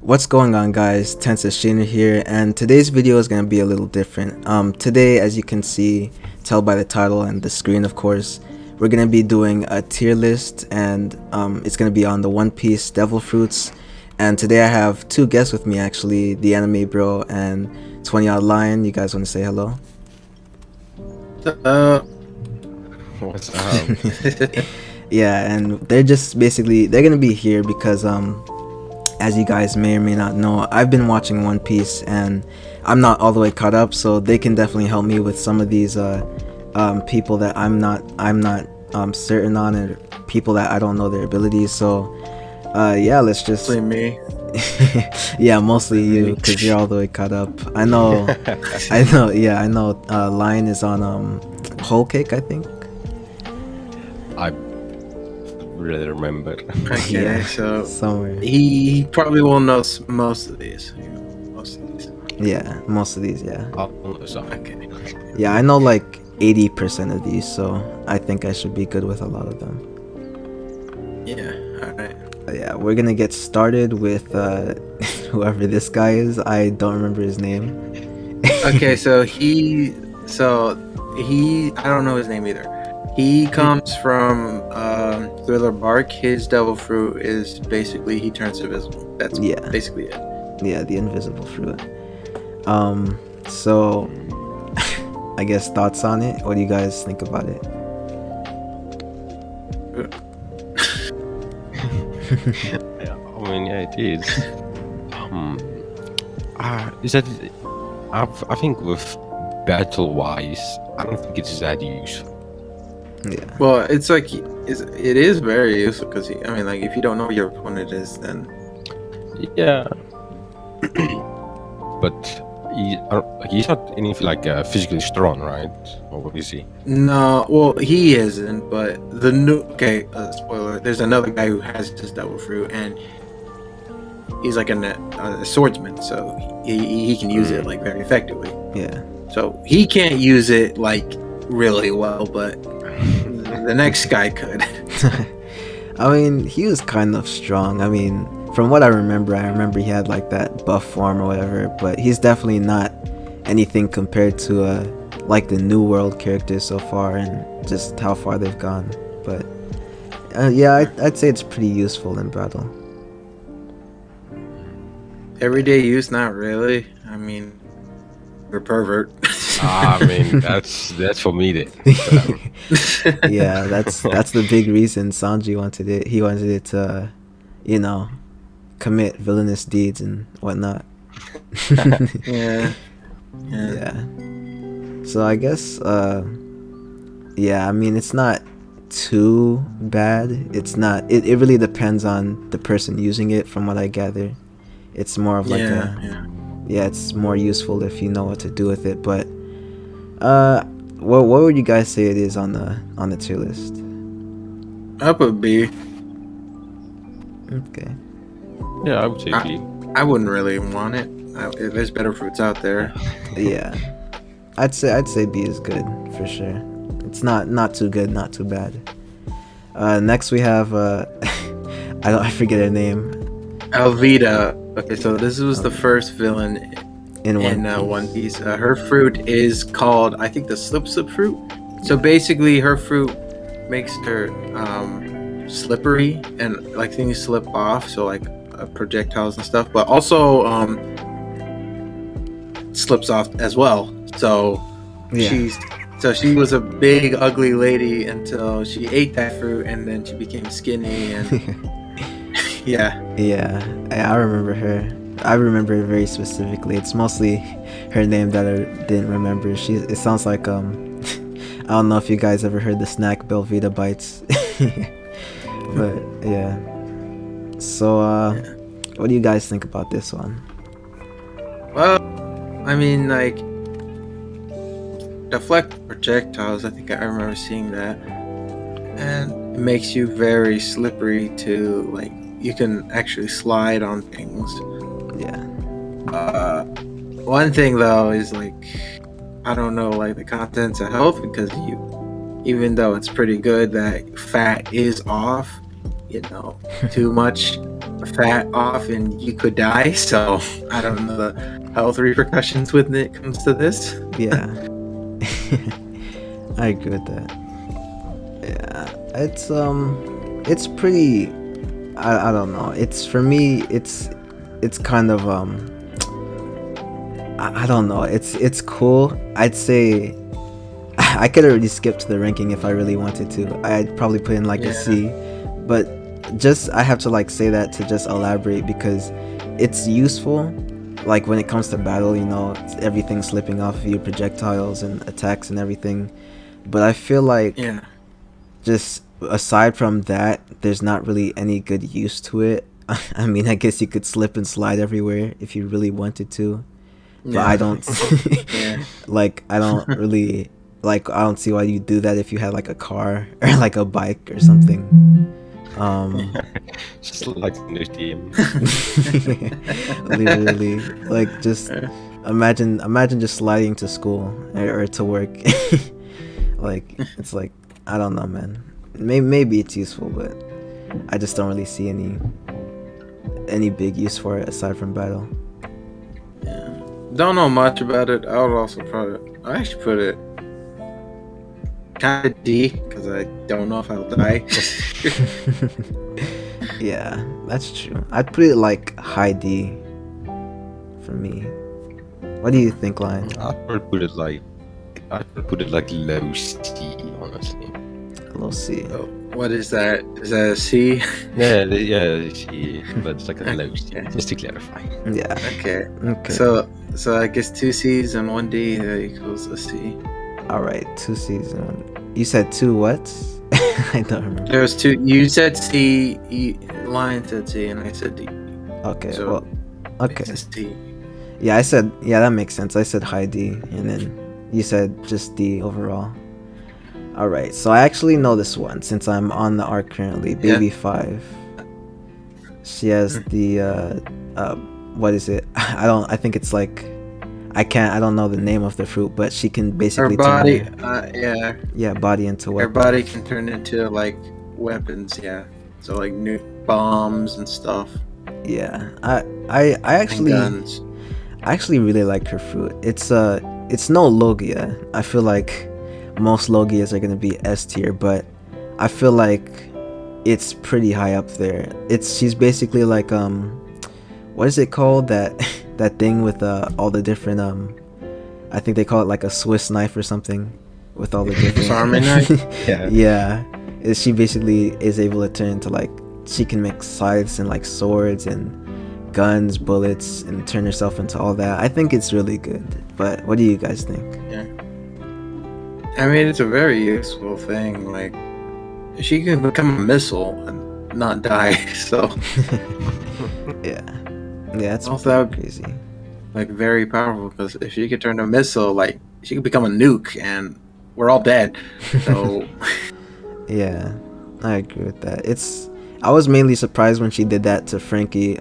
What's going on, guys? Tensa Shiner here, and today's video is going to be a little different. Today, as you can see, tell by the title and the screen, of course, we're going to be doing a tier list, and it's going to be on the One Piece Devil Fruits. And today I have two guests with me, actually, the Anime Bro and 20 Odd Lion. You guys want to say hello? What's up? Yeah, and they're just basically, they're going to be here because as you guys may or may not know, I've been watching One Piece and I'm not all the way caught up, so they can definitely help me with some of these people that I'm not certain on, and people that I don't know their abilities. So yeah, let's just Mostly me. yeah, mostly you, because you're all the way caught up. I know Lion is on Whole Cake, I think. I really remember. Okay, Yeah, so somewhere. he probably will know most of these. Yeah, most of these, yeah. Okay. Yeah, I know like 80% of these, so I think I should be good with a lot of them. Yeah. All right. Yeah, we're gonna get started with whoever this guy is. I don't remember his name. Okay. So he. I don't know his name either. He comes from Thriller Bark. His devil fruit is basically he turns invisible. That's basically it. Yeah, the invisible fruit. So I guess thoughts on it. What do you guys think about it? Yeah, it is. Is that? I think with battle-wise, I don't think it's that useful. Yeah. Well, it's like it is very useful because I mean, like if you don't know who your opponent is, then Yeah, but he's not anything like physically strong, right? Or what is he? no. Well, he isn't. But the new spoiler. There's another guy who has his devil fruit, and he's like a swordsman, so he can use it like very effectively. Yeah. So he can't use it like really well, but the next guy could. I mean, he was kind of strong. I mean, from what I remember he had like that buff form or whatever, but he's definitely not anything compared to like the New World characters so far and just how far they've gone. But yeah, I'd say it's pretty useful in battle. Everyday use, not really. I mean, you're a pervert. I mean, that's for me then. Yeah, that's the big reason Sanji wanted it. He wanted it to, commit villainous deeds and whatnot. Yeah. Yeah. So I guess, yeah, I mean, it's not too bad. It's not. It really depends on the person using it, from what I gather. It's more of like it's more useful if you know what to do with it. But what would you guys say it is on the tier list? I put B. Okay. Yeah, I would say B. I wouldn't really want it. There's better fruits out there. Yeah, I'd say B is good for sure. It's not too good, not too bad. Next we have I forget her name. Alvida. Okay, so this was the first villain In One Piece. Her fruit is called, I think, the slip fruit. So basically, her fruit makes her slippery and like things slip off. So like projectiles and stuff, but also slips off as well. So she was a big ugly lady until she ate that fruit, and then she became skinny and. Yeah, I remember her. I remember her very specifically. It's mostly her name that I didn't remember. It sounds like I don't know if you guys ever heard the snack Belvita bites. But yeah. So what do you guys think about this one? well, I mean, like deflect projectiles, I think I remember seeing that, and it makes you very slippery to like you can actually slide on things. Yeah. One thing though is like I don't know like the contents of health, because even though it's pretty good that fat is off, too much fat off and you could die. So I don't know the health repercussions when it comes to this. Yeah. I agree with that. Yeah, it's pretty. I don't know. It's for me. It's kind of I don't know. It's cool. I'd say I could already skip to the ranking if I really wanted to. I'd probably put in like a C, but just I have to like say that to just elaborate because it's useful. Like when it comes to battle, you know, everything slipping off of you, projectiles and attacks and everything. But I feel like Yeah. just aside from that, there's not really any good use to it. I mean, I guess you could slip and slide everywhere if you really wanted to, but I don't Yeah. like I don't really like I don't see why you do that if you had like a car or like a bike or something. Just like in the game. Literally, like just imagine just sliding to school or to work. Like it's like I don't know, man. Maybe it's useful, but I just don't really see any big use for it aside from battle. Yeah. Don't know much about it. I would also I actually put it kind of D because I don't know if I'll die. Yeah, that's true. I'd put it like high D for me. What do you think, Lion? I'd put it like low C, honestly. Low C. Oh, what is that? Is that a C? Yeah, C, but it's like a low C, Okay. just to clarify. Yeah. Okay. Okay. So I guess 2 C's and 1 D that equals a C. All right. 2 C's and 1. You said 2 what? I don't remember. There was 2. You said C. Lion said C, and I said D. Okay. So, Well. Okay. It's a C. Yeah, I said. Yeah, that makes sense. I said high D, and then you said just D overall. All right. So I actually know this one since I'm on the arc currently. Baby 5. She has the what is it? I think it's like I don't know the name of the fruit, but she can Her basically body, turn body into her weapon. body can turn into like weapons. Yeah. So like new bombs and stuff. Yeah. I And actually guns. I actually really like her fruit. It's no Logia. I feel like most Logias are gonna be S tier, but I feel like it's pretty high up there. She's basically like what is it called, that that thing with all the different I think they call it like a Swiss knife or something with all the different Army knife? Yeah. She basically is able to turn into like she can make scythes and like swords and guns, bullets, and turn herself into all that. I think it's really good. But what do you guys think? I mean, it's a very useful thing. Like, she can become a missile and not die. So, Yeah, it's Also, crazy. like, very powerful because if she could turn to a missile, like, she could become a nuke and we're all dead. So, Yeah, I agree with that. I was mainly surprised when she did that to Frankie,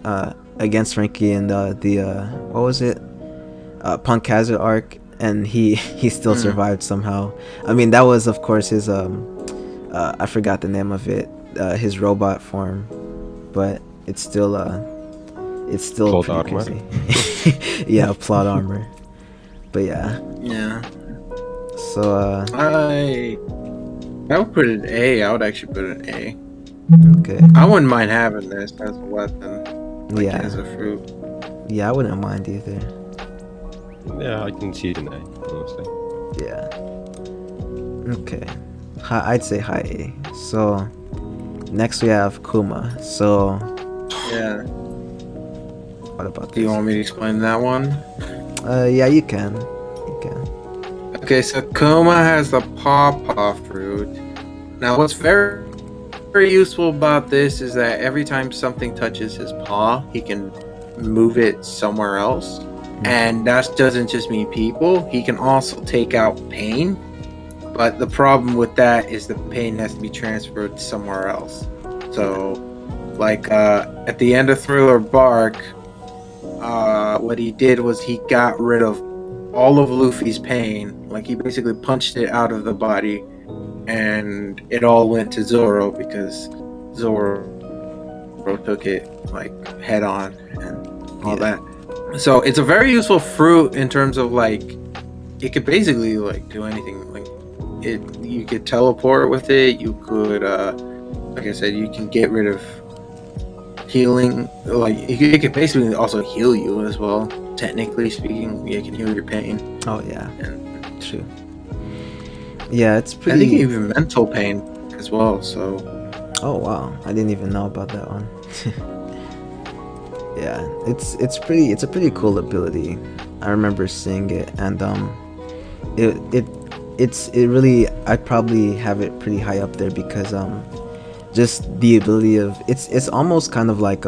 against Frankie in the what was it? Punk Hazard arc, and he still survived somehow. I mean, that was of course his I forgot the name of it, his robot form, but it's still Plot pretty armor. crazy. Yeah, plot armor. But yeah, yeah. so I would put it A. I would actually put it A. okay, I wouldn't mind having this as a weapon. Like, yeah, as a fruit. yeah, I wouldn't mind either. Yeah, I can see it in A, honestly. Yeah. Okay. I'd say high A. So next we have Kuma. So Yeah. what about Do you this? want me to explain that one? Yeah, you can. You can. Okay, so Kuma has the pawpaw fruit. Now, what's very, very useful about this is that every time something touches his paw, he can move it somewhere else. And that doesn't just mean people. He can also take out pain. But the problem with that is the pain has to be transferred somewhere else. So, like at the end of Thriller Bark, what he did was he got rid of all of Luffy's pain. Like, he basically punched it out of the body, and it all went to Zoro because Zoro bro took it like head on and all Yeah. that. So it's a very useful fruit in terms of like it could basically like do anything. Like it, you could teleport with it. You could, like I said, you can get rid of healing. Like it could basically also heal you as well. Technically speaking, it can heal your pain. Oh yeah, And true. Yeah, it's I pretty. think even mental pain as well. So Oh wow, I didn't even know about that one. Yeah, it's a pretty cool ability. I remember seeing it, and it it it really, I'd probably have it pretty high up there because just the ability of it's almost kind of like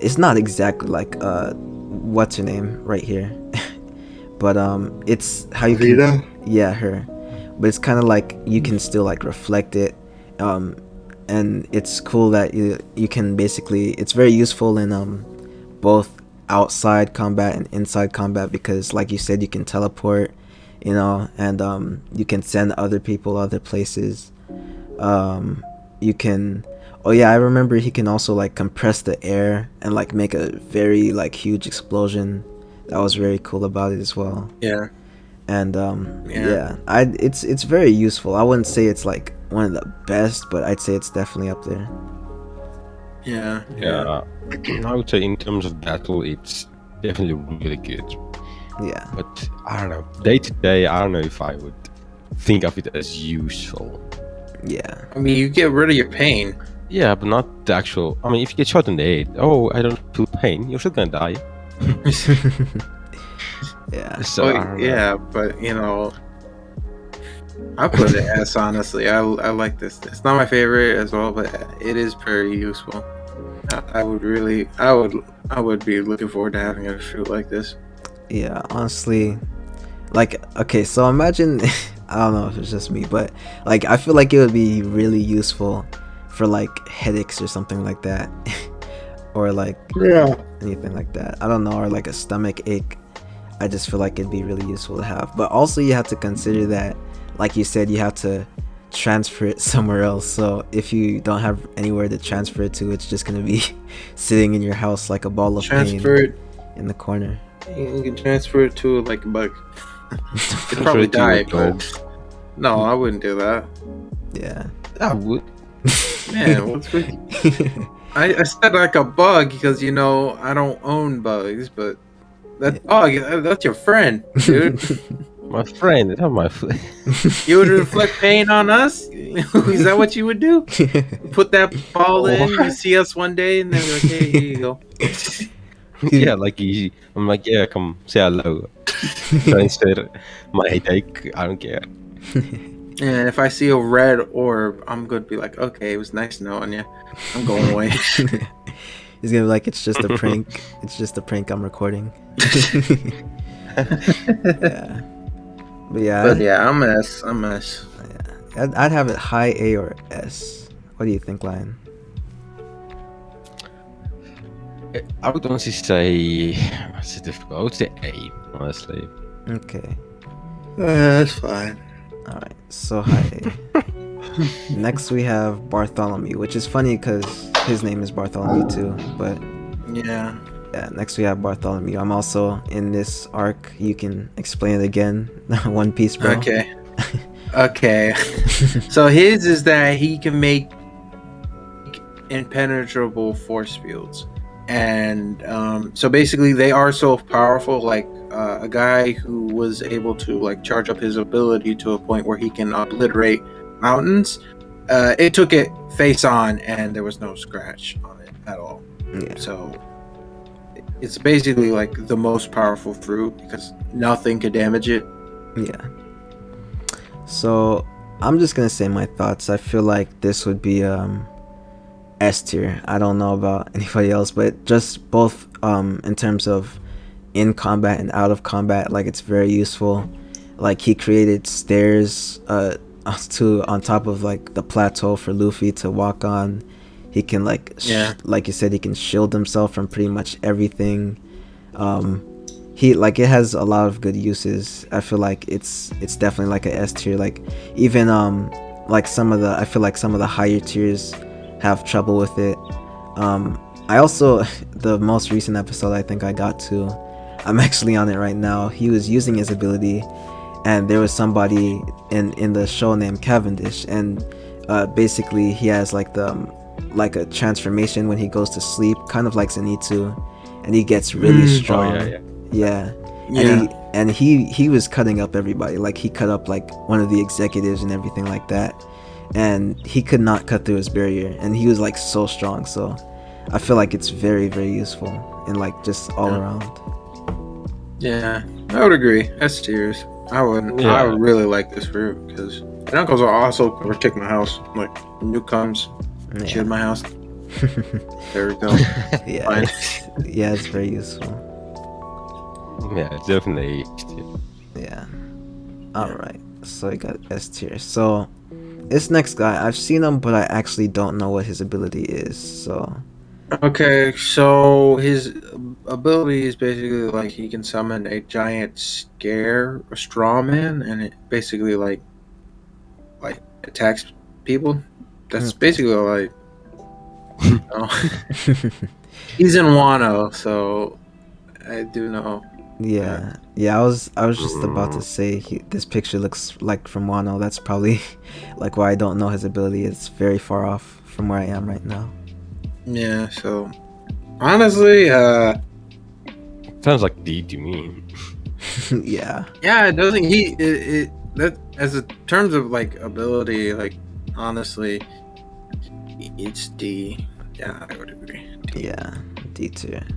it's not exactly like what's her name right here, but it's how you can, yeah, her, but it's kind of like you can still like reflect it, um and it's cool that you can basically, it's very useful in both outside combat and inside combat because like you said, you can teleport, and you can send other people other places. You can, oh yeah, I remember he can also like compress the air and like make a very like huge explosion. That was very cool about it as well. yeah, And yeah. yeah, it's very useful. I wouldn't say it's like one of the best, but I'd say it's definitely up there. Yeah, Yeah, I would say in terms of battle, it's definitely really good. Yeah. But I don't know, day to day, I don't know if I would think of it as useful. Yeah. I mean, you get rid of your pain. Yeah, but not the actual. I mean, if you get shot in the head, oh, I don't feel pain. You're still gonna die. Yeah. So I don't know. Yeah, but I put it S honestly. I like this. It's not my favorite as well, but it is very useful. I would be looking forward to having a fruit like this. Yeah, honestly, like, okay, so imagine, I don't know if it's just me, but like I feel like it would be really useful for like headaches or something like that. Or like Yeah. anything like that. I don't know, or like a stomach ache. I just feel like it'd be really useful to have. But also you have to consider that, like you said, you have to transfer it somewhere else. So if you don't have anywhere to transfer it to, it's just gonna be sitting in your house like a ball of Transfer pain it. in the corner. You can transfer it to like a bug. It'd Transfer probably it to your die, dog. but no, I wouldn't do that. Yeah. I would. Man, what's with you? I said like a bug because I don't own bugs, but that bug, that's your friend, dude. My friend, not my friend. You would inflict pain on us? Is that what you would do? Put that ball in, you see us one day, and then be like, hey, here you go. Yeah, like easy. I'm like, yeah, come say hello. Transfer my headache. I don't care. And if I see a red orb, I'm going to be like, okay, it was nice knowing you. I'm going away. He's gonna be like, it's just a prank. It's just a prank I'm recording. Yeah. But yeah, But yeah, I'm S. I'd have it high A or S. What do you think, Lion? I would honestly say, it's difficult. I would say A, honestly. Okay. That's fine. Alright, so high A. Next we have Bartholomew, which is funny because his name is Bartholomew too. But Yeah. yeah, next we have Bartholomew. I'm also in this arc. You can explain it again. One Piece, bro. Okay. Okay. So his is that he can make impenetrable force fields. And so basically they are so powerful, like a guy who was able to like charge up his ability to a point where he can obliterate mountains. It took it face on and there was no scratch on it at all. Yeah. So it's basically like the most powerful fruit because nothing could damage it. Yeah. So I'm just gonna say my thoughts. I feel like this would be S tier. I don't know about anybody else, but just both in terms of in combat and out of combat, like it's very useful. Like he created stairs on top of like the plateau for Luffy to walk on. He can like like you said, he can shield himself from pretty much everything. He like, it has a lot of good uses. I feel like it's definitely like a S tier. Like even like I feel like some of the higher tiers have trouble with it. I also the most recent episode I think I got to, I'm actually on it right now. He was using his ability, and there was somebody in the show named Cavendish, and basically he has like a transformation when he goes to sleep, kind of like Zenitsu, and he gets really strong. Yeah. And he was cutting up everybody. Like he cut up like one of the executives and everything like that, and he could not cut through his barrier, and he was like so strong. So I feel like it's very, very useful and like just all around. Yeah, I would agree. S tiers. I would. Yeah. I would really like this fruit because my uncles will also protect my house. Like new comes, shield my house. There we go. Yeah, it's very useful. Yeah, it's definitely. Yeah. All right. So I got S tier. So this next guy, I've seen him, but I actually don't know what his ability is. So. Okay, so his ability is basically like he can summon a giant a straw man, and it basically like attacks people. That's basically like. He's in Wano, so I do know. Yeah. I was just about to say this picture looks like from Wano. That's probably like why I don't know his ability. It's very far off from where I am right now. Yeah, so honestly, Sounds like D to me. Yeah. yeah, it doesn't that as a terms of like ability, like honestly, it's D. Yeah, I would agree. D. Yeah, D tier.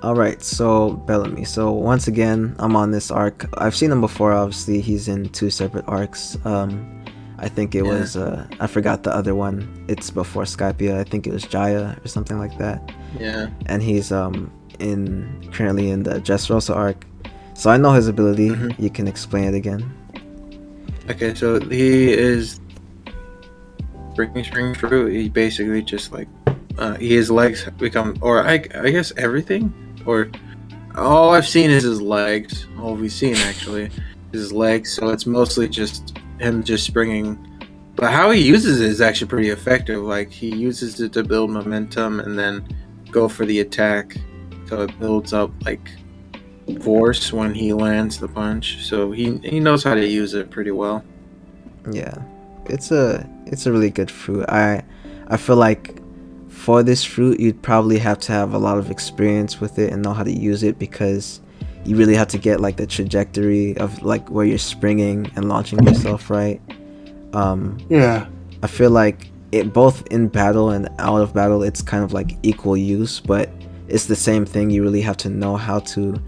All right, so Bellamy. So once again, I'm on this arc. I've seen him before. Obviously, he's in 2 separate arcs. I think it was I forgot the other one. It's before Skypia. I think it was Jaya or something like that. Yeah. And he's currently in the Dressrosa arc. So I know his ability. You can explain it again. Okay, so he is bringing spring fruit. He basically just like his legs become, or I guess everything, or all I've seen is his legs. All we've seen actually is his legs. So it's mostly just him just springing. But how he uses it is actually pretty effective. Like he uses it to build momentum and then go for the attack. So it builds up like force when he lands the punch. So he knows how to use it pretty well. Yeah, it's a really good fruit. I feel like for this fruit you'd probably have to have a lot of experience with it and know how to use it, because you really have to get like the trajectory of like where you're springing and launching yourself right. Yeah. I feel like it both in battle and out of battle it's kind of like equal use, but it's the same thing. You really have to know how to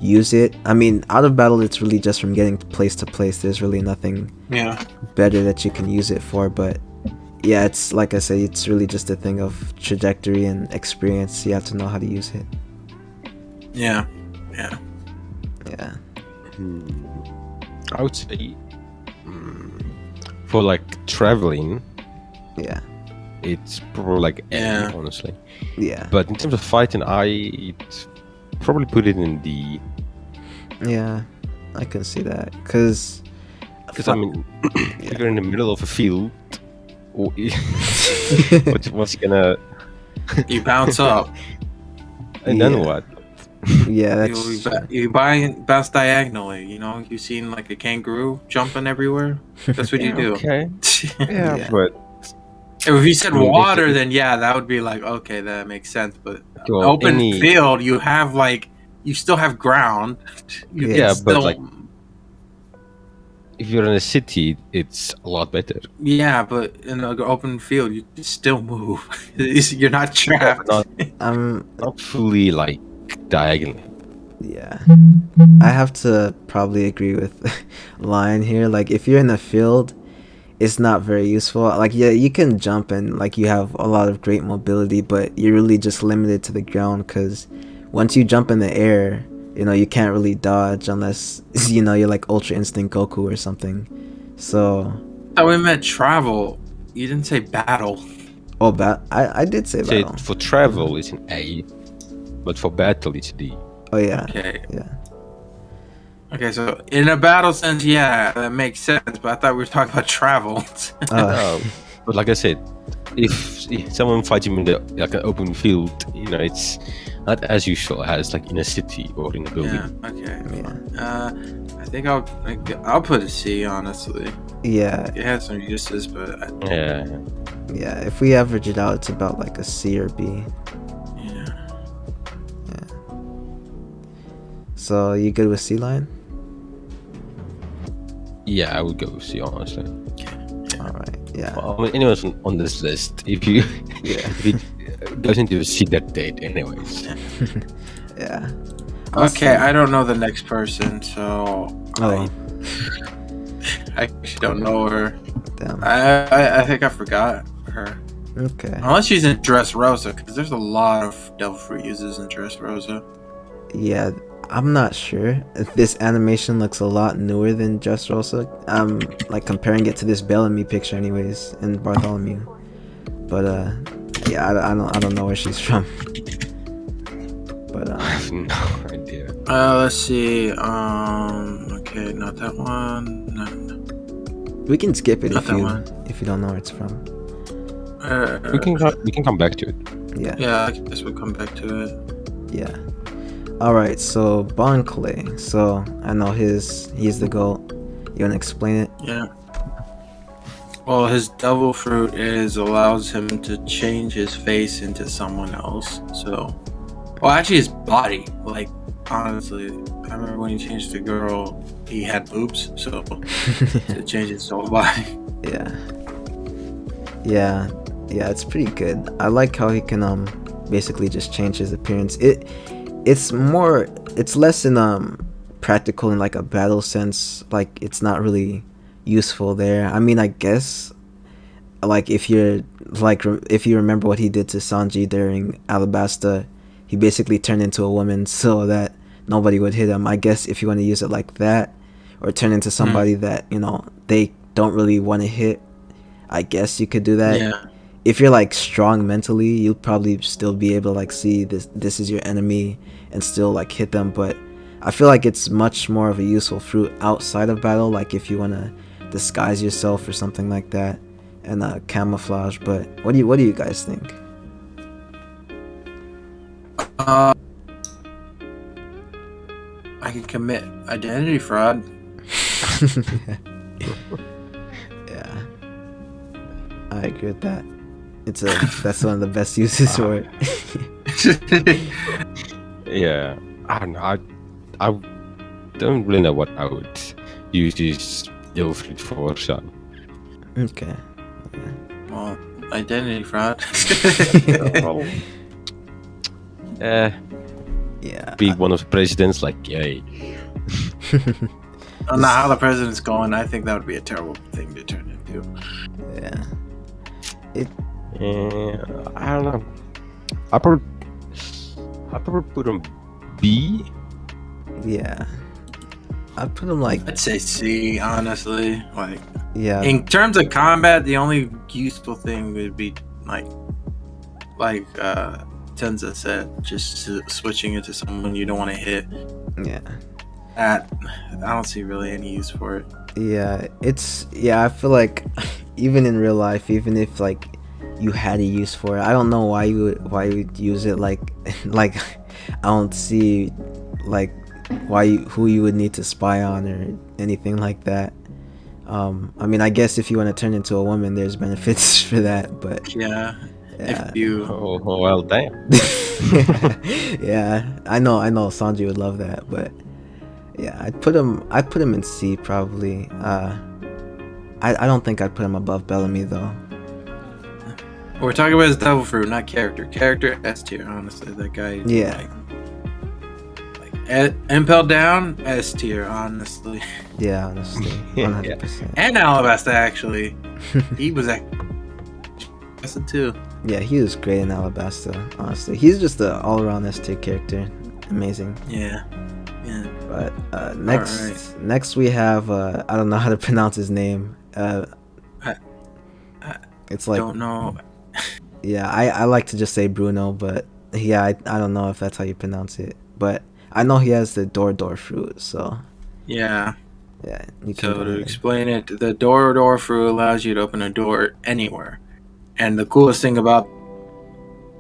use it. I mean, out of battle it's really just from getting place to place. There's really nothing better that you can use it for, but yeah, it's like I said, it's really just a thing of trajectory and experience. You have to know how to use it. Yeah. I would say for like traveling, it's probably like A, honestly. Yeah. But in terms of fighting, I'd probably put it in D. Yeah, I can see that. Because I mean, if you're in the middle of a field, what's gonna... You bounce up. And then what? Yeah, that's... You bounce diagonally, you know? You've seen like a kangaroo jumping everywhere? That's what you do. Okay. Yeah, but... If you said water, then yeah, that would be like, okay, that makes sense. But open field, you have like, you still have ground. But like, if you're in a city, it's a lot better. Yeah, but in an open field, you still move. You're not trapped. Not fully like diagonal. Yeah, I have to probably agree with Lion here. Like, if you're in the field, it's not very useful. Like, yeah, you can jump and like you have a lot of great mobility, but you're really just limited to the ground, because once you jump in the air, you know, you can't really dodge unless, you know, you're like Ultra Instinct Goku or something. So we meant travel. You didn't say battle. Oh, I did say battle. For travel it's an A, but for battle it's D. Oh yeah. Okay. Yeah. Okay, so in a battle sense, yeah, that makes sense. But I thought we were talking about travel. But like I said, if someone fights him in like an open field, it's not as usual as like in a city or in a building. Yeah. Okay. Yeah. I think I'll put a C, honestly. Yeah, It has some uses, but Yeah. yeah. If we average it out, it's about like a C or B. yeah. So you good with C line? Yeah, I would go see, honestly. All right. Yeah. Well, I mean, anyone's on this list, if you Yeah. if it goes into see that date, anyways. Yeah. Okay, I don't know the next person, so Oh, I actually don't know her. damn. I think I forgot her. Okay. Unless she's in Dressrosa, because there's a lot of devil fruit uses in Dressrosa. Yeah, I'm not sure. This animation looks a lot newer than Dressrosa. I'm like comparing it to this Bellamy picture, anyways, in Bartholomew. But yeah, I don't know where she's from. But I have no idea. Let's see. Okay, not that one. No. we can skip it Not if that you one. don't know where it's from. We can come back to it. Yeah. Yeah, I guess we'll come back to it. Yeah. All right. So Bon Clay. So I know he's the goat. You wanna explain it? Yeah. Well, his devil fruit allows him to change his face into someone else. So, well, actually, his body. Like, honestly, I remember when he changed the girl, he had boobs. So, to change his whole body. Yeah. Yeah, it's pretty good. I like how he can basically just change his appearance. It's less in practical in like a battle sense. Like it's not really useful there. I mean, I guess like if you remember what he did to Sanji during Alabasta, he basically turned into a woman so that nobody would hit him. I guess if you want to use it like that, or turn into somebody that they don't really want to hit, I guess you could do that. Yeah. If you're like strong mentally, you'll probably still be able to like see this is your enemy and still like hit them. But I feel like it's much more of a useful fruit outside of battle, like if you want to disguise yourself or something like that, and camouflage. But what do you guys think? I could commit identity fraud. Yeah, I agree with that. That's one of the best uses for it. Yeah, I don't know. I don't really know what I would use this devil fruit for. So Okay. Well, identity fraud. Yeah. be one of the presidents, like yay. I don't know how the president's going. I think that would be a terrible thing to turn into. Yeah. I don't know. I probably put on B. Yeah. I'd put him like I'd say C, honestly. Like, yeah. in terms of combat, the only useful thing would be like Tenza said, just switching it to someone you don't want to hit. Yeah. That I don't see really any use for it. Yeah. I feel like even in real life, even if like you had a use for it, I don't know why you would use it. Like I don't see like who you would need to spy on or anything like that. I mean, I guess if you want to turn into a woman, there's benefits for that, but Yeah. yeah. If you Oh well, damn. Yeah, I know Sanji would love that, but yeah, I'd put him in C probably. I don't think I'd put him above Bellamy though. we're talking about his devil fruit, not character. Character S tier, honestly. That guy. Yeah. Impel down S tier, honestly. Yeah, honestly, 100%. And Alabasta, actually. He was too. Yeah, he was great in Alabasta. Honestly, he's just an all-around S tier character. Amazing. Yeah. But next we have I don't know how to pronounce his name. It's like Don't know. yeah, I like to just say Bruno, but yeah, I don't know if that's how you pronounce it. But I know he has the door fruit, so Yeah. yeah, you can So go to ahead. explain it, the door fruit allows you to open a door anywhere. And the coolest thing about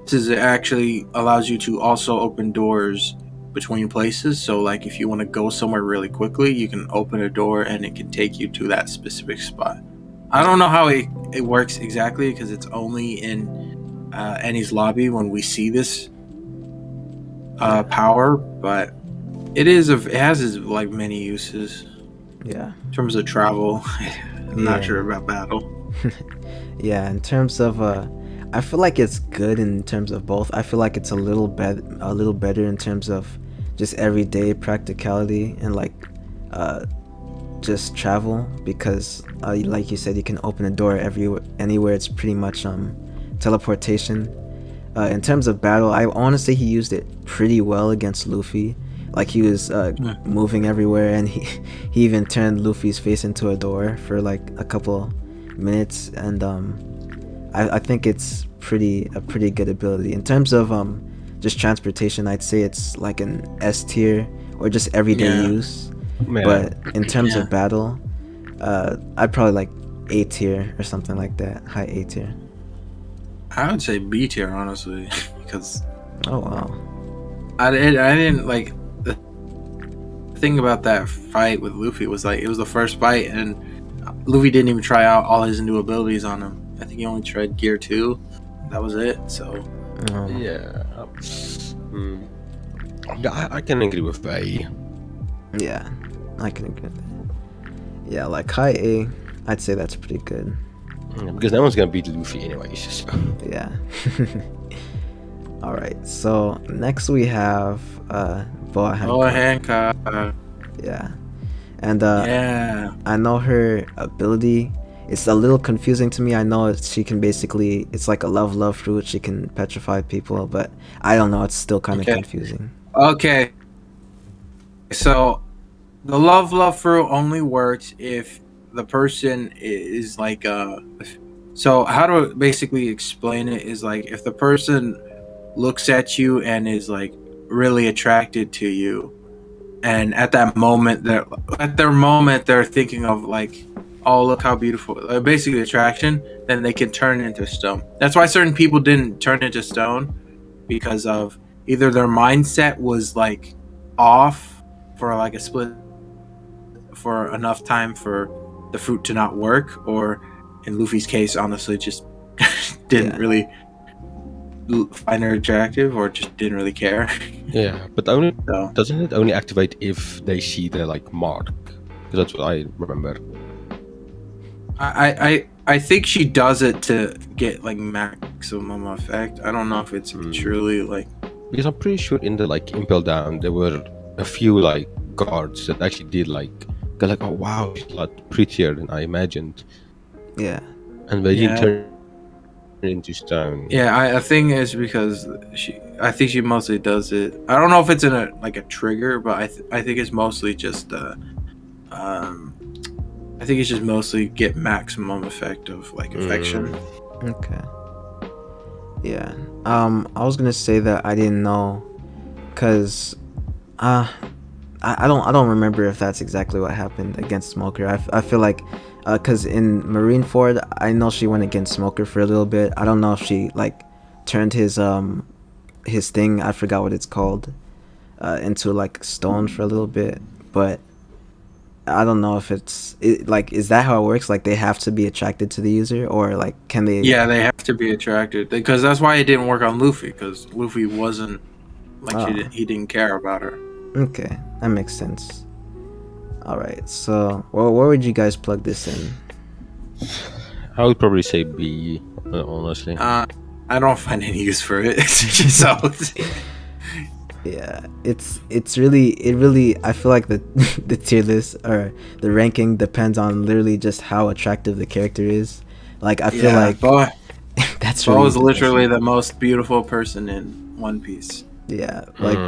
this is it actually allows you to also open doors between places. So like if you want to go somewhere really quickly, you can open a door and it can take you to that specific spot. I don't know how it works exactly because it's only in Annie's lobby when we see this power, but it has like many uses. Yeah. In terms of travel, I'm not sure about battle. Yeah, in terms of I feel like it's good in terms of both. I feel like it's a little better in terms of just everyday practicality and like just travel because like you said, you can open a door anywhere. It's pretty much teleportation. In terms of battle, I want to say he used it pretty well against Luffy. Like he was moving everywhere, and he even turned Luffy's face into a door for like a couple minutes, and I think it's a pretty good ability. In terms of just transportation, I'd say it's like an S tier or just everyday use. Yeah. But in terms of battle, I'd probably like A tier or something like that, high A tier. I would say B tier, honestly, because Oh wow. I didn't like the thing about that fight with Luffy was like it was the first fight and Luffy didn't even try out all his new abilities on him. I think he only tried Gear 2. That was it. So Yeah. I can agree with A. Yeah, I can agree with that. Yeah, like high A, I'd say that's pretty good. Because no one's gonna beat Luffy anyways. So. Yeah. All right. So next we have Boa Hancock. Boa Hancock. Yeah. And Yeah. I know her ability. It's a little confusing to me. I know she can basically, it's like a love fruit. She can petrify people, but I don't know. It's still kind of confusing. Okay. So the love fruit only works if the person is like so how to basically explain it is like if the person looks at you and is like really attracted to you, and at their moment they're thinking of like, oh look how beautiful, basically attraction, then they can turn into stone. That's why certain people didn't turn into stone, because of either their mindset was like off for like a split for enough time for the fruit to not work, or in Luffy's case honestly just didn't really find her attractive or just didn't really care. Yeah, but doesn't it only activate if they see the like mark? Because that's what I remember. I think she does it to get like maximum effect. I don't know if it's truly like, because I'm pretty sure in the like Impel Down there were a few like guards that actually did like go like, oh wow, she's a lot prettier than I imagined. Yeah. And they didn't turn into stone. Yeah, I think it's because I think she mostly does it. I don't know if it's in a like a trigger, but I think it's mostly just I think it's just mostly get maximum effect of like affection. Okay. Yeah. I was gonna say that I didn't know, cause I don't remember if that's exactly what happened against Smoker. I feel like cause in Marineford I know she went against Smoker for a little bit. I don't know if she like turned his thing, I forgot what it's called, into like stone for a little bit, but I don't know if like, is that how it works? Like they have to be attracted to the user, or like can they? Yeah, they have to be attracted, because that's why it didn't work on Luffy, because Luffy wasn't like he didn't care about her. Okay, that makes sense. All right, so where would you guys plug this in? I would probably say B, honestly. I don't find any use for it. So yeah, it really I feel like the tier list or the ranking depends on literally just how attractive the character is. Like I feel like Boa that's really was literally the most beautiful person in One Piece. Yeah, like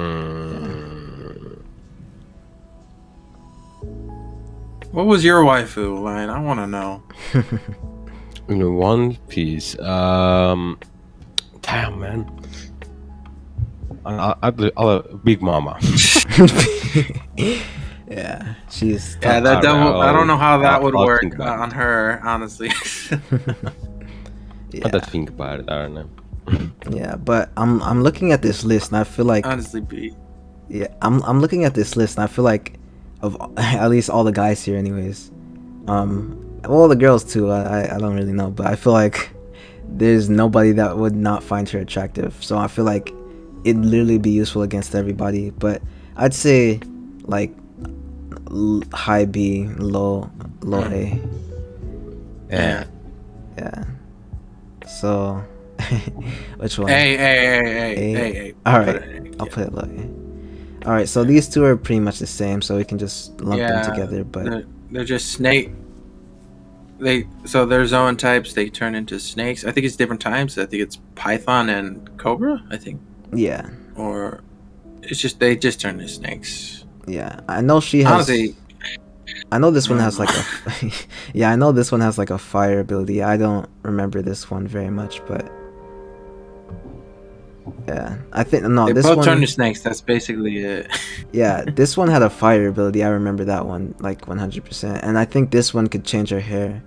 What was your waifu line? I want to know. In One Piece, damn man, I'll Big Mama. Yeah, she's Yeah, that I don't know how that would work on her, honestly. I had to think about it. I don't know. Yeah, but I'm looking at this list and I feel like Honestly, B. yeah, I'm looking at this list and I feel like of at least all the guys here anyways. Well, the girls too. I don't really know, but I feel like there's nobody that would not find her attractive. So I feel like it'd literally be useful against everybody. But I'd say like high B, low A. Yeah. Yeah. So which one? Hey. All right, I'll put it low A. All right, so these two are pretty much the same, so we can just lump them together. But they're just snake. So they're zone types. They turn into snakes. I think it's different times. I think it's python and cobra. I think. yeah, Or it's just they just turn into snakes. yeah. I know she has. Honestly, I know this one has like a. Yeah, I know this one has like a fire ability. I don't remember this one very much, but. Yeah, I think no. they This both one turn to snakes. That's basically it. Yeah, this one had a fire ability. I remember that one like 100%. And I think this one could change her hair.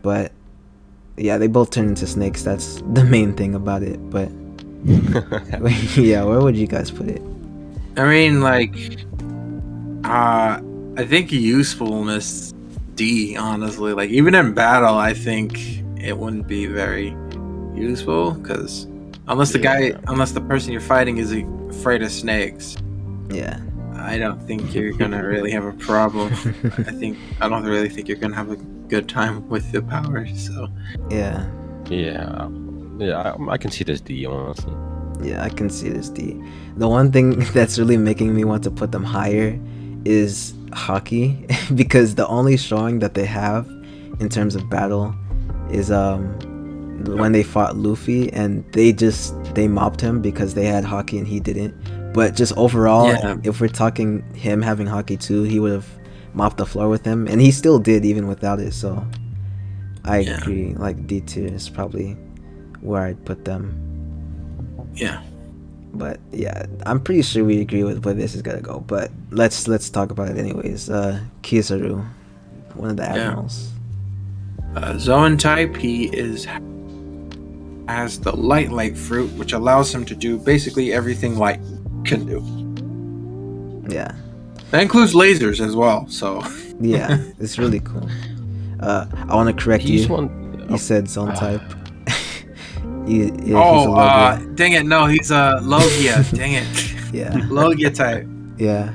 But yeah, they both turn into snakes. That's the main thing about it. But yeah, where would you guys put it? I mean, like, I think usefulness D. Honestly, like even in battle, I think it wouldn't be very useful because unless the person you're fighting is afraid of snakes, Yeah. I don't think you're gonna really have a problem. I don't really think you're gonna have a good time with the power. So Yeah. Yeah. I can see this D, honestly. Yeah, I can see this D. The one thing that's really making me want to put them higher is hockey because the only showing that they have in terms of battle is when they fought Luffy and they mopped him because they had hockey and he didn't. But just overall, if we're talking him having hockey too, he would have mopped the floor with him, and he still did even without it. So I agree. Like D tier is probably where I'd put them. yeah, But yeah, I'm pretty sure we agree with where this is gonna go. But let's talk about it anyways. Kizaru, one of the admirals. zone type. He has the light fruit, which allows him to do basically everything light can do. Yeah. That includes lasers as well. So Yeah, it's really cool. I want to correct you. You said zone type. He's a Logia. Dang it! No, he's a Logia. Dang it! Yeah. Logia type. Yeah.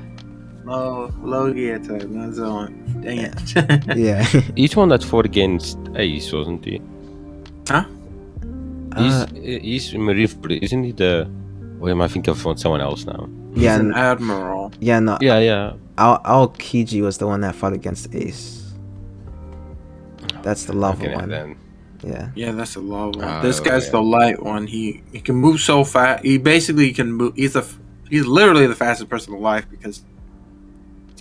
Logia type, not zone. Dang it. Yeah. Each one that fought against Ace, wasn't he? Huh? He's Marine, isn't he the... Or am I thinking of someone else now? He's an admiral. Yeah, no. Yeah. Aokiji was the one that fought against Ace. That's the lava one. Then. Yeah. Yeah, that's the lava one. This guy's the light one. He can move so fast. He basically can move. He's literally the fastest person alive because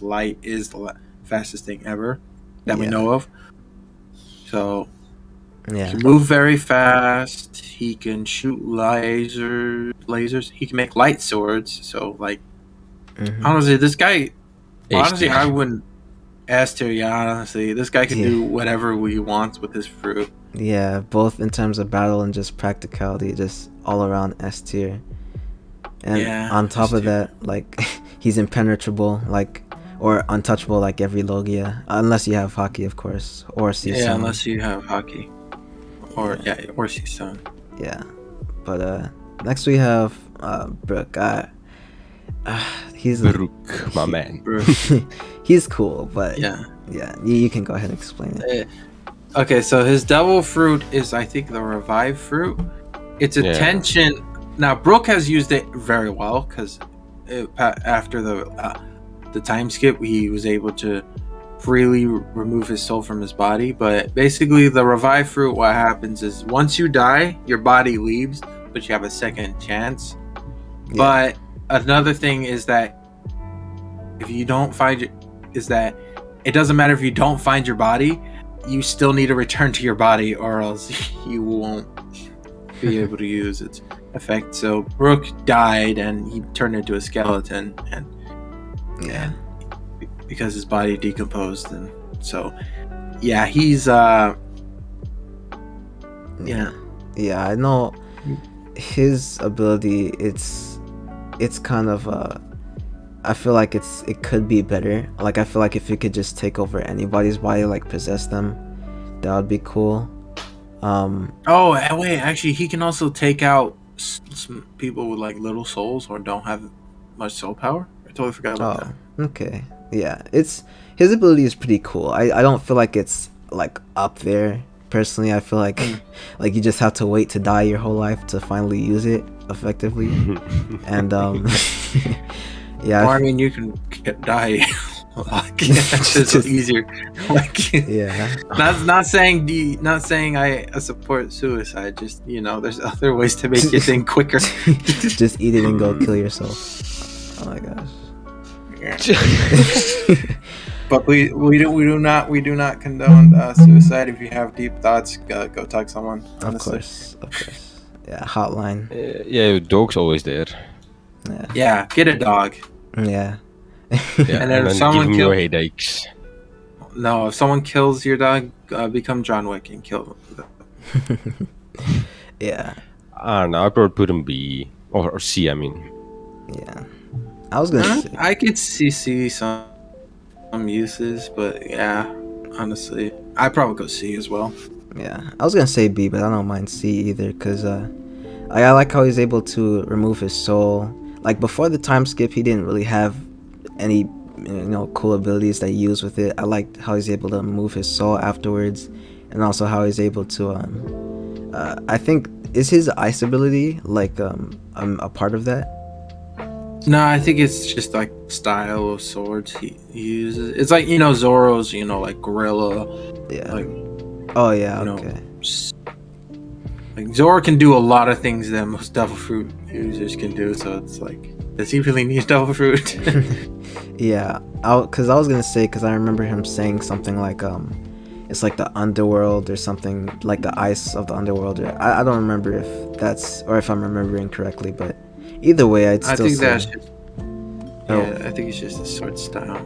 light is the fastest thing ever that we know of. So yeah, he can move very fast. He can shoot lasers. He can make light swords. So like, honestly, this guy. Honestly, I wouldn't. S tier, yeah. Honestly, this guy can do whatever he wants with his fruit. Yeah, both in terms of battle and just practicality, just all around S tier. And on top of that, like he's impenetrable, like or untouchable, like every Logia, unless you have hockey, of course, or Season. Yeah, unless you have hockey, or Season. Yeah, but next we have Brook. He's Brook, my man. He's cool, but yeah, you can go ahead and explain it. Okay, so his devil fruit is, I think, the revive fruit. It's attention. Now, Brook has used it very well because after the time skip, he was able to freely remove his soul from his body. But basically, the revive fruit, what happens is once you die, your body leaves, but you have a second chance. Yeah. But another thing is that if you don't find it doesn't matter if you don't find your body, you still need to return to your body or else you won't be able to use its effect. So Brook died and he turned into a skeleton and because his body decomposed, and so he's Yeah, I know his ability. It's kind of I feel like it could be better. Like I feel like if you could just take over anybody's body, like possess them, that would be cool. Oh, and wait, actually, he can also take out some people with like little souls or don't have much soul power. I totally forgot about Oh, that. okay. Yeah, it's his ability is pretty cool. I don't feel like it's like up there. Personally, I feel like like you just have to wait to die your whole life to finally use it effectively. And yeah, Or I mean, you can die. Like, that's just easier. Like, yeah, not saying not saying I support suicide. Just there's other ways to make your thing quicker. just eat it and go kill yourself. Oh my gosh. But we do not condone suicide. If you have deep thoughts, go talk to someone. Honestly. Of course. Yeah, hotline. Yeah, dog's always there. Yeah, Yeah, get a dog. yeah. Yeah, And and then if then give someone him kill- your headaches. No, if someone kills your dog, become John Wick and kill them. Yeah, I don't know. I probably put him B or C. I mean, yeah. I was gonna say, I could see some uses, but yeah, honestly, I'd probably go C as well. yeah. I was gonna say B, but I don't mind C either, cause I like how he's able to remove his soul. Like before the time skip, he didn't really have any cool abilities that he used with it. I liked how he's able to move his soul afterwards, and also how he's able to I think is his ice ability like a part of that. No, I think it's just like style of swords he uses. It's like Zoro's, like gorilla, Yeah. like Oh yeah. you know, Okay. like Zoro can do a lot of things that most devil fruit users can do. So it's like, does he really need devil fruit? Yeah. Cause I was gonna say, cause I remember him saying something like it's like the underworld or something, like the ice of the underworld. Or, I don't remember if that's or if I'm remembering correctly, but either way, I'd I still think say. that's just, Oh. yeah, I think it's just a sword style.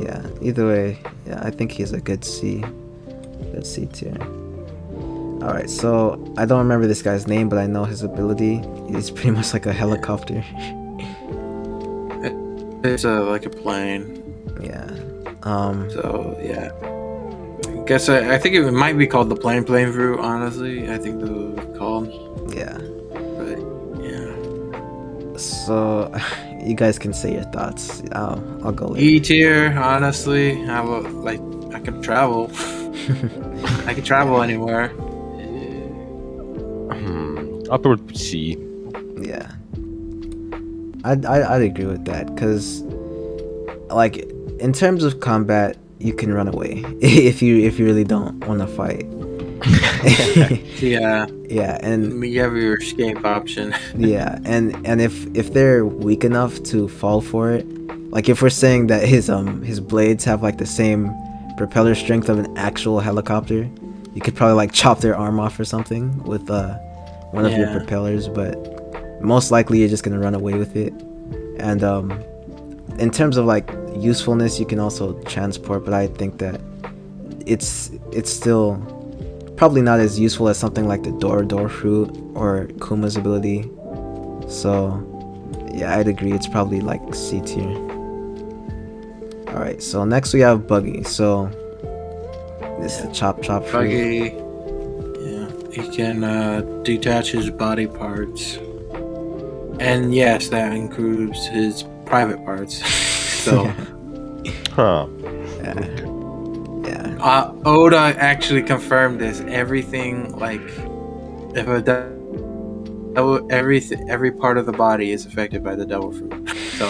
Yeah, either way, yeah, I think he's a good C tier. Alright, so I don't remember this guy's name, but I know his ability. He's pretty much like a helicopter. It's like a plane. Yeah. So yeah, I guess I think it might be called the plane fruit. Honestly, I think the called. Yeah. But yeah, So, you guys can say your thoughts. I'll go later. E tier. Honestly, I can travel. I can travel anywhere. I'll probably put C. Yeah. I'd agree with that, because like in terms of combat, you can run away if you really don't want to fight. Yeah, Yeah, and you have your escape option. yeah, and if they're weak enough to fall for it, like if we're saying that his blades have like the same propeller strength of an actual helicopter, you could probably like chop their arm off or something with one of your Yeah. propellers, but most likely you're just gonna run away with it. And in terms of like usefulness, you can also transport, but I think that it's still probably not as useful as something like the door fruit or Kuma's ability. So yeah, I'd agree, it's probably like C tier. Alright, so next we have Buggy. So this is the chop fruit. Buggy. Yeah, he can detach his body parts, and yes, that includes his private parts. So, Huh. Yeah. Oda actually confirmed this. Everything, like, if every part of the body is affected by the devil fruit. So,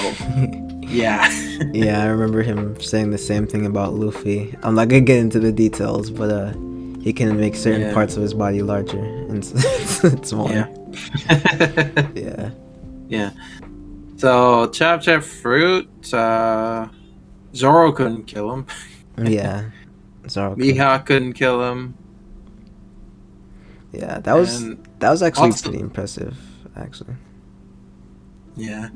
yeah. Yeah, I remember him saying the same thing about Luffy. I'm not gonna get into the details, but he can make certain Yeah. parts of his body larger and smaller. Yeah. Yeah. Yeah. So, chop fruit. Zoro couldn't kill him. Yeah. Zoro. Mihawk couldn't kill him. Yeah, that was And actually also- pretty impressive, actually. Yeah.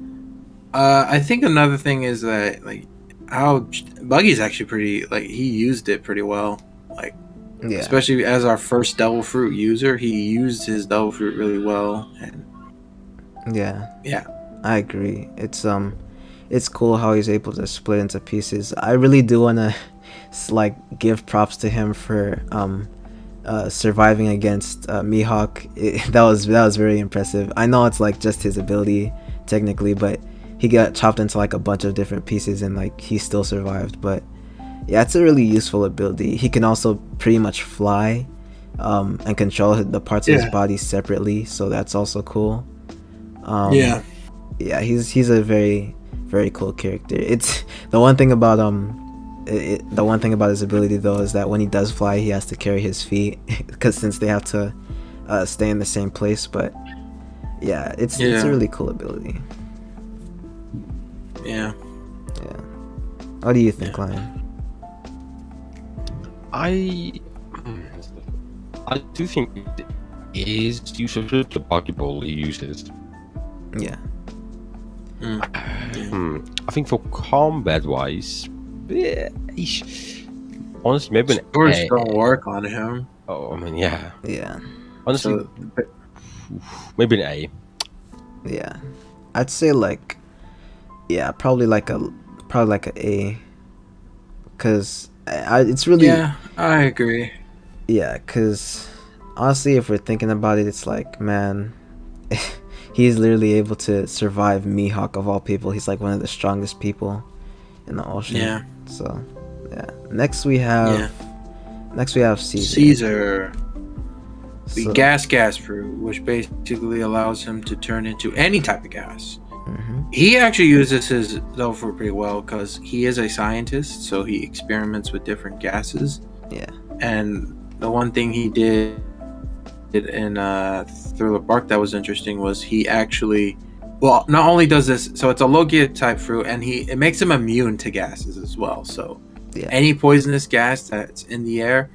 I think another thing is that, like, how Buggy's actually pretty, like, he used it pretty well. Like, Yeah, especially as our first devil fruit user. He used his devil fruit really well, and yeah, yeah, I agree. It's cool how he's able to split into pieces. I really do wanna like give props to him for surviving against Mihawk. That was very impressive. I know it's like just his ability technically, but he got chopped into like a bunch of different pieces and like he still survived. But yeah, it's a really useful ability. He can also pretty much fly and control the parts of his yeah, body separately, so that's also cool. Um, yeah, yeah, he's a very cool character. It's the one thing about the one thing about his ability though is that when he does fly, he has to carry his feet because since they have to stay in the same place. But yeah, it's a yeah, really cool ability. yeah. Yeah. What do you think, Yeah. Lion? I I do think it is useful the Pokeball he uses. Yeah. Mm. Yeah. I think for combat wise, honestly, maybe an Swords A. don't work on him, Oh, I mean, yeah. Yeah. Honestly, so maybe an A. Yeah. I'd say like yeah, probably like a A, cause it's really yeah, I agree. yeah, cause honestly, if we're thinking about it, it's like man, he's literally able to survive Mihawk of all people. He's like one of the strongest people in the ocean. Yeah, So yeah. Next we have Caesar. Caesar, the So, gas fruit, which basically allows him to turn into any type of gas. mhm. He actually uses his devil fruit pretty well because he is a scientist, so he experiments with different gases. Yeah. And the one thing he did in Thriller Bark that was interesting was he actually, well, not only does this, so it's a Logia type fruit, and it makes him immune to gases as well. So Yeah. any poisonous gas that's in the air,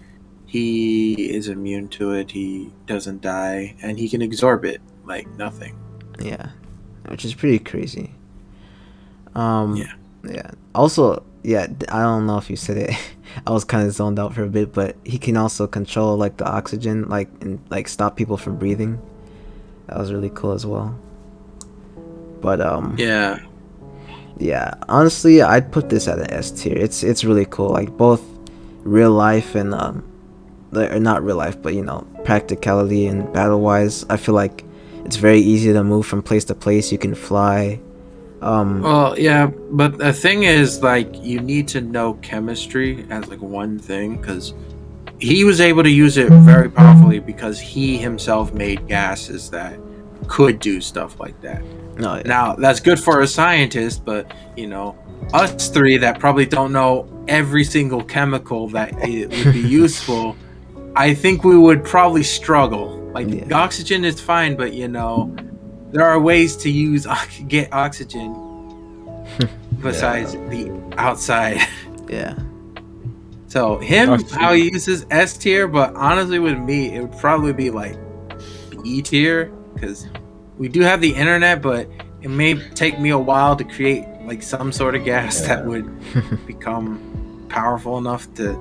he is immune to it. He doesn't die, and he can absorb it like nothing. Yeah. Which is pretty crazy. Um Yeah. yeah. Also, yeah, I don't know if you said it. I was kind of zoned out for a bit, but he can also control like the oxygen like and like stop people from breathing. That was really cool as well. But Yeah. yeah, honestly, I'd put this at an S tier. It's really cool. Like both real life and or not real life, but you know, practicality and battle wise. I feel like it's very easy to move from place to place. You can fly. Well, yeah, but the thing is, like, you need to know chemistry as like one thing because he was able to use it very powerfully because he himself made gases that could do stuff like that. No, yeah. Now, that's good for a scientist, but you know, us three that probably don't know every single chemical that it would be useful, I think we would probably struggle. Like, Yeah. oxygen is fine, but you know, there are ways to get oxygen besides the outside. Yeah. So him, I how he uses S tier, but honestly, with me, it would probably be like B tier because we do have the internet, but it may take me a while to create like some sort of gas that would become powerful enough to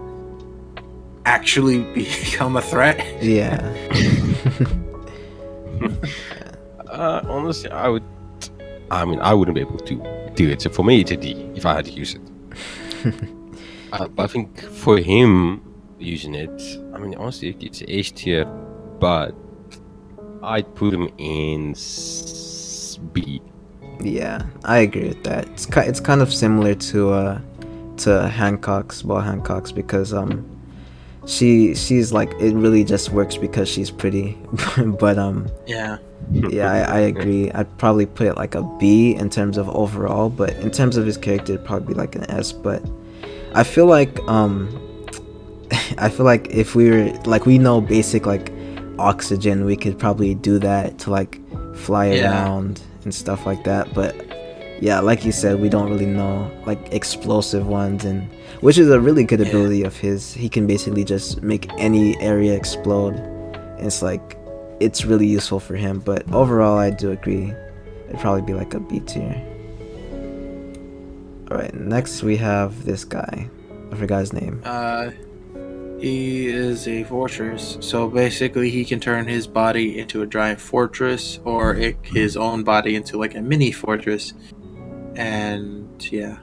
actually become a threat. Yeah. Honestly, I mean, I wouldn't be able to do it. So for me, it's a D if I had to use it. But I think for him using it, I mean, honestly, it's H tier, but I'd put him in B. Yeah, I agree with that. It's kind of similar to Hancock's, well, Hancock's, because she's like, it really just works because she's pretty. But Yeah. yeah, I agree. I'd probably put it like a B in terms of overall, but in terms of his character, it'd probably be like an S. But I feel like I feel like if we were like, we know basic like oxygen, we could probably do that to like fly around and stuff like that. But yeah, like you said, we don't really know like explosive ones, and which is a really good ability of his. He can basically just make any area explode, and it's really useful for him. But overall, I do agree, it'd probably be like a B tier. All right, next we have this guy. I forgot his name. He is a fortress. So basically, he can turn his body into a giant fortress, or his own body into like a mini fortress. And yeah,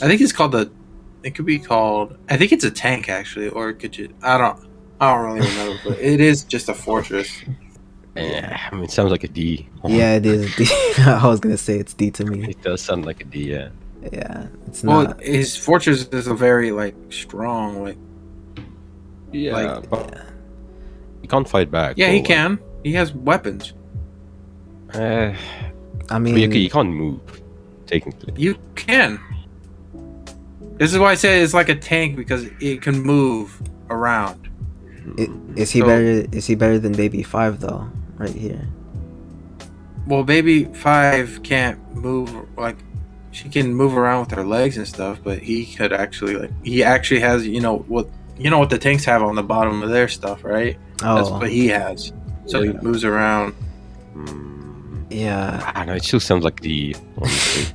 I think it's called the. It could be called. I think it's a tank actually, or it could you? I don't really remember, but it is just a fortress. I mean, it sounds like a D. Yeah, it is D. I was gonna say it's D to me. It does sound like a D, yeah. Yeah, it's Well, not. his fortress is a very like strong, like Yeah, Like- but he can't fight back. yeah, or, he like, can. He has weapons. Uh, I but mean, you can't move, technically. You can. This is why I say it's like a tank because it can move around. is he So- better? Is he better than Baby 5 though? Right here. Well, Baby 5 can't move like she can move around with her legs and stuff, but he could actually he actually has what the tanks have on the bottom of their stuff, right? That's Oh, what he has. So he Yeah. moves around. yeah, I don't know, it still sounds like D, honestly.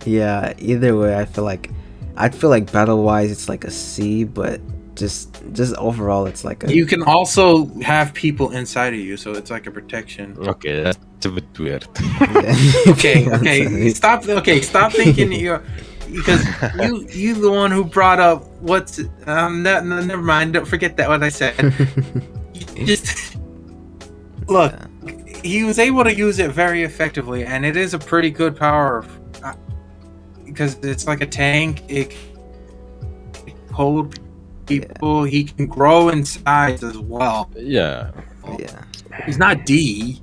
yeah. Either way, I'd feel like battle wise, it's like a C, but just overall, it's like a. You can also have people inside of you, so it's like a protection. Okay, that's a bit weird. Okay, stop thinking you're because you the one who brought up what's never mind, don't forget that what I said. You just look, he was able to use it very effectively, and it is a pretty good power because it's like a tank. It can hold people. He can grow in size as well. Yeah, Yeah. He's not D,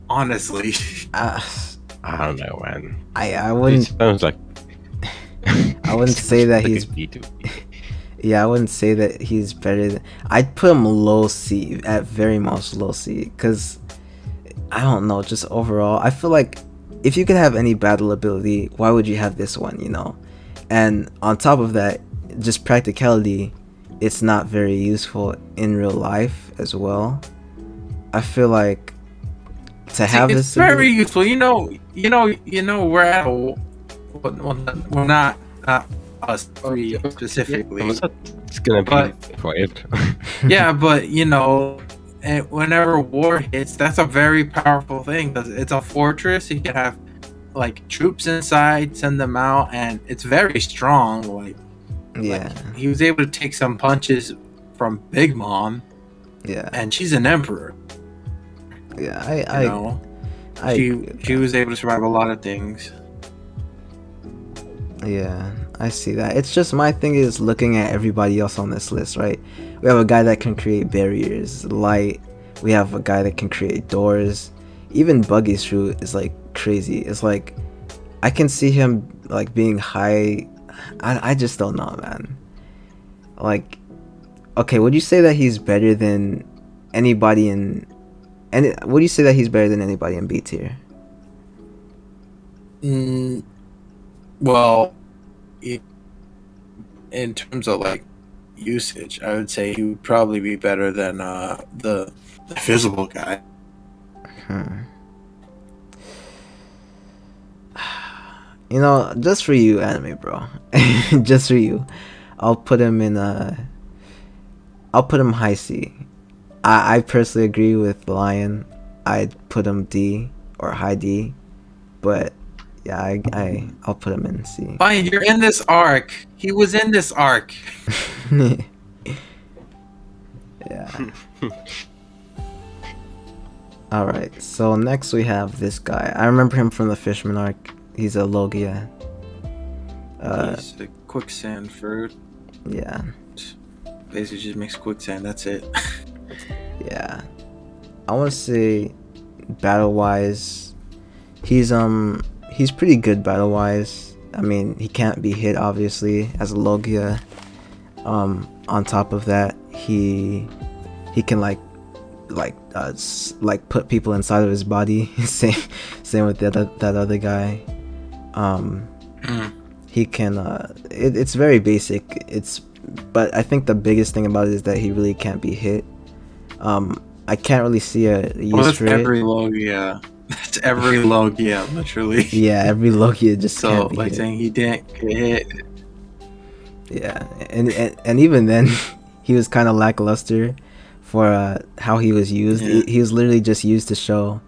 honestly. Uh, I don't know, man. I It wouldn't sounds like I wouldn't say that like a he's D to me. yeah I wouldn't say that he's better than. I'd put him low C, at very most low C, because I don't know, just overall I feel like if you could have any battle ability, why would you have this one, and on top of that, just practicality, it's not very useful in real life as well. I feel like to have it's this very ability- useful. We're at we're not us three specifically. It's gonna be But- forever. Yeah, but and whenever war hits, that's a very powerful thing because it's a fortress. You can have like troops inside, send them out, and it's very strong. yeah He was able to take some punches from Big Mom, yeah and she's an emperor. yeah You I know, I she was able to survive a lot of things. Yeah, I see that. It's just my thing is looking at everybody else on this list, right? We have a guy that can create barriers, light. We have a guy that can create doors. Even Buggy's shoot is like crazy. It's like I can see him like being high. I just don't know, man. Like, okay, would you say that he's better than anybody in? And would you say that he's better than anybody in B tier? Well, in terms of like usage, I would say he would probably be better than the visible guy. Just for you, anime bro. Just for you, I'll put him high C. I personally agree with Lion. I'd put him D or high D, but yeah, I'll put him in C. Fine, you're in this arc. He was in this arc. Yeah. All right. So next we have this guy. I remember him from the Fishman arc. He's a Logia. He's a quicksand fruit. Yeah. Basically, just makes quicksand. That's it. Yeah. I want to say battle wise, he's pretty good battle wise. I mean, he can't be hit obviously as a Logia. On top of that, he can like put people inside of his body. same with that other guy. He can it's very basic. But I think the biggest thing about it is that he really can't be hit. I can't really see a use Well, that's for it. every Logia. That's every Logia, literally. Yeah, every Logia just So, can't be like hit. saying he didn't get hit. Yeah, and even then, he was kind of lackluster for how he was used. Yeah. He was literally just used to show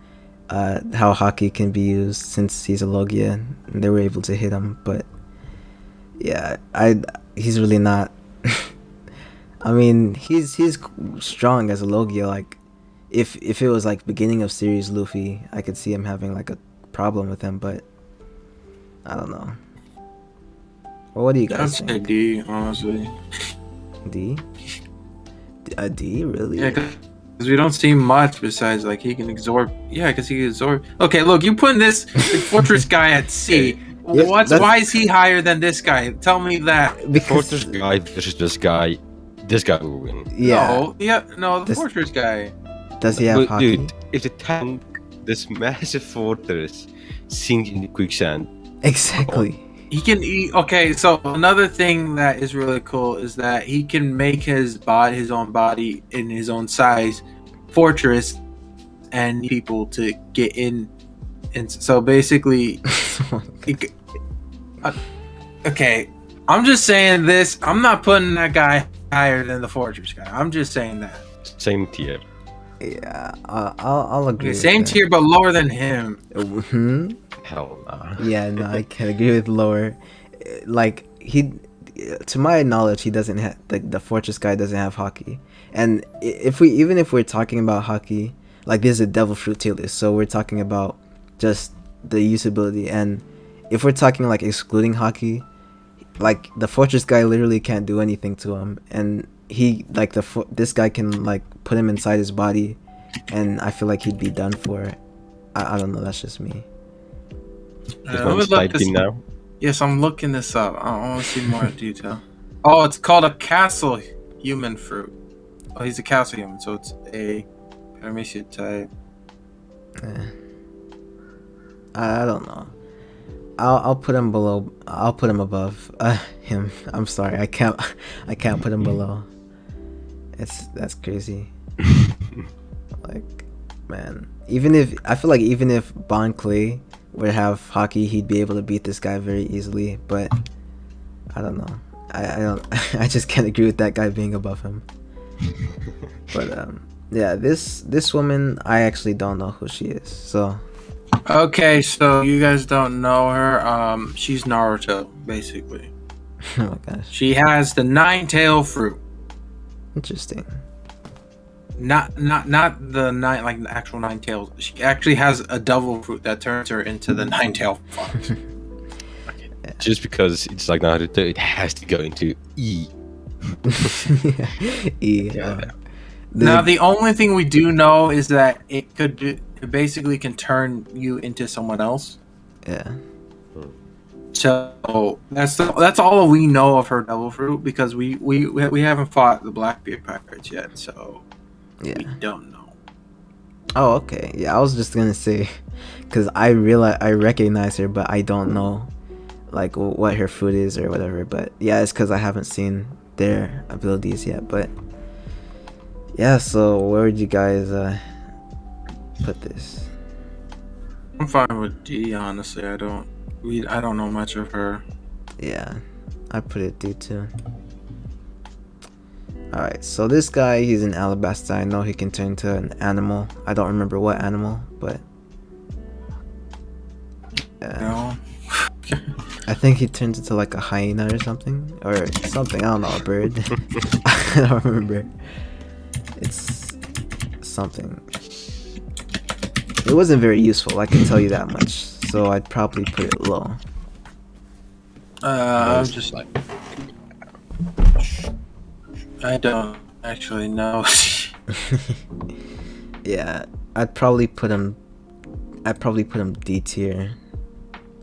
how hockey can be used since he's a Logia, and they were able to hit him. But yeah, he's really not. I mean, he's strong as a Logia. Like, if it was like beginning of series Luffy, I could see him having like a problem with him. But I don't know. Well, what do you I'd guys say think? D, honestly. D? A D, really? Yeah, because we don't see much besides like he can absorb. Yeah, because he can absorb. Okay, look, you putting this fortress guy at C. Yeah, Why is he higher than this guy? Tell me that. Because Fortress guy versus this guy will win. yeah, The This- fortress guy. does he have But hockey? dude, if the tank, this massive fortress, sinks in the quicksand, Exactly. He can eat. Okay, so another thing that is really cool is that he can make his own body in his own size fortress, and people to get in. And so basically, okay, I'm just saying this. I'm not putting that guy higher than the fortress guy. I'm just saying that. same tier. Yeah, I'll agree. Okay, with same that. tier, but lower than him. Mhm. Hell nah. Yeah, no, I can agree with lower. Like to my knowledge, he doesn't have the fortress guy doesn't have hockey. And if we're talking about hockey, like this is a devil fruit tier list, so we're talking about just the usability. And if we're talking like excluding hockey, like the fortress guy literally can't do anything to him, and he like this guy can like put him inside his body, and I feel like he'd be done for. I don't know. That's just me. This Let me one's look typed this- in now. Yes, I'm looking this up. I want to see more detail. Oh, it's called a castle human fruit. Oh, he's a castle human, so it's a Paramecia type. I don't know. I'll put him below. I'll put him above him. I'm sorry. I can't put him below. That's crazy. Like, man. I feel like even if Bon Clay would have hockey, he'd be able to beat this guy very easily. But I don't know. I don't. I just can't agree with that guy being above him. But yeah. This woman, I actually don't know who she is. So. Okay, so you guys don't know her. She's Naruto, basically. Oh my gosh. She has the nine-tail fruit. Interesting. Not the nine, like the actual nine tails. She actually has a devil fruit that turns her into the nine-tail fox. Just because it's like Naruto, it has to go into E. E. Now, the only thing we do know is that it basically can turn you into someone else. Yeah. So that's all we know of her devil fruit, because we haven't fought the Blackbeard pirates yet, so Yeah. we don't know. Oh, okay. Yeah, I was just gonna say, because I recognize her, but I don't know, like what her fruit is or whatever. But yeah, it's because I haven't seen their abilities yet. But yeah, so where would you guys put this? I'm fine with D, honestly. I don't know much of her. Yeah, I put it D too. Alright, so this guy, he's an Alabasta. I know he can turn into an animal. I don't remember what animal, but No. I think he turns into like a hyena or something. Or something, I don't know, a bird. I don't remember. It's something. It wasn't very useful, I can tell you that much. So I'd probably put it low. I'm just like, I don't actually know. Yeah, I'd probably put him D tier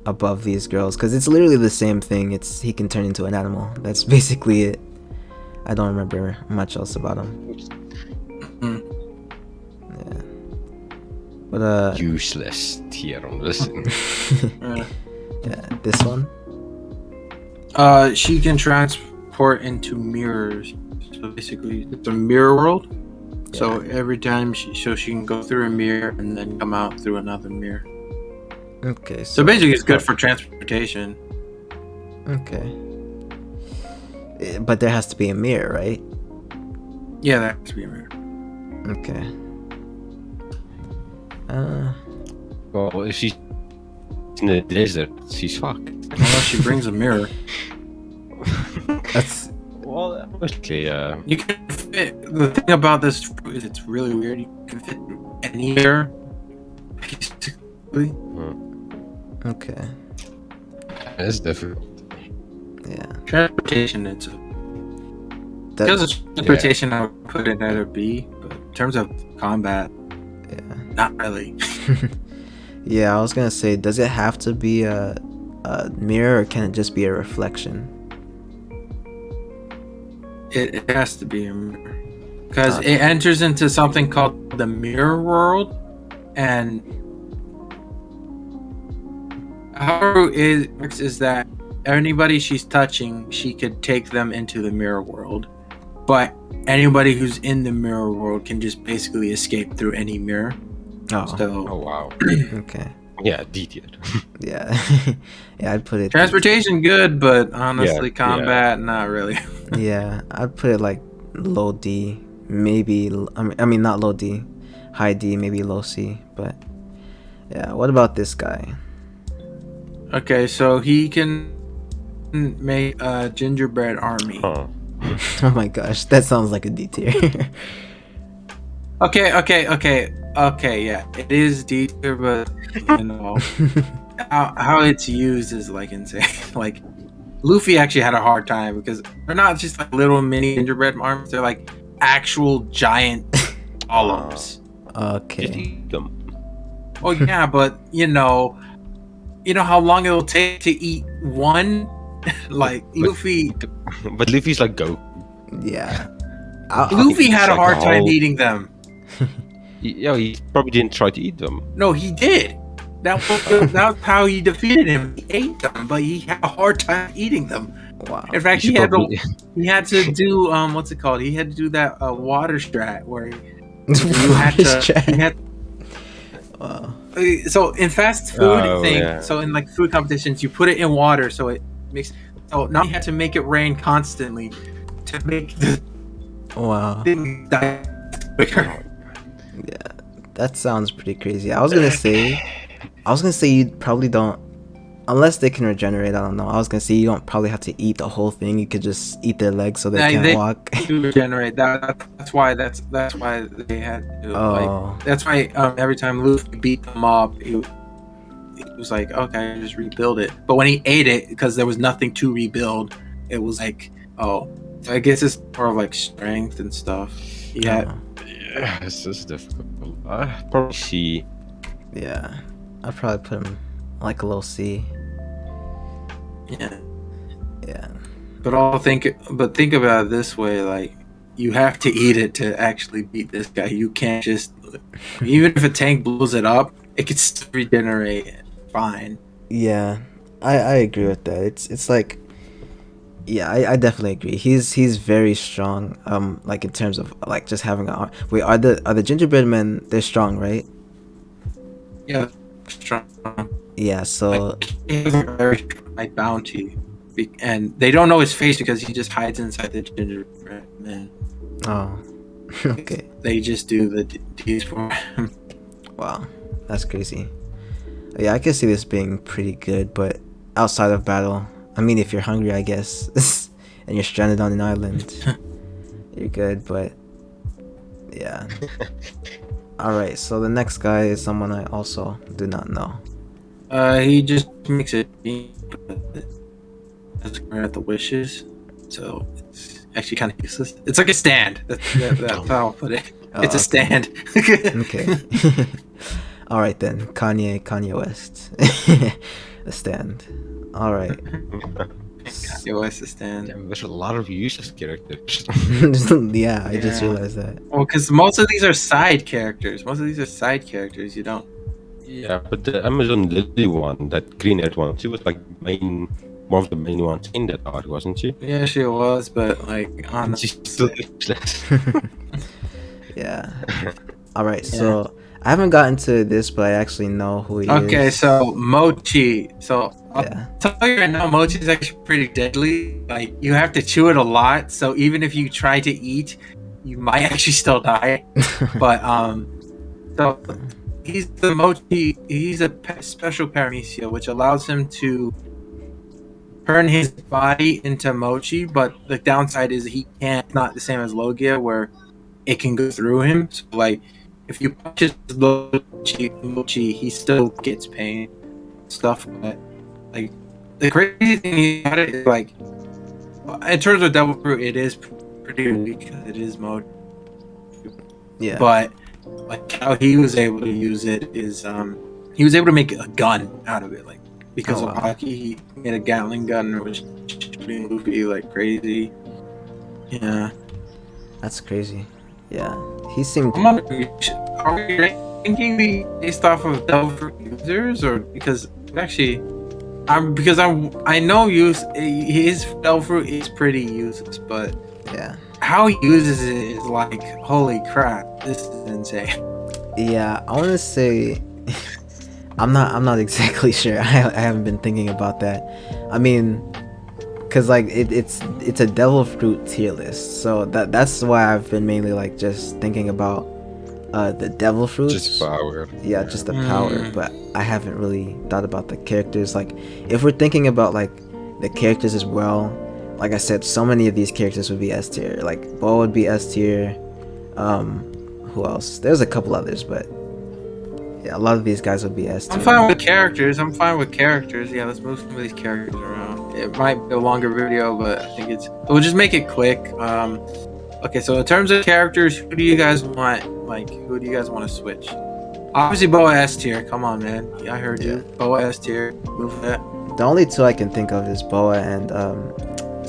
above these girls, because it's literally the same thing. He can turn into an animal. That's basically it. I don't remember much else about him. Yeah. But Useless tier on this. yeah, this one. She can transport into mirrors. So basically, it's a mirror world. So every time she can go through a mirror and then come out through another mirror. Okay. So basically, it's good for transportation. Okay. But there has to be a mirror, right? Yeah, that has to be a mirror. Okay. Well, if she's in the desert, she's fucked. Unless she brings a mirror. That's Well, mostly, You can fit. The thing about this fruit is it's really weird. You can fit any mirror. Basically. okay. it's difficult. Yeah. Transportation, it's That, because of transportation, I would put it letter B. But in terms of combat, yeah. not really. Yeah, I was gonna say, does it have to be a mirror, or can it just be a reflection? It has to be a mirror because it enters into something called the mirror world, and how it works is that anybody she's touching, she could take them into the mirror world, but anybody who's in the mirror world can just basically escape through any mirror. Oh. So Oh wow. Okay. Yeah, D tier. Yeah. Yeah, I'd put it. transportation good, but honestly, Yeah, combat not really. Yeah, I'd put it like low D, maybe. I mean, not low D, high D, maybe low C. But yeah, what about this guy? Okay, so he can make a gingerbread army. Huh. Oh my gosh, that sounds like a D tier. Okay, yeah, it is D tier, but you know how it's used is like insane. Like Luffy actually had a hard time because they're not just like little mini gingerbread armies; they're like actual giant columns. Just Okay. eat them. Oh yeah, but you know how long it'll take to eat one. Like Luffy, But Luffy's like go. Yeah. Luffy had a like hard a time whole- eating them. He probably didn't try to eat them. No, he did. That's how he defeated him. He ate them, but he had a hard time eating them. Wow. In fact, You he should had probably- he had to do what's it called? He had to do that water strat where you had to. He had, Wow. so in fast food Oh, thing, yeah. so in like food competitions, you put it in water so it makes. So now he had to make it rain constantly to make the Wow. thing die quicker. Yeah, that sounds pretty crazy. I was gonna say you probably don't, unless they can regenerate. I don't know. I was gonna say you don't probably have to eat the whole thing. You could just eat their legs so they Nah, can't they- walk. To regenerate. That's why they had to. Like, Oh, that's why every time Luffy beat them up, he was like, okay, just rebuild it. But when he ate it, because there was nothing to rebuild, it was like, oh. So I guess it's more of like strength and stuff. Yeah. Yeah, it's just difficult. Probably C. yeah. I'd probably put him like a low C. Yeah. Yeah. But think about it this way, like you have to eat it to actually beat this guy. You can't just even if a tank blows it up, it can still regenerate fine. Yeah, I agree with that. It's like, yeah, I definitely agree. He's very strong. Like in terms of like just having a wait, are the gingerbread men, they're strong, right? Yeah. Strong. Yeah. So Like, he has a very high bounty. And they don't know his face because he just hides inside the gingerbread man. oh, okay. They just do the deeds for him. Wow, that's crazy. Yeah, I can see this being pretty good, but outside of battle, I mean, if you're hungry, I guess, and you're stranded on an island, you're good. But yeah. All right. So the next guy is someone I also do not know. He just makes it doesn't grant the wishes, so it's actually kind of useless. It's like a stand. That's how I'll put it. Oh, It's a okay. stand. Okay. All right then. Kanye West. A stand. All right. It was a stand. Damn, there's a lot of useless characters. Yeah, I just Yeah. realized that. Well, because most of these are side characters. You don't. Yeah, but the Amazon Lily one, that green-haired one, she was like one of the main ones in that arc, wasn't she? Yeah, she was, but like And she's still useless. Yeah. All right. So I haven't gotten to this, but I actually know who he is. Okay, so Mochi. So I'll Yeah. tell you right now, Mochi is actually pretty deadly. Like you have to chew it a lot. So even if you try to eat, you might actually still die. But so he's the mochi. He's a special paramecia, which allows him to turn his body into mochi. But the downside is he can't. Not the same as Logia, where it can go through him. So like, if you punch his mochi, he still gets pain stuff. But like, the crazy thing about it is like, in terms of devil fruit, it is pretty weak. It is mochi. Yeah. But like how he was able to use it is he was able to make a gun out of it, like because of hockey. He made a Gatling gun and was shooting Luffy like crazy. Yeah, That's crazy. Yeah. He seemed. are we ranking the based off of devil fruit users, or because actually I know his devil fruit is pretty useless, but Yeah. how he uses it is like, holy crap, this is insane. Yeah. I want to say. I'm not exactly sure. I haven't been thinking about that. I mean, cause like it's a devil fruit tier list, so that's why I've been mainly like just thinking about the devil fruits. Just power. Yeah, just the power. But I haven't really thought about the characters. Like, if we're thinking about like the characters as well, like I said, so many of these characters would be S tier. Like Bo would be S tier. Who else? There's a couple others, but yeah, a lot of these guys would be S tier. I'm fine with characters. Yeah, let's move some of these characters around. It might be a longer video, but I think we'll just make it quick. Okay, so in terms of characters, who do you guys want? Like, who do you guys want to switch? Obviously, Boa S tier. Come on, man. I heard you. Boa S tier. Move that. The only two I can think of is Boa and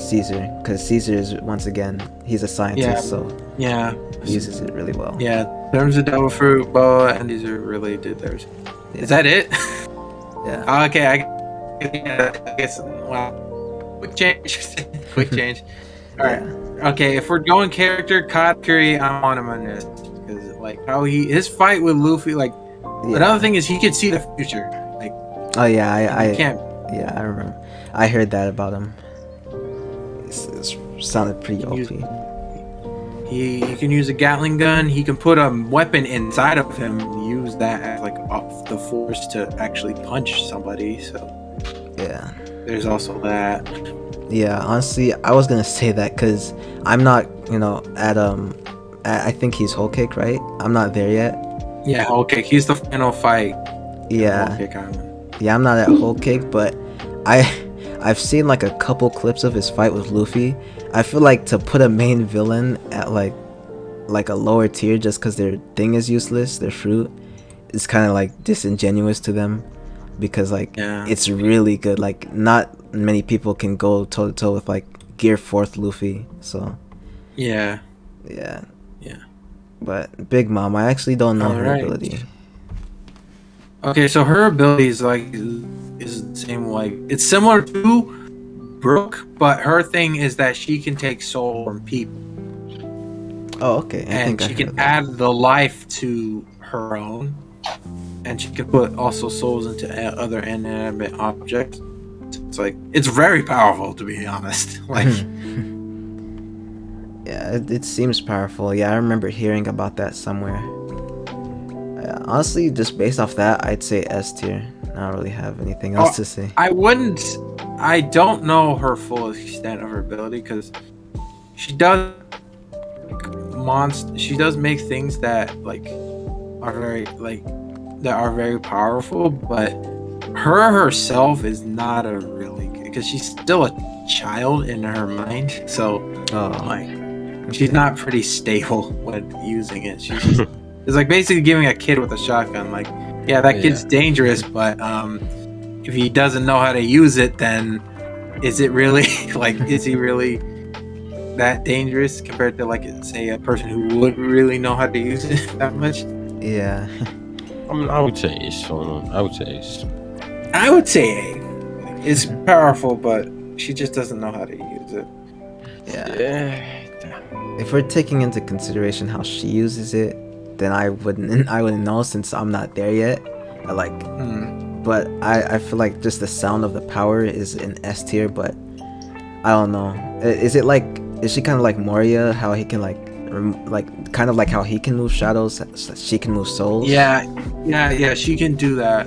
Caesar, because Caesar is, once again, he's a scientist, so Yeah. he uses it really well. Yeah. In terms of devil fruit, Boa and these are really did theirs. Yeah. Is that it? Yeah. Okay. I guess. Wow. Quick change. Quick change. All right. Okay, if we're going character, Katakuri, I'm on him on this because like how his fight with Luffy, like another thing is he could see the future. Like, oh yeah, I can't. Yeah, I remember. I heard that about him. It sounded pretty OP. He can use a Gatling gun. He can put a weapon inside of him and use that as like off the force to actually punch somebody. So yeah, there's also that. Yeah, honestly, I was gonna say that because I'm not, at I think he's Whole Cake, right? I'm not there yet. Yeah, Whole Cake. He's the final fight. Yeah. Whole Cake Island. Yeah, I'm not at Whole Cake, but I've seen like a couple clips of his fight with Luffy. I feel like to put a main villain at like a lower tier just because their thing is useless, their fruit, is kind of like disingenuous to them, because like it's really good. Like not many people can go toe to toe with like Gear 4th Luffy. So yeah. But Big Mom, I actually don't know her ability. Okay, so her ability is like is the same, like it's similar to Brooke, but her thing is that she can take soul from people. Oh, okay. And she can add the life to her own, and she can put also souls into other inanimate objects. It's like it's very powerful, to be honest. Like, yeah, it seems powerful. Yeah, I remember hearing about that somewhere. Honestly, just based off that, I'd say S tier. I don't really have anything else to say. I don't know her full extent of her ability because she does she does make things that like are very powerful, but her herself is not a really good, because she's still a child in her mind, so she's not pretty stable when using it. She's just, it's like basically giving a kid with a shotgun, like, yeah, that kid's dangerous, but if he doesn't know how to use it, then is it really like, is he really that dangerous compared to, like, say a person who would really know how to use it that much? Yeah. I mean, I would say it's. I would say A. It's powerful, but she just doesn't know how to use it. Yeah. If we're taking into consideration how she uses it, then I wouldn't know, since I'm not there yet. But I feel like just the sound of the power is in S tier, but I don't know. Is she kind of like Moria, how he can like like kind of like how he can move shadows, she can move souls. Yeah. She can do that,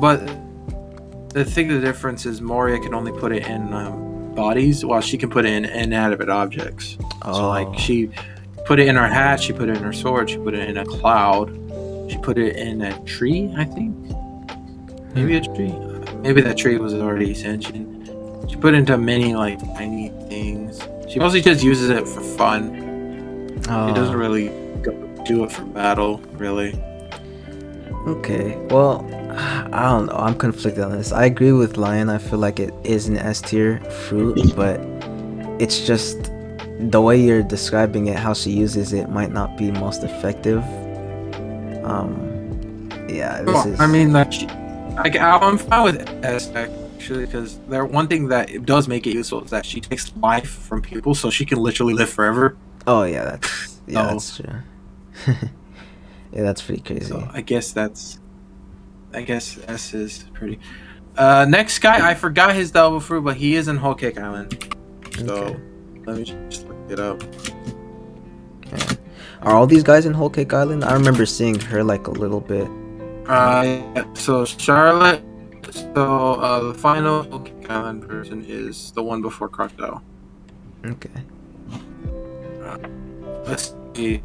but the difference is Moria can only put it in bodies, while she can put it in inanimate objects. So like she put it in her hat, she put it in her sword, she put it in a cloud, she put it in a tree, I think. Maybe a tree. Maybe that tree was already sentient. She put it into many like tiny things. She mostly just uses it for fun. She doesn't really do it for battle, really. Okay, well, I don't know. I'm conflicted on this. I agree with Lion. I feel like it is an S tier fruit, but it's just the way you're describing it, how she uses it, might not be most effective. Yeah, this is. I mean, I'm fine with S actually, because one thing that it does make it useful is that she takes life from people, so she can literally live forever. Oh yeah, that's true. Yeah, that's pretty crazy. So I guess S is pretty. Next guy, I forgot his double fruit, but he is in Whole Cake Island. So let me just look it up. Yeah. Are all these guys in Whole Cake Island? I remember seeing her like a little bit. So Charlotte. So the final Whole Cake Island person is the one before Crocodile. Okay. Let's see.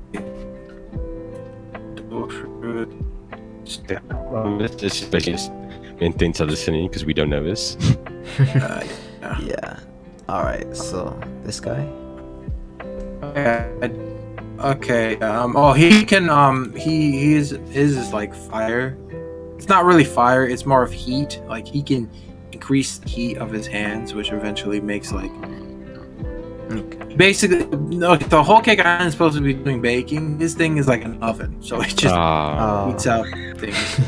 Let's just maintain listening because we don't know this. Yeah. All right. So this guy. Okay. He can. He is like fire. It's not really fire. It's more of heat. Like he can increase the heat of his hands, which eventually makes like. Okay. Basically, no. The Whole Cake Island is supposed to be doing baking. This thing is like an oven, so it just heats out things.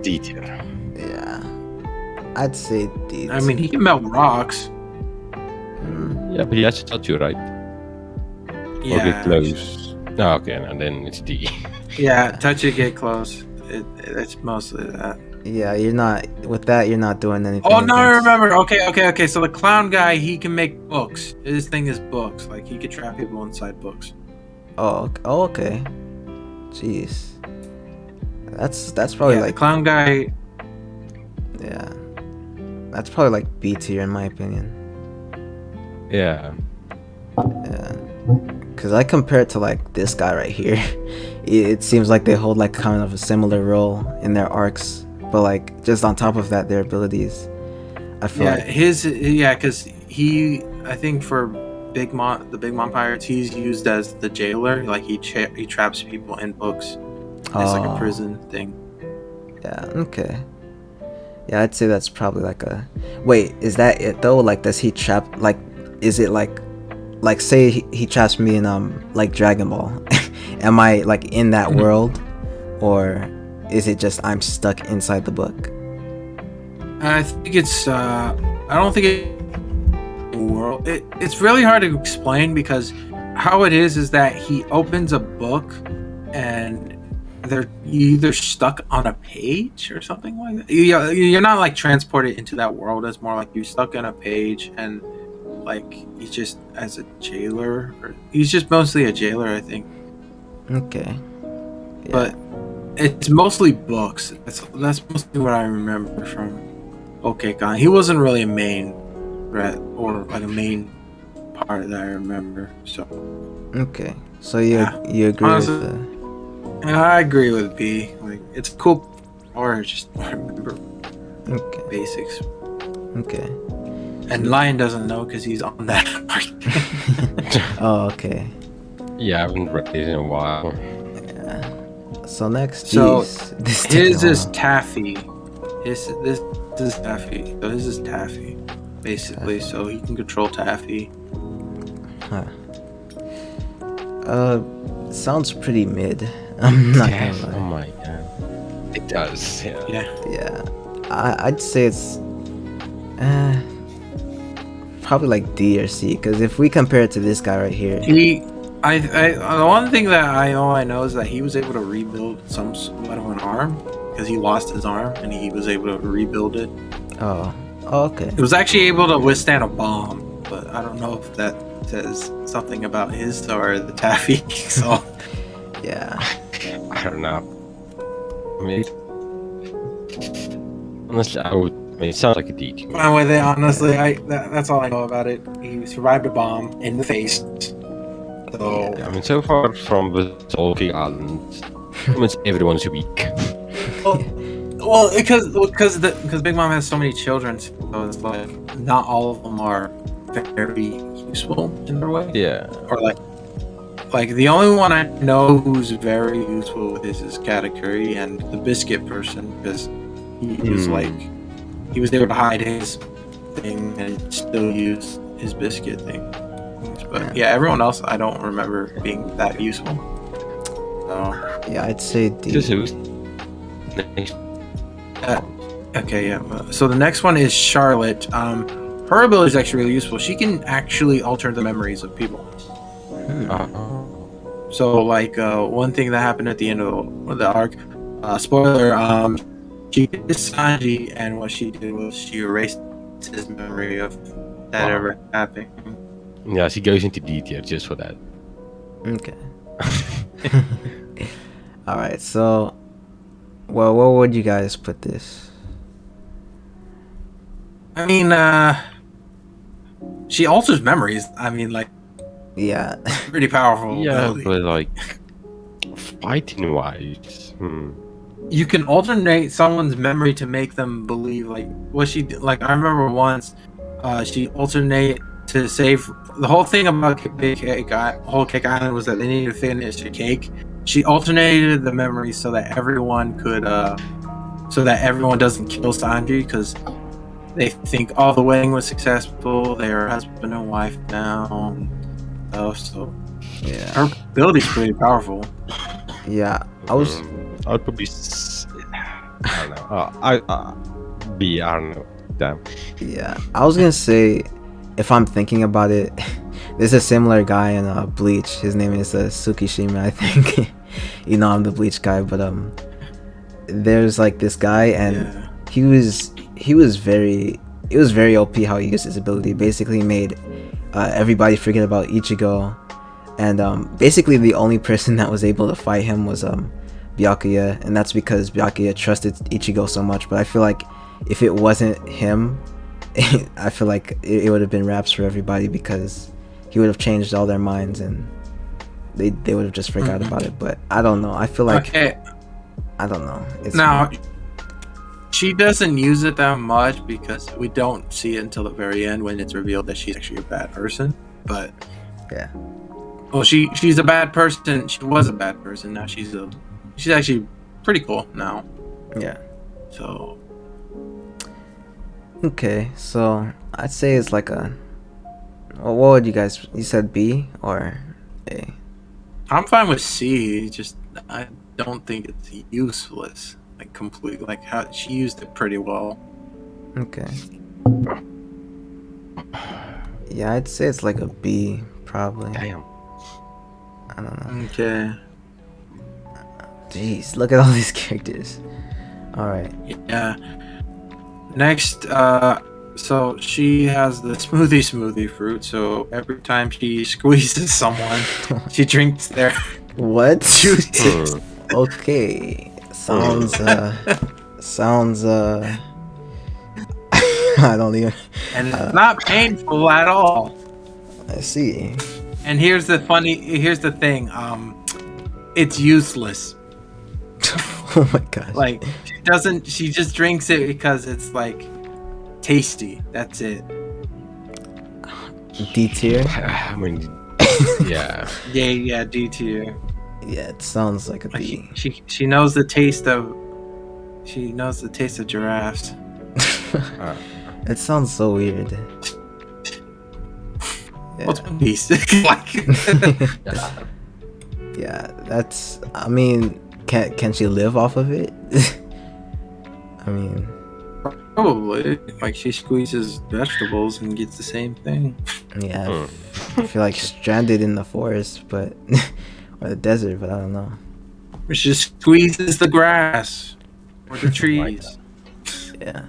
Detail. Yeah. I'd say D. I mean, he can melt rocks. Yeah, but he has to touch you, right? Yeah. Or get close. No, okay, and then it's D. Yeah, touch it, get close. It's mostly that. Yeah, you're not doing anything. Oh no, I remember. Okay. So the clown guy, he can make books. His thing is books. Like he could trap people inside books. Oh, okay. Jeez. That's probably like the clown guy. Yeah. That's probably like B tier in my opinion. Yeah. Yeah. Cause I compare it to like this guy right here. It seems like they hold like kind of a similar role in their arcs. But like just on top of that, their abilities, I feel like because I think for the Big Mom Pirates, he's used as the jailer. Like he traps people in books. It's like a prison thing. Yeah. Okay. Yeah, I'd say that's probably like a. Wait, is that it though? Like, does he trap? Like, is it like say he traps me in like Dragon Ball? Am I like in that world, or is it just I'm stuck inside the book? I think it's. I don't think it. World. It's really hard to explain because how it is that he opens a book and you're either stuck on a page or something like that. You're not like transported into that world. It's more like you're stuck on a page and like he's just as a jailer. Or he's just mostly a jailer, I think. Okay. Yeah. But it's mostly books. That's mostly what I remember from OK Con. He wasn't really a main threat or like a main part that I remember. So. Okay. So you agree honestly, with the. I agree with B. Like it's cool, or just remember basics. Okay. And Lion doesn't know because he's on that part. Oh, okay. Yeah, I haven't read it in a while. Yeah. So next, his is Taffy. This is Taffy. So his is Taffy, basically. Taffy. So he can control Taffy. Huh. Sounds pretty mid. I'm not gonna lie. Oh my god. It does. Yeah. I'd say it's probably like D or C, because if we compare it to this guy right here, the one thing that I know is that he was able to rebuild somewhat of an arm because he lost his arm and he was able to rebuild it. Oh, okay. It was actually able to withstand a bomb, but I don't know if that says something about his or the taffy. So Yeah. I don't know. I mean, honestly, I would. I mean, it sounds like a D to me. fine with it. Honestly, that's all I know about it. He survived a bomb in the face. So I mean, so far from the Solking Island, almost everyone's weak. well, because Big Mom has so many children, so it's like not all of them are very useful in their way. Yeah. Or like the only one I know who's very useful with this is Katakuri and the biscuit person, because he was like he was able to hide his thing and still use his biscuit thing. But yeah, everyone else I don't remember being that useful. So, Yeah, I'd say D. Just who's next? okay, yeah. So the next one is Charlotte. Her ability is actually really useful. She can actually alter the memories of people. So like one thing that happened at the end of the arc, spoiler, she kissed Sanji, and what she did was she erased his memory of that ever happening. Yeah, she goes into detail just for that. Okay. All right. So, well, where would you guys put this? I mean, she alters memories. I mean, like, Yeah. pretty powerful. Yeah, ability. but like fighting wise, You can alternate someone's memory to make them believe like what she did. Like I remember once, she alternate to save the whole thing about whole Cake Island was that they needed to finish a cake. She alternated the memories so that everyone could, so that everyone doesn't kill Sanji because they think all the wedding was successful. They're husband and wife now. So Yeah. her ability's pretty powerful. Yeah. I was. I'd probably. I don't know. B. I don't know. Damn. Yeah. I was gonna say, if I'm thinking about it, there's a similar guy in Bleach. His name is Tsukishima, I think. You know, I'm the Bleach guy, but there's like this guy, and Yeah. he was very OP how he used his ability. Basically made everybody forget about Ichigo, and basically the only person that was able to fight him was Byakuya, and that's because Byakuya trusted Ichigo so much. But I feel like if it wasn't him, I feel like it would have been raps for everybody, because he would have changed all their minds and they would have just forgot about it. But I don't know. I feel like I don't know. It's Now, she doesn't use it that much because we don't see it until the very end when it's revealed that she's actually a bad person. But yeah. well, she's a bad person. She was a bad person. Now she's actually pretty cool now. Yeah. So Okay, so I'd say it's like a. Well, what would you guys? You said B or A? I'm fine with C. Just I don't think it's useless. Like completely. Like how she used it pretty well. Okay. Yeah, I'd say it's like a B, probably. Damn. I don't know. Okay. Jeez, look at all these characters. All right. Yeah. Next, so she has the smoothie fruit. So every time she squeezes someone, she drinks their What? juices. Okay. Sounds I don't even. And it's not painful at all. I see. And here's the thing. It's useless. Oh my gosh. Like she just drinks it because it's like tasty. That's it. D tier. I mean, yeah. Yeah, D tier. Yeah, it sounds like a Like B. she knows the taste of giraffes. It sounds so weird. Yeah. What's One Piece? Like, Yeah, that's. I mean, can she live off of it? I mean, probably. Like she squeezes vegetables and gets the same thing. yeah. I feel like stranded in the forest, but or the desert, but I don't know. She just squeezes the grass or the trees. Yeah.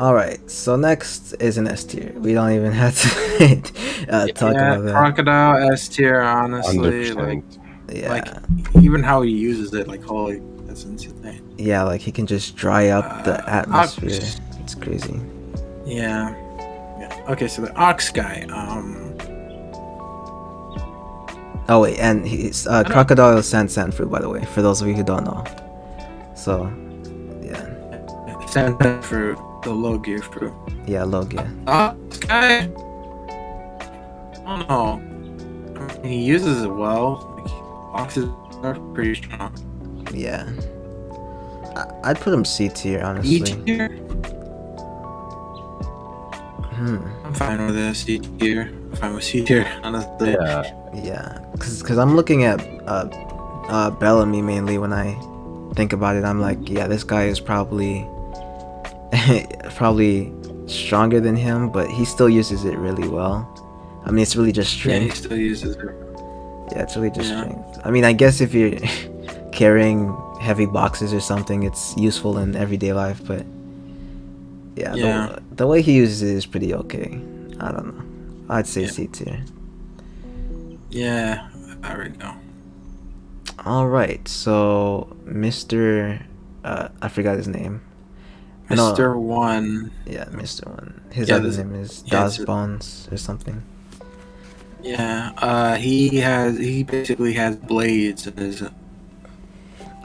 All right. So next is an S tier. We don't even have to talk Yeah, about that. crocodile S tier. Honestly, like 100%. Yeah. even how he uses it, like holy, that's insane. Yeah, like he can just dry up the atmosphere. Ox. It's crazy. Yeah. Yeah. Okay, so the ox guy. Oh wait, and he's crocodile is sand fruit, by the way, for those of you who don't know. So, yeah, Sand fruit, the low gear fruit. yeah, Logia. Ox guy. I don't know. I mean, he uses it well. Like, oxes are pretty strong. Yeah, I'd put him C tier, E honestly. tier. I'm fine with this C tier. I'm fine with C tier, honestly. Yeah. Because I'm looking at Bellamy mainly when I think about it. I'm like, yeah, this guy is probably probably stronger than him, but he still uses it really well. I mean, it's really just Yeah, he strength. still uses it. Yeah, it's really just Yeah. strength. I mean, I guess if you're carrying heavy boxes or something, it's useful in everyday life, but yeah, Yeah. the way he uses it is pretty okay. I don't know. I'd say Yeah. C tier. Yeah, there we go. All right, so Mr. I forgot his name. No. Mr. One. Yeah, Mr. One. His Yeah, other this- name is yeah, Das it's- Bones or something. Yeah, he basically has blades in his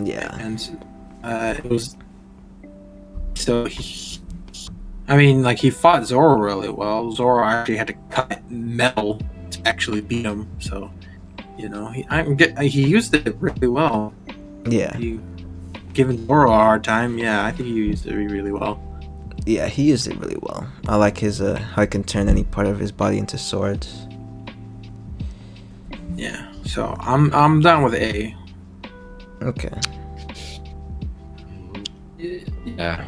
Yeah, hands. It was so I mean, like he fought Zoro really well. Zoro actually had to cut metal to actually beat him. So, you know, he used it really well. yeah, He giving Zoro a hard time. Yeah, I think he used it really well. yeah. He used it really well. I like his how he can turn any part of his body into swords. Yeah, so I'm down with A. Okay. Yeah.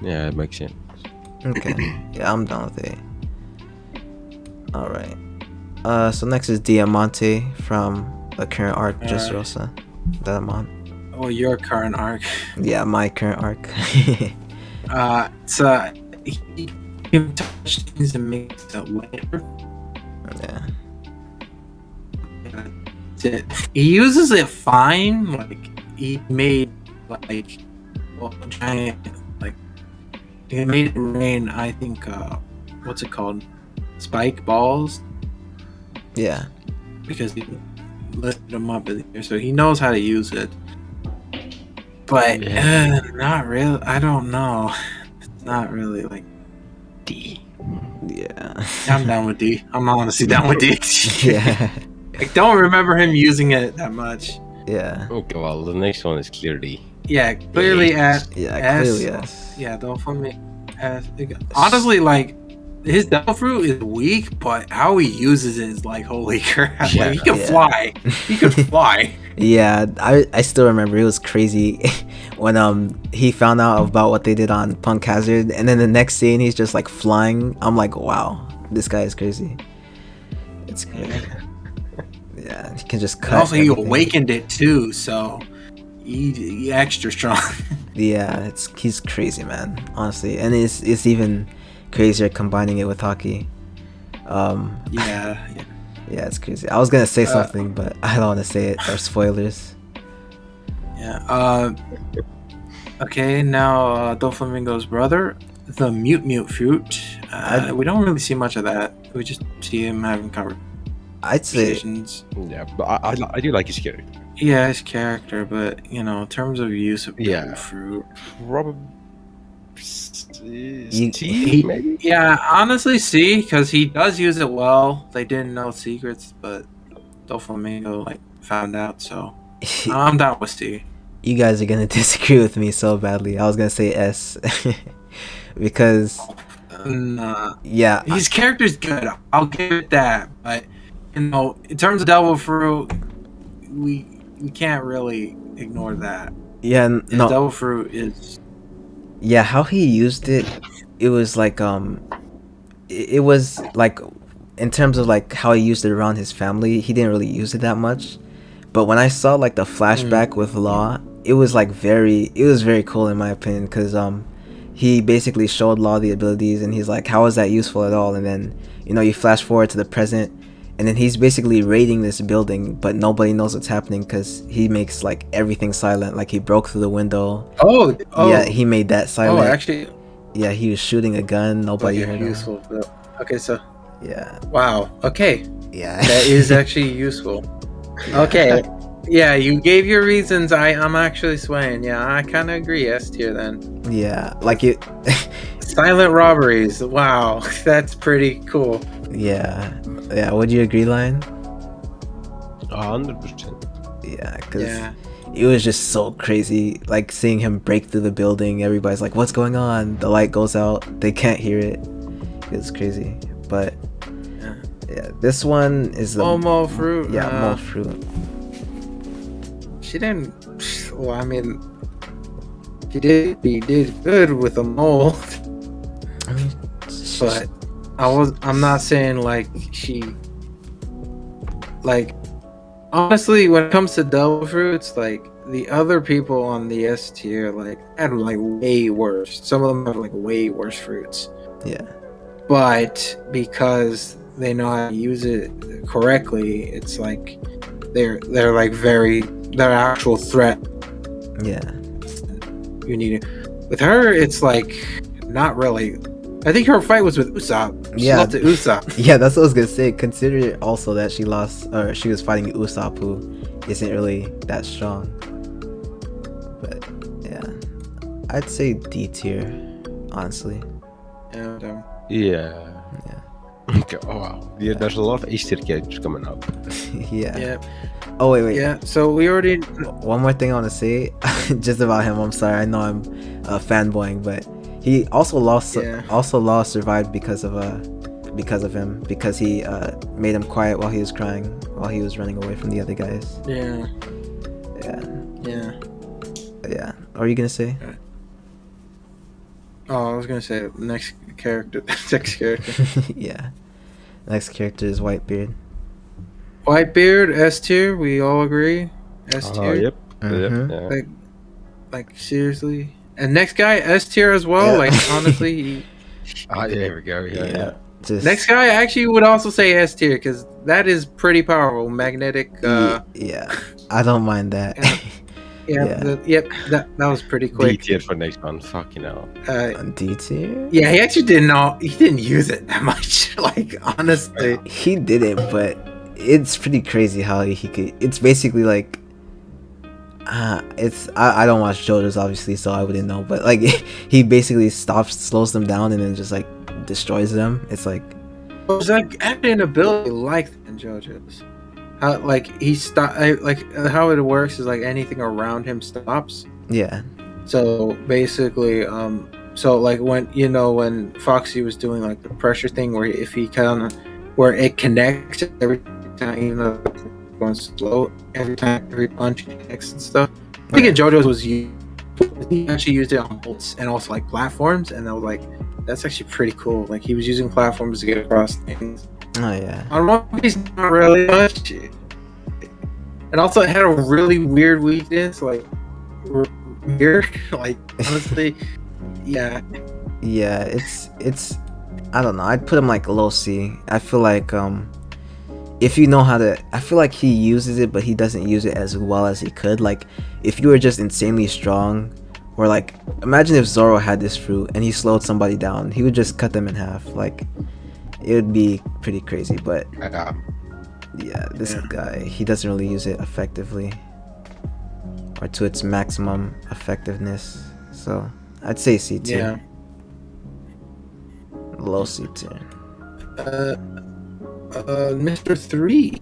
Yeah, it makes sense. Okay. Yeah, I'm done with A. All right. So next is Diamante from the current arc, Dressrosa. Diamante. Oh, your current arc. Yeah, my current arc. So he can touch things and make it lighter. Yeah. That's it. He uses it fine. Like he made like giant like he made it rain. I think what's it called? Spike balls Yeah. because he lifted them up in the air, so he knows how to use it. But Yeah. not really. I don't know. It's not really like D. Yeah. I'm down with D. I'm honestly down with D. Yeah. I don't remember him using it that much. Yeah. Okay, well, the next one is clearly. Yeah, clearly at Yeah. S. Clearly, yes. Yeah, don't for me. Honestly, like his devil fruit is weak, but how he uses it is like holy crap! Like, he can Yeah. fly. He can fly. Yeah, I still remember it was crazy when he found out about what they did on Punk Hazard, and then the next scene he's just like flying. I'm like, wow, this guy is crazy. It's crazy. Yeah, he can just cut. And also, he everything. awakened it too, so he extra strong. Yeah, he's crazy, man. Honestly, and it's even crazier combining it with hockey. yeah. Yeah, it's crazy. I was gonna say something, but I don't want to say it or spoilers. Yeah. Okay, now Doflamingo's brother, the mute fruit. We don't really see much of that. We just see him having I'd say conversations. Yeah, but I do like his character. Yeah, his character, but you know, in terms of use of Yeah. devil fruit. Probably. You- T, maybe? Yeah, honestly, C, because he does use it well. They didn't know secrets, but Doflamingo like found out, so I'm down with C. you guys are gonna disagree with me so badly. I was gonna say S because Nah. yeah, His character's good. I'll give it that. But you know, in terms of devil fruit, we can't really ignore that. yeah, His no, devil fruit is yeah. How he used it, it was like it was like in terms of like how he used it around his family. He didn't really use it that much, but when I saw like the flashback with Law, it was very cool in my opinion because he basically showed Law the abilities, and he's like, how is that useful at all? And then, you flash forward to the present, and then he's basically raiding this building, but nobody knows what's happening because he makes like everything silent. Like he broke through the window. Oh, Yeah, he made that silent. Oh, actually, yeah, he was shooting a gun. Nobody like heard him. useful. Okay, so Yeah. wow. Okay, Yeah. that is actually useful. Okay, yeah, you gave your reasons. I'm actually swaying. Yeah, I kind of agree. S tier then. Yeah, like it. Silent robberies. Wow, that's pretty cool. Yeah. Would you agree, Lion? 100%. Yeah, because Yeah. it was just so crazy. Like seeing him break through the building. Everybody's like, "What's going on?" The light goes out. They can't hear it. It's crazy. But yeah, this one is the Momo fruit. Yeah, Mo fruit. She didn't. Well, I mean, she did. He did good with a mole, I mean, but I'm not saying like she. Like, honestly, when it comes to devil fruits, like the other people on the S tier, like had like way worse. Some of them have like way worse fruits. yeah. But because they know how to use it correctly, it's like they're like they're actual threat. Yeah. You need it. With her, it's like not really. I think her fight was with Usopp. She lost to Usopp. Yeah, that's what I was gonna say. Consider also that she lost, or she was fighting Usopp, who isn't really that strong. But yeah, I'd say D tier, honestly. And Yeah. Yeah. Okay, oh wow. Yeah, there's a lot of H tier characters coming up. Yeah. yeah, Oh wait. yeah. So we already. One more thing I want to say, just about him. I'm sorry. I know I'm fanboying, but he also lost. Yeah. Survived because of him, because he made him quiet while he was crying, while he was running away from the other guys. Yeah. Yeah. Yeah. What are you gonna say? Oh, I was gonna say next character. Next character. Yeah. Next character is Whitebeard. Whitebeard, S tier. We all agree. S tier. Yep. Mhm. Yep. Yeah. Like seriously. And next guy, S tier as well. Yeah. Like honestly. There we go. Yeah. Just Next guy, I actually would also say S tier because that is pretty powerful. Magnetic. yeah. I don't mind that. That was pretty D quick. tier for next one. Fucking hell. D tier. Yeah, he actually didn't use it that much. Like honestly. He didn't, but it's pretty crazy how he could. It's basically like. I don't watch JoJo's obviously, so I wouldn't know. But like, he basically slows them down, and then just like destroys them. It's like. It's like actually an ability like that in JoJo's. How like he stop like how it works is like anything around him stops. Yeah. So basically, so like when Foxy was doing like the pressure thing, where if he where it connects every time, even though it's going slow, every time every punch connects and stuff. I think in JoJo's he actually used it on bolts and also like platforms, and I was like, that's actually pretty cool. Like he was using platforms to get across things. Oh yeah. On One Piece, not really much. And also, it had a really weird weakness, like weird. Like honestly, yeah. Yeah, it's. I don't know. I'd put him like low C. I feel like if you know how to, I feel like he uses it, but he doesn't use it as well as he could. Like if you were just insanely strong, or like imagine if Zoro had this fruit and he slowed somebody down, he would just cut them in half. Like it would be pretty crazy. But yeah, this guy, he doesn't really use it effectively or to its maximum effectiveness. So I'd say C tier. Yeah. Low C tier. Mr. 3.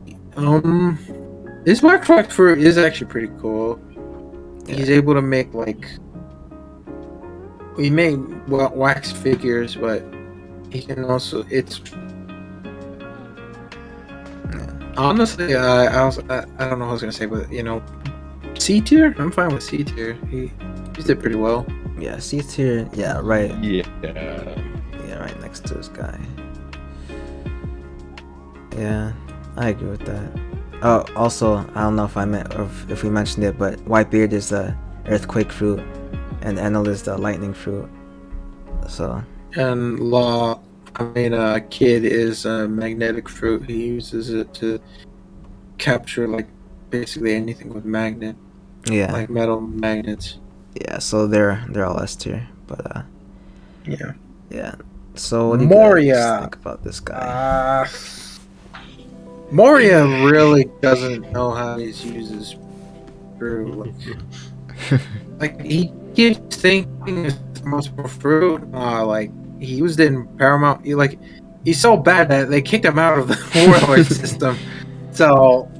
This wax fruit is actually pretty cool. Yeah. He's able to make like we made wax figures, but he can also honestly I don't know what I was gonna say, but C tier. I'm fine with C tier. He did pretty well. Yeah, C tier. Yeah, right. Yeah. Yeah, right next to this guy. Yeah, I agree with that. Oh, also, I don't know if I meant or if we mentioned it, but Whitebeard is the earthquake fruit, and Enel is the lightning fruit. So And law, I mean, kid is a magnetic fruit. He uses it to capture like basically anything with magnet, yeah, like metal magnets. yeah. So they're all S tier, but Yeah. yeah. So what do you guys Moria. think about this guy? Uh, Moria really doesn't know how to use his fruit. Like he keeps thinking it's multiple fruit. Like he used it in Paramount. He's so bad that they kicked him out of the warlord system. So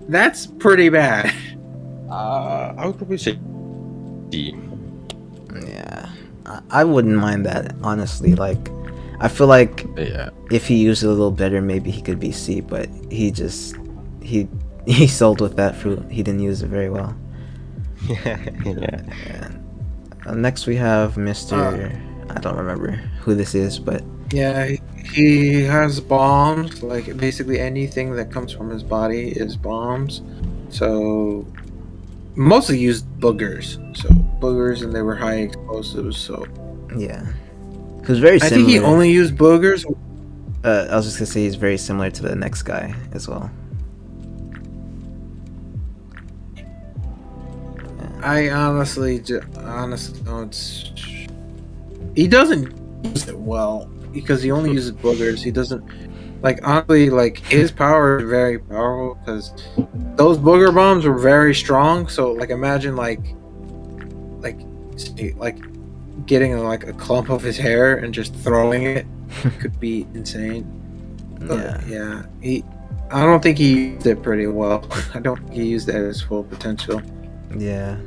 that's pretty bad. I would probably say D. Yeah, I wouldn't mind that honestly. Like, I feel like Yeah. if he used it a little better, maybe he could be C. But he he sold with that fruit. He didn't use it very well. Yeah. Yeah. Next we have Mr. I don't remember who this is, but Yeah, he has bombs. Like basically anything that comes from his body is bombs. So mostly used boogers. So boogers, and they were high explosives. So yeah, he was very I similar. think he only used boogers. I was just gonna say he's very similar to the next guy as well. I honestly no, he doesn't use it well because he only uses boogers. He doesn't honestly his power is very powerful because those booger bombs were very strong. So imagine like getting a clump of his hair and just throwing it could be insane. But Yeah. I don't think he used it pretty well. I don't think he used it at his full potential. Yeah.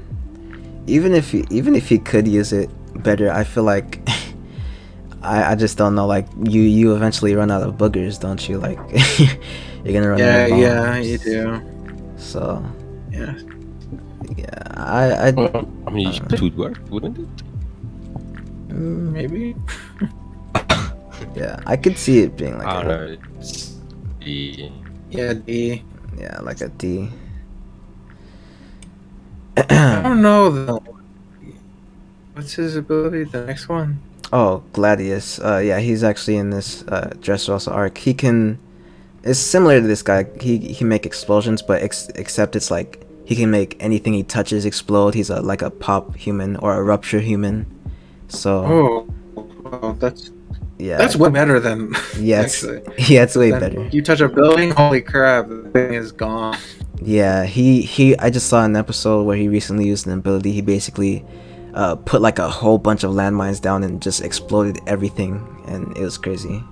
Even if he could use it better, I feel like I just don't know. Like you eventually run out of boogers, don't you? Like you're gonna run out of bombs. Yeah, you do. So Yeah. I Well, I mean, it would work, wouldn't it? Maybe. yeah, I could see it being like I don't know. It's the Yeah, D. yeah, like a D. I don't know though. What's his ability? The next one? Oh, Gladius. Yeah, he's actually in this Dressrosa arc. He can. It's similar to this guy. He can make explosions, but except it's like he can make anything he touches explode. He's like a pop human or a rupture human. So Oh, that's yeah, way better than yeah, it's, actually. yeah, it's way Then better. You touch a building, holy crap, the thing is gone. Yeah, he. I just saw an episode where he recently used an ability. He basically put like a whole bunch of landmines down and just exploded everything, and it was crazy.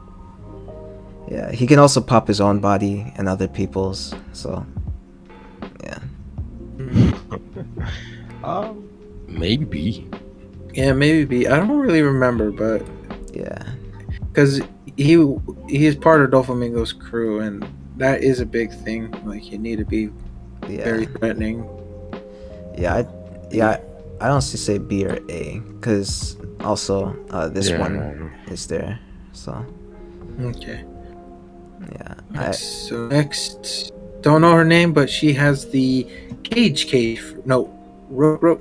Yeah, he can also pop his own body and other people's. So, yeah. maybe B. Yeah, maybe B. I don't really remember, but Yeah. because he is part of Doflamingo's crew, and that is a big thing. Like you need to be Yeah. very threatening. Yeah. I don't say B or A because also this Yeah. one is there. So Okay. yeah. So next, don't know her name, but she has the cage. No, rope.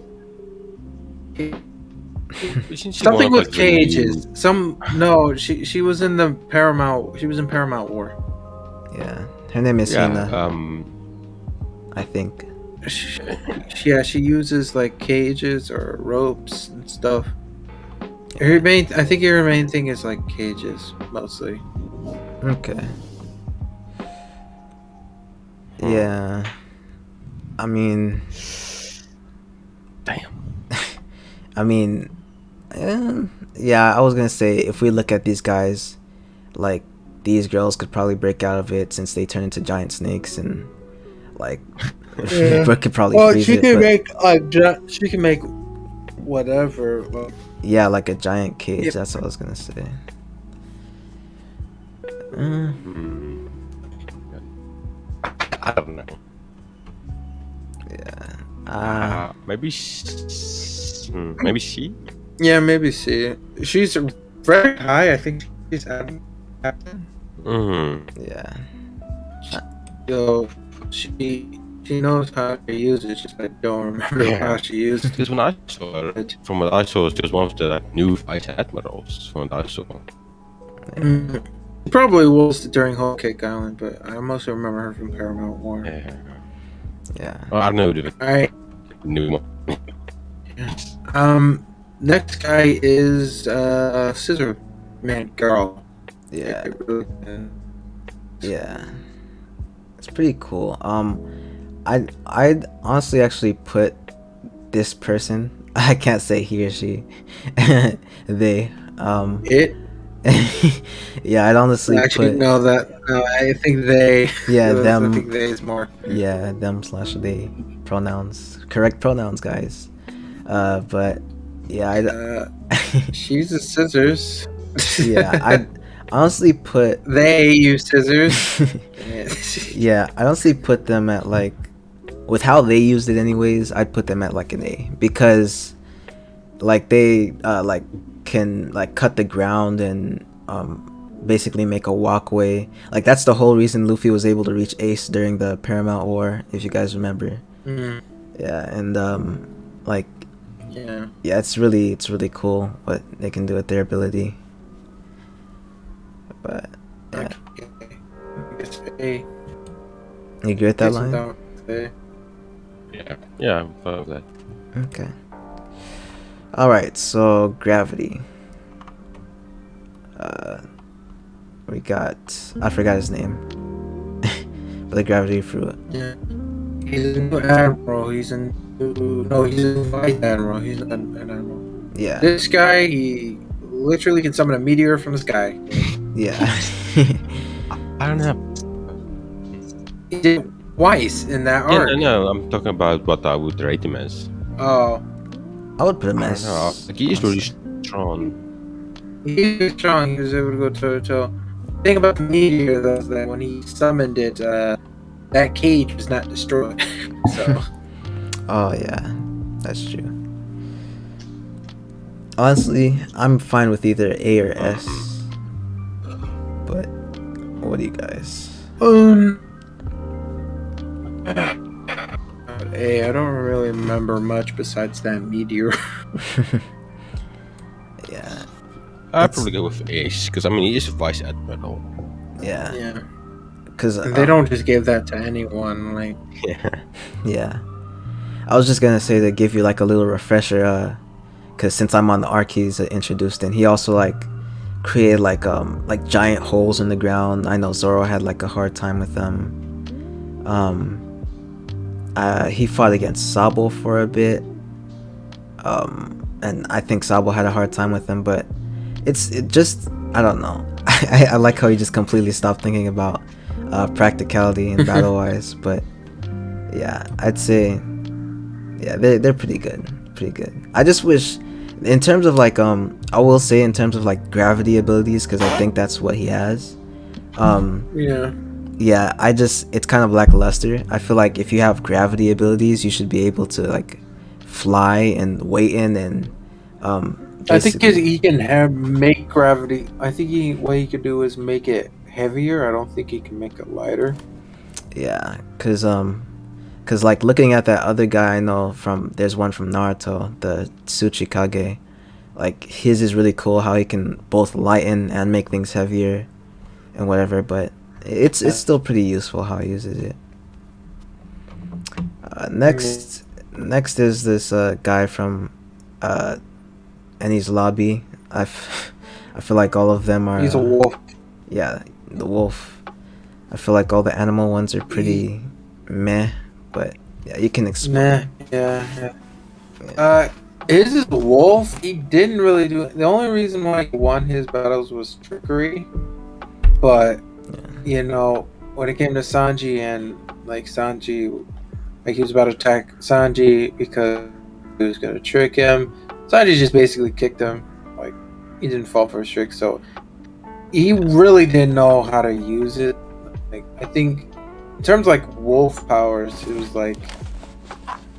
Isn't she Something one of, with like, the new- cages. No, she was in the Paramount. She was in Paramount War. Yeah. Her name is Yeah. Hina, I think. She uses like cages or ropes and stuff. I think her main thing is like cages mostly. Okay. Yeah. I mean, Damn. I mean, yeah, I was gonna say if we look at these guys, like these girls could probably break out of it since they turn into giant snakes and like Yeah. Brooke could probably Well, freeze she it, can but she can make whatever. Like, yeah, like a giant cage. Yep. That's what I was gonna say. I don't know. Yeah. Maybe maybe she. yeah, maybe C. She's very high. I think she's captain. Mm. Yeah. So She knows how to use it, just I don't remember Yeah. how she used it. Because when I saw her, from what I saw, she was one of the like, new vice admirals. From what I saw. Mm. Probably was during Whole Cake Island, but I mostly remember her from Paramount War. Yeah. Yeah. Well, I don't know the Alright, new one. next guy is Scissor Man Girl. Yeah. Really, Yeah. It's pretty cool. I'd honestly actually put this person. I can't say he or she. They. it. Yeah, I'd honestly Actually, put. no, I think they. Yeah, I them. think they is more. Yeah, them/they pronouns. Correct pronouns, guys. But yeah, She uses scissors. yeah, I'd honestly put. They use scissors. Yeah, I honestly put them at like, with how they used it anyways, I'd put them at like an A, because like they like can like cut the ground and basically make a walkway. Like that's the whole reason Luffy was able to reach Ace during the Paramount War, if you guys remember. Mm, Yeah, and like yeah. yeah, it's really cool what they can do with their ability. But yeah, Okay. I guess A. you agree with that Guess line? down A. Yeah, I'm fine with that. Okay. All right, so gravity. We got, I forgot his name, but the gravity fruit. Yeah. He's a new admiral. He's a vice admiral. He's not an admiral. Yeah, This guy, he literally can summon a meteor from the sky. yeah. I don't know. He did it twice in that Yeah, arc. no, I'm talking about what I would rate him as. Oh, I would put him I as. don't know. Like, he is really strong. he's strong. He was able to go toe to toe. The thing about the meteor, though, is that when he summoned it, that cage was not destroyed. So, Oh yeah, that's true. Honestly, I'm fine with either A or S. But what do you guys? hey, I don't really remember much besides that meteor. Yeah, I'd probably go with Ace, because I mean, he is a vice admiral. yeah. Yeah, Because and they don't just give that to anyone. Like, Yeah. Yeah, I was just gonna say to give you like a little refresher, because since I'm on the arc he's introduced in, he also like created like giant holes in the ground. I know Zoro had like a hard time with them. He fought against Sabo for a bit, and I think Sabo had a hard time with him, but it just, I don't know. I like how he just completely stopped thinking about practicality and battle wise. But yeah, I'd say yeah, they're pretty good. I just wish, in terms of like I will say in terms of like gravity abilities, because I think that's what he has. yeah, Yeah, it's kind of lackluster. I feel like if you have gravity abilities, you should be able to like fly and weigh in and I think basically- he can make gravity. I think what he could do is make it heavier. I don't think he can make it lighter. yeah, cause like looking at that other guy I know there's one from Naruto, the Tsuchikage, like his is really cool how he can both lighten and make things heavier and whatever, but it's still pretty useful how he uses it. Next is this guy from Enies Lobby. I feel like all of them are. He's a wolf. Yeah, the wolf. I feel like all the animal ones are pretty meh, but yeah, you can explain. Nah, yeah. His is a wolf. He didn't really do. The only reason why he won his battles was trickery. But you know, when it came to Sanji and like Sanji, like he was about to attack Sanji because he was gonna trick him. Sanji just basically kicked him. Like he didn't fall for his trick, so he really didn't know how to use it. Like I think in terms of like wolf powers, it was like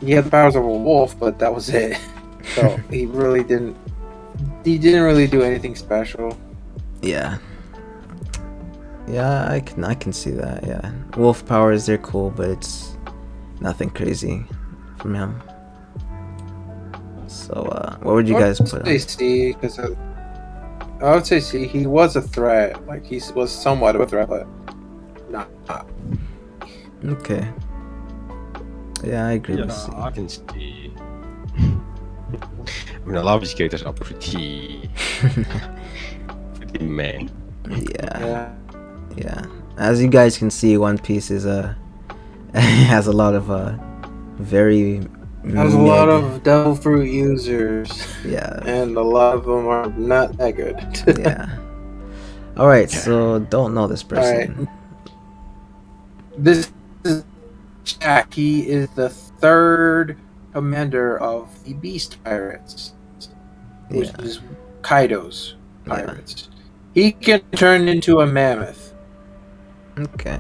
he had the powers of a wolf, but that was it. So he didn't really do anything special. Yeah, I can see that. Yeah, wolf powers, they're cool, but Nothing crazy from him. So, what would you I guys would put say on? C, because I would say C. He was a threat. Like, he was somewhat of a threat, but not. Okay. Yeah, I agree with C. I can see. I mean, a lot of skaters are pretty man. Yeah. Yeah. As you guys can see, One Piece is has a lot of very There's a lot mid- of devil fruit users, yeah. and a lot of them are not that good. Yeah. All right, so don't know this person. This is Jack. He is the third commander of the Beast Pirates, which Yeah. is Kaido's pirates. He can turn into a mammoth. Okay.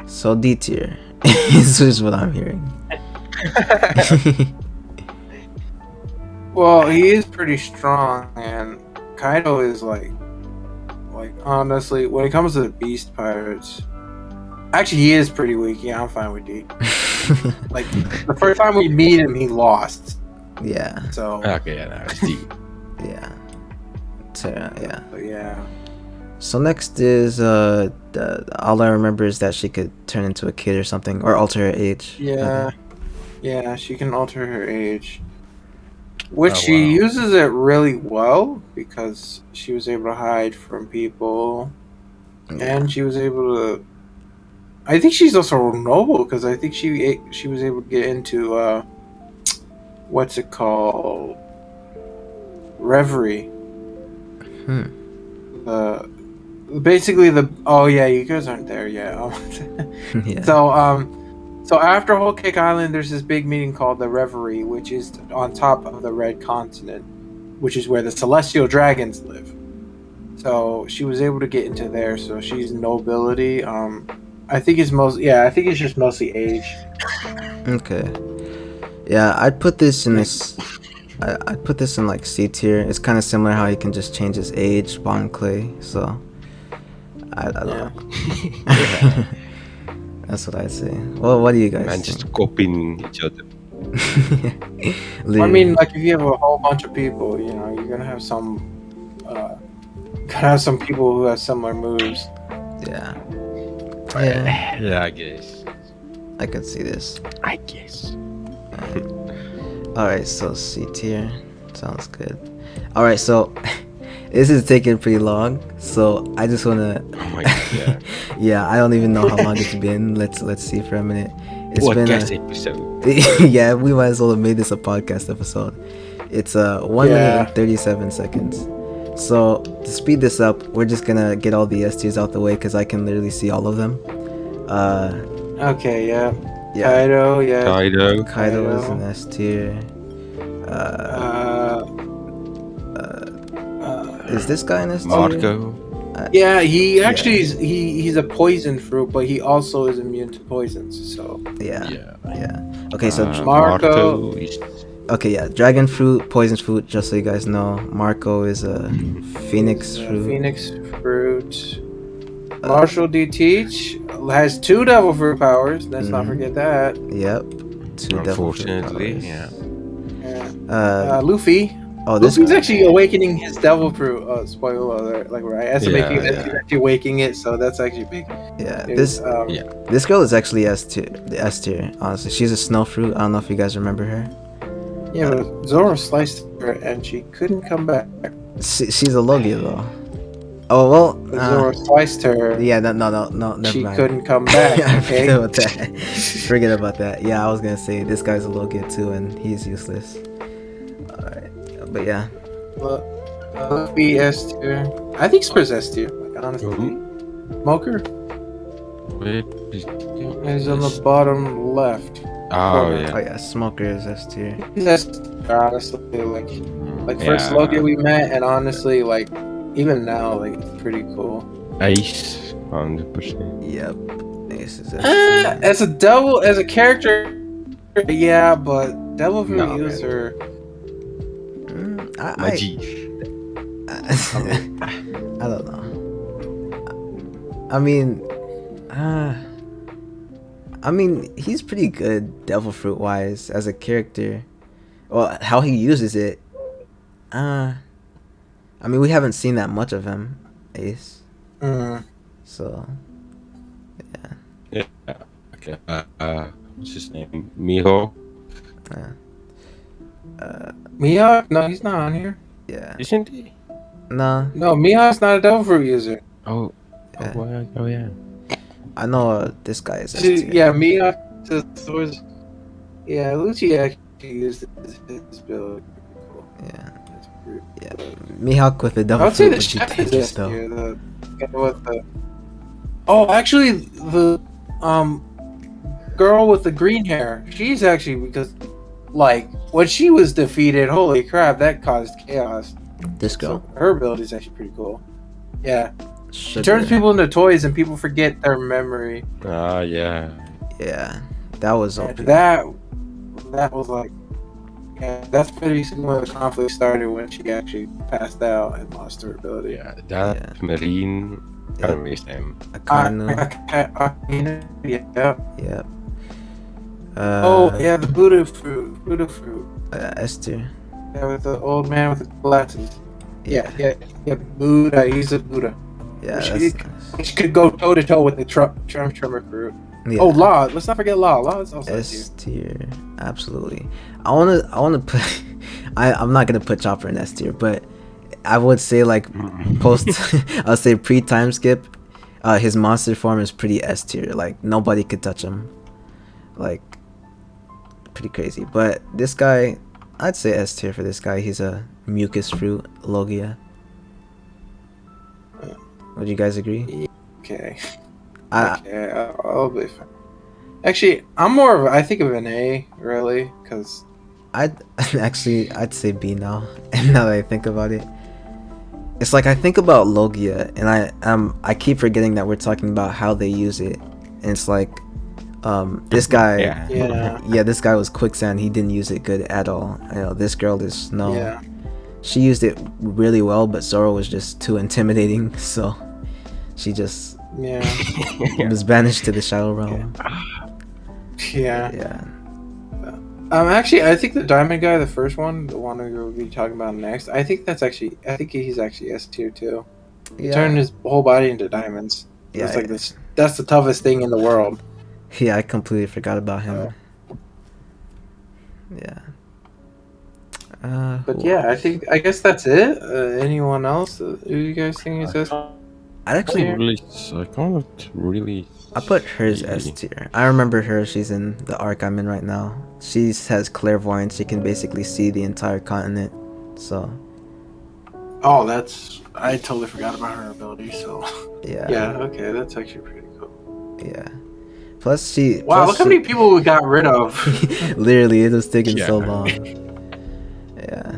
So D tier is what I'm hearing. Well, he is pretty strong, and Kaido is like honestly, when it comes to the Beast Pirates, actually he is pretty weak. Yeah, I'm fine with D. Like the first time we meet him, he lost. Yeah. So Okay, yeah, no, it's D. Yeah. So, yeah. but yeah. So next is all I remember is that she could turn into a kid or something, or alter her age. Yeah, yeah, she can alter her age, which Oh, she wow. uses it really well because she was able to hide from people, and she was able to. I think she's also noble because I think she was able to get into what's it called, reverie. Basically the oh yeah, you guys aren't there yet. Yeah. So after Whole Cake Island, there's this big meeting called the Reverie, which is on top of the Red Continent, which is where the Celestial Dragons live. So she was able to get into there. So she's nobility. I think it's just mostly age. Okay. Yeah, I'd put this in this. I'd put this in like C tier. It's kind of similar how he can just change his age, Bon Clay. So I don't know. That's what I'd say. Well, what do you guys Man, think? just copying each other. I mean, like if you have a whole bunch of people, you know, you're gonna have some people who have similar moves. yeah. Yeah, Yeah, I guess. I could see this. I guess. Alright, so C tier. Sounds good. Alright, so this is taking pretty long, so I just wanna Oh my god, yeah. yeah, I don't even know how long it's been. Let's see for a minute. It's What been guest episode? yeah, we might as well have made this a podcast episode. It's 1 minute and 37 seconds. So to speed this up, we're just gonna get all the S tiers out the way because I can literally see all of them. Okay, yeah. Yeah, Kaido, yeah. Kaido is an S tier. Is this guy an S tier? Marco. Yeah, he actually he's a poison fruit, but he also is immune to poisons. So Yeah. Yeah. Okay, so Marco is okay, yeah, dragon fruit, poison fruit. Just so you guys know, Marco is a phoenix fruit. Phoenix fruit. Marshall D. Teach has 2 devil fruit powers. Let's not forget that. Yep, 2 devil fruit unfortunately, powers. yeah. Luffy. Oh, this Luffy's actually awakening his devil fruit. Spoiler alert! Like right, as Yeah, making he's actually waking it, so that's actually big. yeah, Is, this girl is actually S tier. Honestly, she's a snow fruit. I don't know if you guys remember her. Yeah, but Zoro sliced her and she couldn't come back. She's a Logia though. Oh well. Zoro sliced her. Yeah, no, never She mind. couldn't come back. Okay. Forget about that. Forget about that. Yeah, I was gonna say this guy's a Logia too, and he's useless. All right, but yeah. Luffy S tier. I think Spurs S tier. Like honestly, Smoker Wait, is on the bottom left. oh Oh yeah. yeah, Smoker is S tier. He's S tier, honestly. Like first Yeah. Logan we met, and honestly, like even now, like it's pretty cool. Ace, 100%. Yep. Ace is S tier. As a character, yeah, but devil fruit No, user. My I G. I don't know. I mean, I mean, he's pretty good devil fruit wise as a character. Well, how he uses it. I mean, we haven't seen that much of him, Ace. Mm. So, Yeah. Okay. What's his name? Miho. Mihawk? No, he's not on here. yeah. Isn't he? Nah, No, Mihawk's not a devil fruit user. Oh. Yeah. Oh yeah. I know this guy is S tier. Yeah, Mihawk was. Yeah, Lucci actually used his build. Yeah. That's pretty Yeah. cool. Mihawk with the I devil would say fruit the would be chef is dangerous S though. tier. The guy with the. Oh, actually, the girl with the green hair. She's actually because, like, when she was defeated, holy crap, that caused chaos. This girl. So her build is actually pretty cool. Yeah, she Sugar. turns people into toys, and people forget their memory. Ah, yeah. Yeah. That was And OP. that was like, yeah, that's basically when the conflict started when she actually passed out and lost her ability. Yeah, that Yeah. Marine Yeah. kind of makes them. Akanu. Yeah. Yep. Oh yeah, the Buddha fruit. S tier. Yeah, with the old man with the glasses. Yeah. Buddha. He's a Buddha. Yeah, Which that's he- nice. Which could go toe to toe with the Trummer fruit. Yeah. Oh, Law. Let's not forget Law. Law is also S tier, absolutely. I wanna put. I'm not gonna put Chopper in S tier, but I would say like post. I'll say pre time skip. His monster form is pretty S tier. Like nobody could touch him. Like pretty crazy. But this guy, I'd say S tier for this guy. He's a mucus fruit, Logia. Would you guys agree? Okay. I Okay, I'll be fine. Actually, I'm more of I think of an A really because I'd I'd say B now. And now that I think about it, it's like I think about Logia, and I keep forgetting that we're talking about how they use it, and it's like, this guy, yeah, this guy was quicksand. He didn't use it good at all. I know this girl is no. yeah. She used it really well, but Zoro was just too intimidating, so she just Yeah. was banished to the Shadow Realm. Yeah. Yeah. Actually, I think the diamond guy, the first one, the one we'll be talking about next, I think he's actually S tier too. He turned his whole body into diamonds. Yeah, It's like this. That's the toughest thing in the world. Yeah, I completely forgot about him. Yeah. But yeah, I guess that's it. Anyone else? Who you guys think is S? I actually I can't really. I put hers see. S tier. I remember her. She's in the arc I'm in right now. She has clairvoyance. She can basically see the entire continent. So Oh, I totally forgot about her ability. So yeah, yeah, okay, that's actually pretty cool. yeah. Plus she. Wow, plus look how many people we got rid of. Literally, it was taking so Yeah. long. Yeah.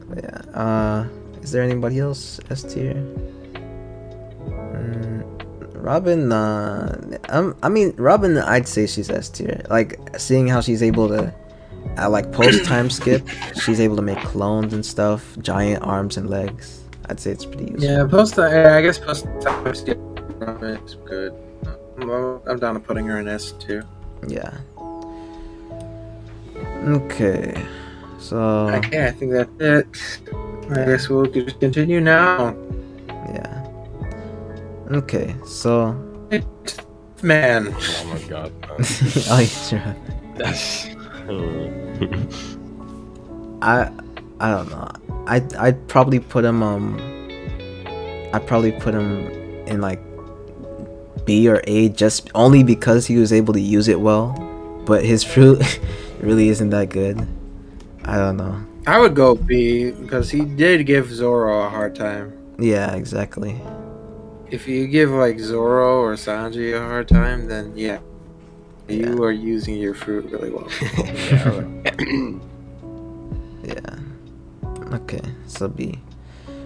But yeah. Is there anybody else S tier? Robin. I mean, Robin. I'd say she's S tier. Like seeing how she's able to, at like post time skip, she's able to make clones and stuff, giant arms and legs. I'd say it's pretty useful. Yeah, I guess post time skip is good. I'm down to putting her in S too. Yeah. Okay. So Okay, I think that's it. I guess we'll just continue now. yeah. Okay. So Man, Oh my god. oh, yeah, sure. That's. I don't know. I'd probably put him I'd probably put him in like B or A just only because he was able to use it well, but his fruit really isn't that good. I don't know. I would go B because he did give Zoro a hard time. Yeah, exactly. If you give like Zoro or Sanji a hard time, then yeah, you are using your fruit really well. Yeah. Okay, so B.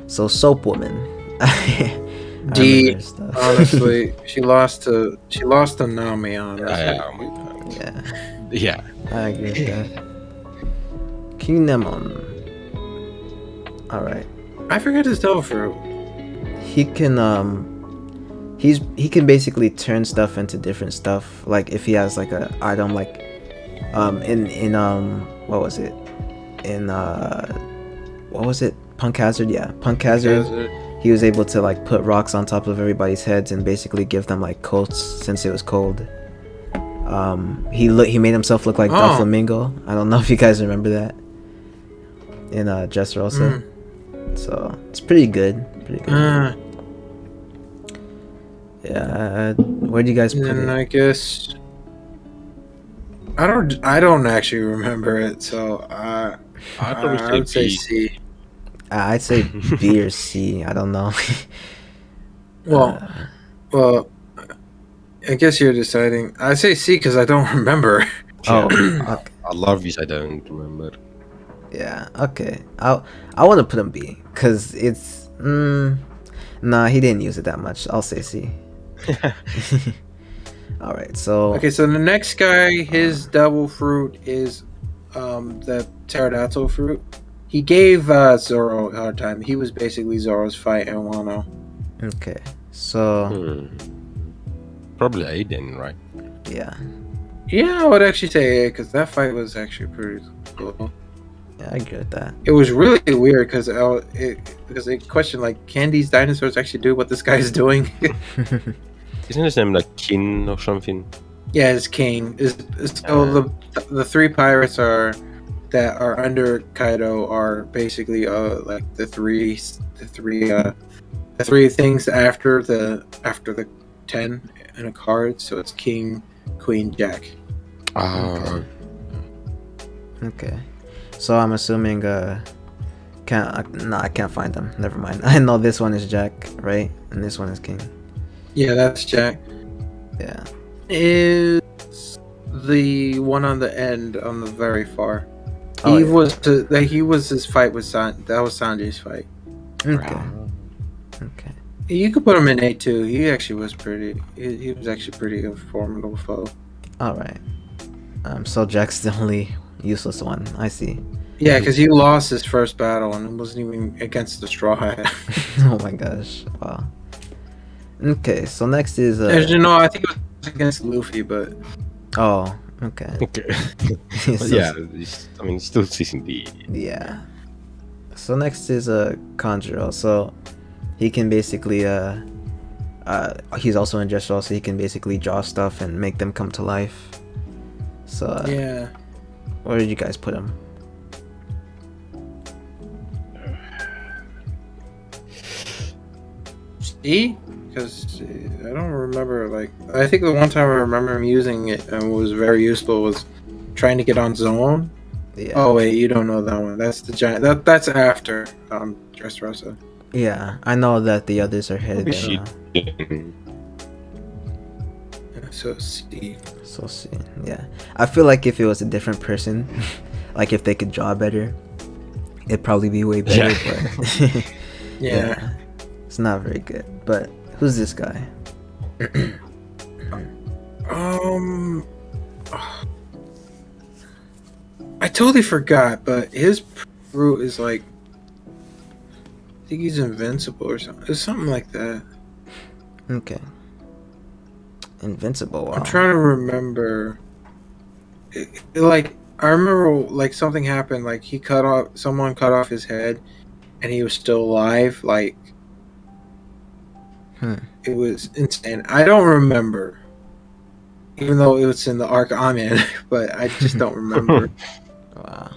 So Soap Woman. I D. remember her stuff. Honestly, she lost to Nami. Honestly, Yeah, Yeah. I agree with that. Kinemon. Alright. I forgot his devil fruit. He can he can basically turn stuff into different stuff. Like if he has like a item, like in what was it? In what was it? Punk Hazard, yeah. Punk Hazard. He was able to like put rocks on top of everybody's heads and basically give them like coats since it was cold. He made himself look like Doflamingo. I don't know if you guys remember that in Dressrosa. So it's pretty good. Yeah. Where do you guys put it? I guess I don't actually remember it. So I'd probably I would say B. C. I'd say B or C. I don't know. Well, I guess you're deciding. I say C because I don't remember. Oh, okay. I love this. I don't remember. Yeah. Okay. I want to put him B because it's. Nah, he didn't use it that much. I'll say C. All right. So. Okay, so the next guy, his devil fruit is the pterodactyl fruit. He gave Zoro a hard time. He was basically Zoro's fight in Wano. Okay. So. Probably Aiden, right? Yeah. Yeah, I would actually say A because that fight was actually pretty cool. Yeah, I agree with that. It was really weird because it questioned like, can these dinosaurs actually do what this guy's doing? Isn't his name like Kin or something? Yeah, it's King. So the three pirates that are under Kaido are basically like the three things after the 10 in a card. So it's King, Queen, Jack. Okay. So I'm assuming I can't find them. Never mind. I know this one is Jack, right? And this one is King. Yeah, that's Jack. Yeah. Is the one on the end on the very far. Oh, He yeah. was his fight with that was Sanji's fight. Okay. Okay. You could put him in A too. He actually was he was actually pretty a formidable foe. All right. So Jack's the only useless one. I see. Yeah, because he lost his first battle and it wasn't even against the Straw Hat. Oh my gosh. Wow. Okay. So next is As you know, I think it was against Luffy, but Oh. Okay. Okay. So- Yeah, I mean, it's still season D. Yeah. So next is Conjuro. So he can basically he's also in Dressrosa, so he can basically draw stuff and make them come to life. So yeah. where did you guys put him? C? Because I don't remember, like, I think the one time I remember him using it and was very useful was trying to get on Zone. Yeah. Oh wait, you don't know that one. That's the giant. That's after Dressrosa. Yeah, I know that the others are headed Probably there now. she- Yeah, so C. So see, yeah. I feel like if it was a different person, like if they could draw better, it'd probably be way better. Yeah. But Yeah. it's not very good. But who's this guy? I totally forgot, but his fruit is like, I think he's invincible or something. It's something like that. Okay. Invincible. Wow. I'm trying to remember. Like, I remember like something happened. Like someone cut off his head, and he was still alive. Like, it was insane. I don't remember, even though it was in the arc I'm in, but I just don't remember. Wow.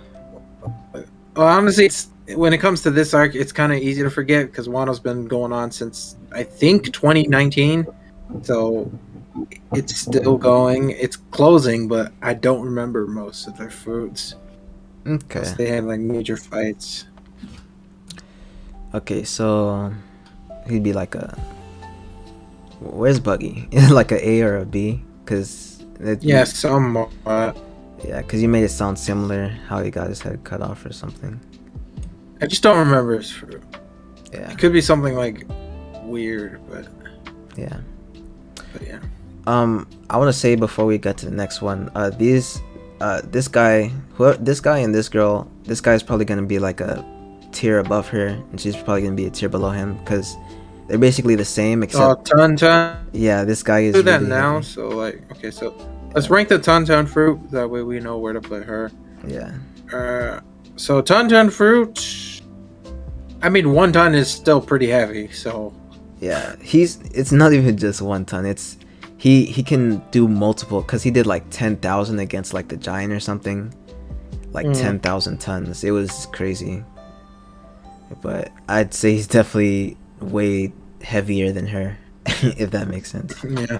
Well, honestly, when it comes to this arc, it's kind of easy to forget because Wano's been going on since I think 2019, so it's still going. It's closing, but I don't remember most of their fruits. Okay. They had like major fights. Okay, so he'd be like a. Where's Buggy? Like a A or a B? Cause Yeah, somewhat. Yeah, cause you made it sound similar how he got his head cut off or something. I just don't remember his fruit. Yeah. It could be something like weird, but Yeah. yeah. I want to say before we get to the next one, this guy and this girl, this guy's probably gonna be like a tier above her, and she's probably gonna be a tier below him, because They're basically the same, Oh, except Tauntaun. yeah, this guy is Do that really now. heavy. So like, okay, so let's rank the Tauntaun fruit. That way we know where to put her. Yeah, So Tauntaun fruit. I mean, 1 ton is still pretty heavy. So yeah. It's not even just 1 ton. It's he can do multiple because he did like 10,000 against like the giant or something, like 10,000 tons. It was crazy. But I'd say he's definitely way heavier than her, if that makes sense. yeah,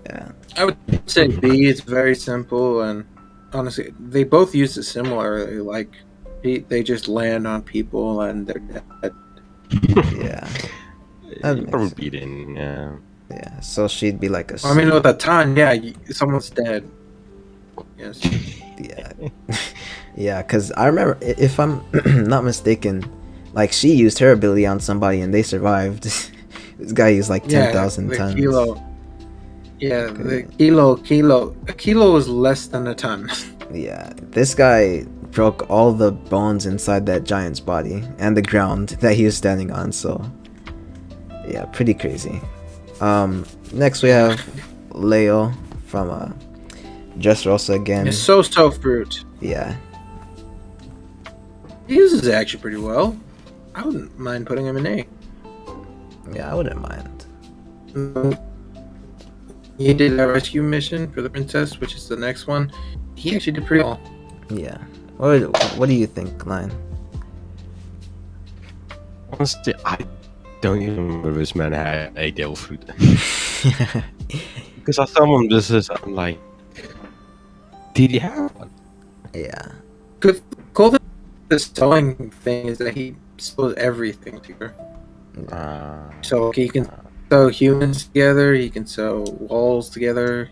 Yeah. I would say B. It's very simple, and honestly, they both use it similarly. Like they just land on people and they're dead. Yeah. That makes Probably sense. beating. Yeah. So she'd be like a. I mean, with a ton, yeah, someone's dead. Yes. Yeah. Yeah, because I remember, if I'm not mistaken, like she used her ability on somebody and they survived. This guy used like 10,000 the tons. kilo. Yeah, Okay. the a kilo is less than a ton. Yeah, this guy broke all the bones inside that giant's body and the ground that he was standing on. So, yeah, pretty crazy. Next we have Leo from Dressrosa again. It's so fruit. Yeah, He uses it actually pretty well. I wouldn't mind putting him in A. yeah, I wouldn't mind. He did a rescue mission for the princess, which is the next one. He actually did pretty well. Yeah. What do you think, Lion? Honestly, I don't even remember this man had a devil fruit. Because I saw him just as I'm like, did he have one? Yeah. Good. Cool. The sewing thing is that he sews everything together. So he can sew humans together. He can sew walls together.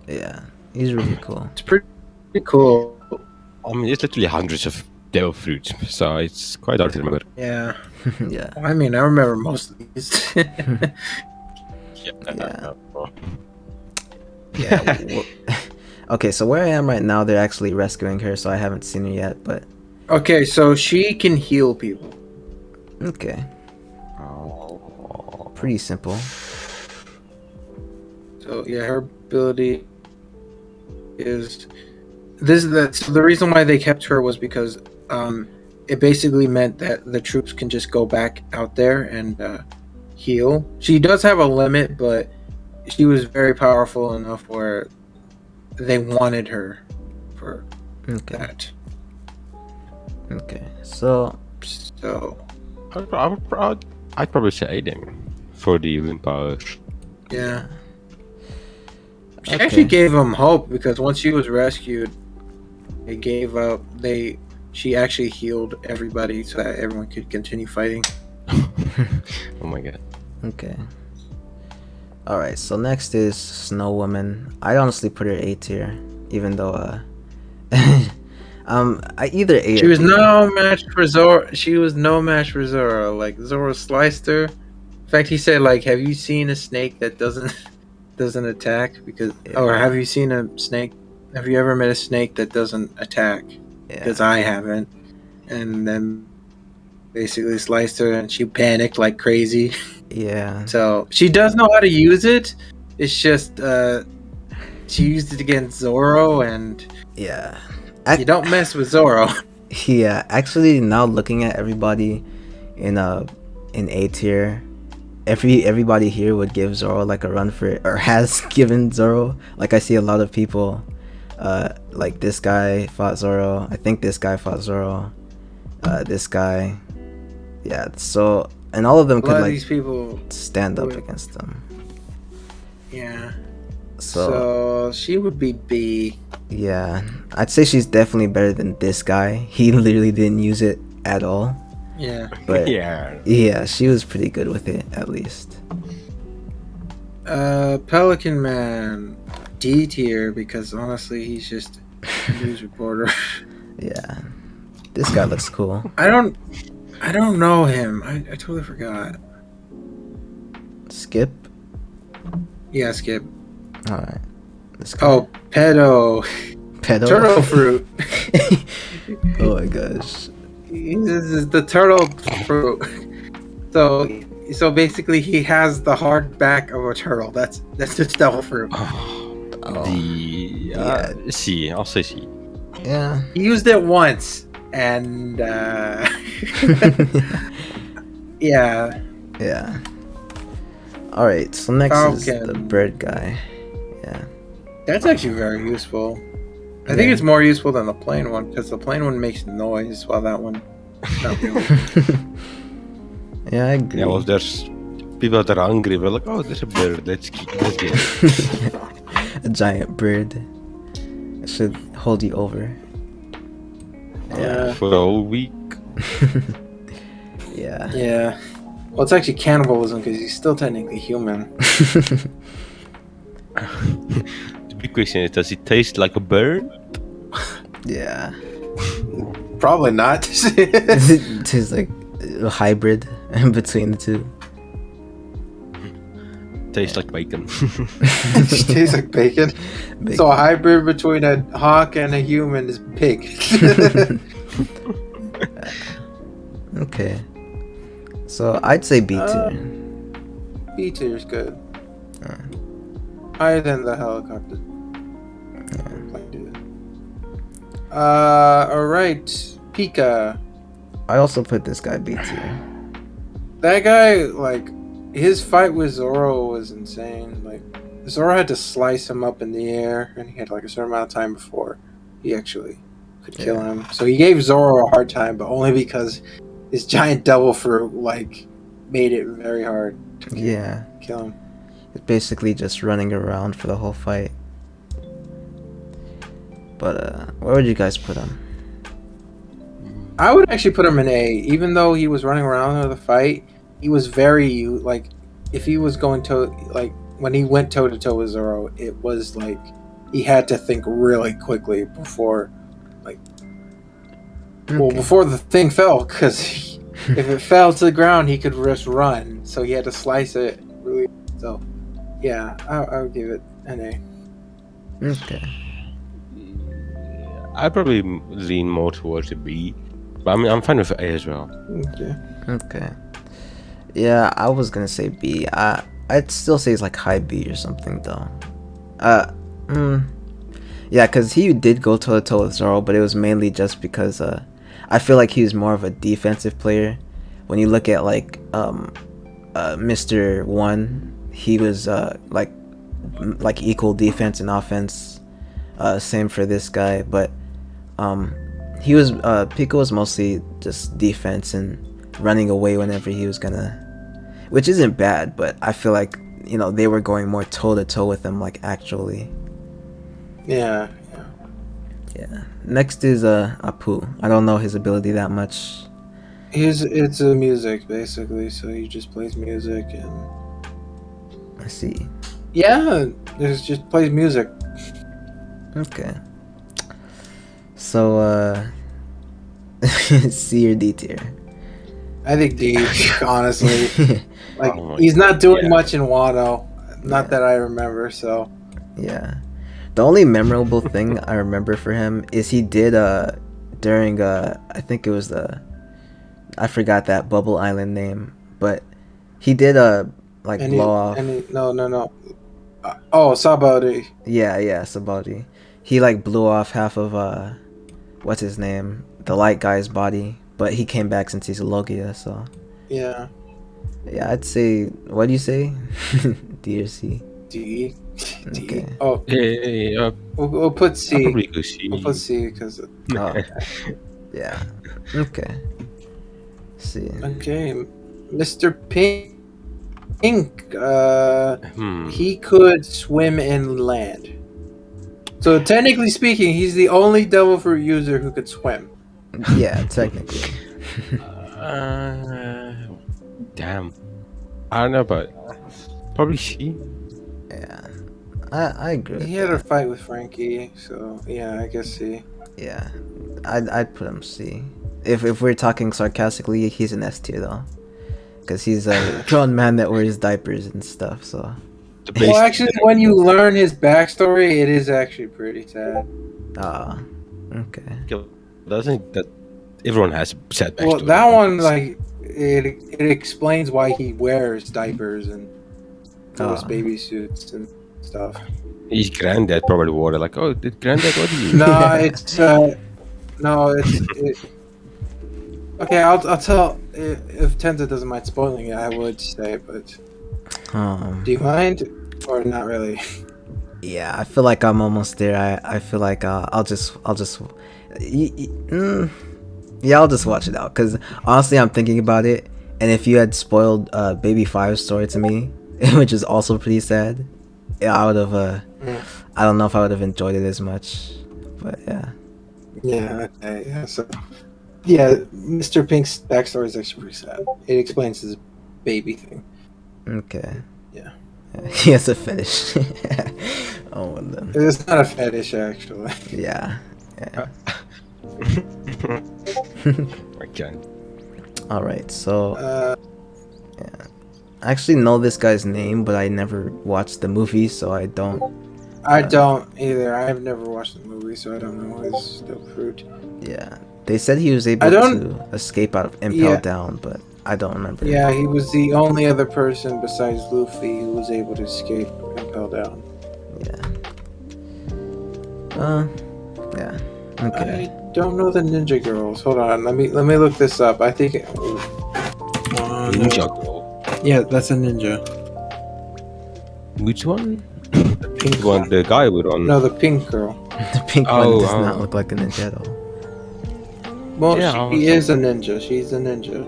Yeah. He's really cool. It's pretty cool. I mean, it's literally hundreds of devil fruits, so it's quite hard to remember. Yeah. Yeah. I mean, I remember most of these. Yeah. Yeah. Okay, so where I am right now, they're actually rescuing her, so I haven't seen her yet, but Okay, so she can heal people. okay. Oh. Pretty simple. So yeah, her ability is this. That's the reason why they kept her was because it basically meant that the troops can just go back out there and heal. She does have a limit, but she was very powerful enough where they wanted her for Okay. that. Okay. So So I'd probably say then for the wind power. yeah. She Okay. actually gave him hope because once she was rescued, they gave up. She actually healed everybody so that everyone could continue fighting. Oh my god. okay. All right. So next is Snow Woman. I honestly put her A tier, even though I either A. She or was B. no match for Zoro. She was no match for Zoro. Like Zoro sliced her. In fact, he said, "Like, have you seen a snake that doesn't attack? Because or have you seen a snake? Have you ever met a snake that doesn't attack? Yeah. Because I haven't." And then basically sliced her, and she panicked like crazy. Yeah. So she does know how to use it. It's just she used it against Zoro, and Yeah. you don't mess with Zoro. Yeah, actually, now looking at everybody in A tier, everybody here would give Zoro like a run for it, or has given Zoro. Like I see a lot of people, like this guy fought Zoro. I think this guy fought Zoro. This guy, yeah. So and all of them A could lot of like these people, stand up would- against them. yeah. So So she would be B. yeah, I'd say she's definitely better than this guy. He literally didn't use it at all. Yeah. But Yeah. yeah, she was pretty good with it at least. Pelican Man, D tier because honestly he's just a news reporter. Yeah, this guy looks cool. I don't know him. I totally forgot. Skip. Yeah, Skip. All right. This guy. Oh, pedo. Pedo. Turtle fruit. Oh my gosh. This is the turtle fruit. So So basically, he has the hard back of a turtle. That's his devil fruit. Oh, Yeah. C. I'll say C. yeah. He used it once, and yeah, Yeah. All right. So next is the Falcon. bird guy. Yeah. That's actually very useful. I think Yeah. it's more useful than the plain one because the plain one makes noise, while that one, not really. Yeah, I agree. Yeah, well, there's people that are hungry. We're like, oh, there's a bird. Let's get it. A giant bird. It should hold you over. Yeah. For a whole week. Yeah. Yeah. Well, it's actually cannibalism because he's still technically human. The big question is, does it taste like a bird? Yeah. Probably not. It tastes like a hybrid in between the two. Tastes like bacon. It tastes like bacon. So a hybrid between a hawk and a human is pig. Okay. So I'd say B tier. B tier is good. Higher than the helicopter. Alright. Pika. I also put this guy B tier. That guy, like, his fight with Zoro was insane. Like, Zoro had to slice him up in the air, and he had like a certain amount of time before he actually could kill him. So he gave Zoro a hard time, but only because his giant devil fruit like made it very hard to kill him. It's basically just running around for the whole fight. But where would you guys put him? I would actually put him in A, even though he was running around in the fight. He was very like, if he was going to like when he went toe to toe with Zoro, it was like he had to think really quickly before, like, well, before the thing fell, because if it fell to the ground, he could just run. So he had to slice it really. So, yeah, I would give it an A. Okay. I'd probably lean more towards a B. But I mean, I'm fine with A as well. Okay. Yeah, I was gonna say B. I'd still say it's like high B or something though. Yeah, because he did go toe to toe with Zoro, but it was mainly just because I feel like he was more of a defensive player. When you look at like Mr. One, he was like equal defense and offense. Same for this guy, but he was Pico was mostly just defense and running away whenever he was gonna, which isn't bad, but I feel like, you know, they were going more toe to toe with him, like actually. Yeah. Next is Apu. I don't know his ability that much. It's a music basically, so he just plays music and I see. yeah, there's just plays music. Okay. So C or D tier? I think D, honestly. Like, Oh my he's not doing yeah. much in Wano. Not that I remember, so. Yeah. The only memorable thing I remember for him is he did during I think it was I forgot that Bubble Island name, but he did like blow off. No. Oh, Sabari. Yeah, Sabati. He like blew off half of what's his name? The light guy's body, but he came back since he's a Logia, so Yeah. yeah, I'd say, what do you say? D or C? D. D. Okay. Oh, Yeah. we'll put I'd C. probably go C. We'll put C because. Oh. Yeah. Okay. C. Okay, Mr. Pink. He could swim and land. So technically speaking, he's the only devil fruit user who could swim. Yeah, technically. Damn. I don't know, but probably C. Yeah. I agree with He had a that. fight with Frankie, so yeah, I guess C. Yeah. I'd put him C. If we're talking sarcastically, he's an S tier though. Because he's a grown man that wears diapers and stuff, so. Well, actually, when you learn his backstory, it is actually pretty sad. Okay. Doesn't that everyone has a sad backstory? Well, that one, like, it explains why he wears diapers and those Oh. baby suits and stuff. His granddad probably wore it. Like, oh, did granddad order you? No, Yeah. it's no, okay, I'll tell if Tenza doesn't mind spoiling it, I would say, but do you mind or not really? Yeah, I feel like I'm almost there. I feel like I'll just yeah, I'll just watch it out, because honestly I'm thinking about it, and if you had spoiled Baby Five's story to me, which is also pretty sad, yeah, I would have I don't know if I would have enjoyed it as much, but yeah. Yeah, okay, yeah, so yeah, Mr. Pink's backstory is actually pretty sad. It explains his baby thing. Okay. Yeah. He has a fetish. Oh, well then. It's not a fetish, actually. Yeah. Okay. All right. So Uh, I actually know this guy's name, but I never watched the movie, so I don't. I don't either. I've never watched the movie, so I don't know his still fruit. Yeah. They said he was able to escape out of Impel Down, but I don't remember. Yeah, he was the only other person besides Luffy who was able to escape and fell down. Yeah. Yeah. Okay. I don't know the ninja girls. Hold on, let me look this up. I think Ninja girl. Yeah, that's a ninja. Which one? The pink One, the guy with on. No, the pink girl. The pink one Oh, does not oh. look like a ninja at all. Well, Yeah, I she was- is a ninja. She's a ninja.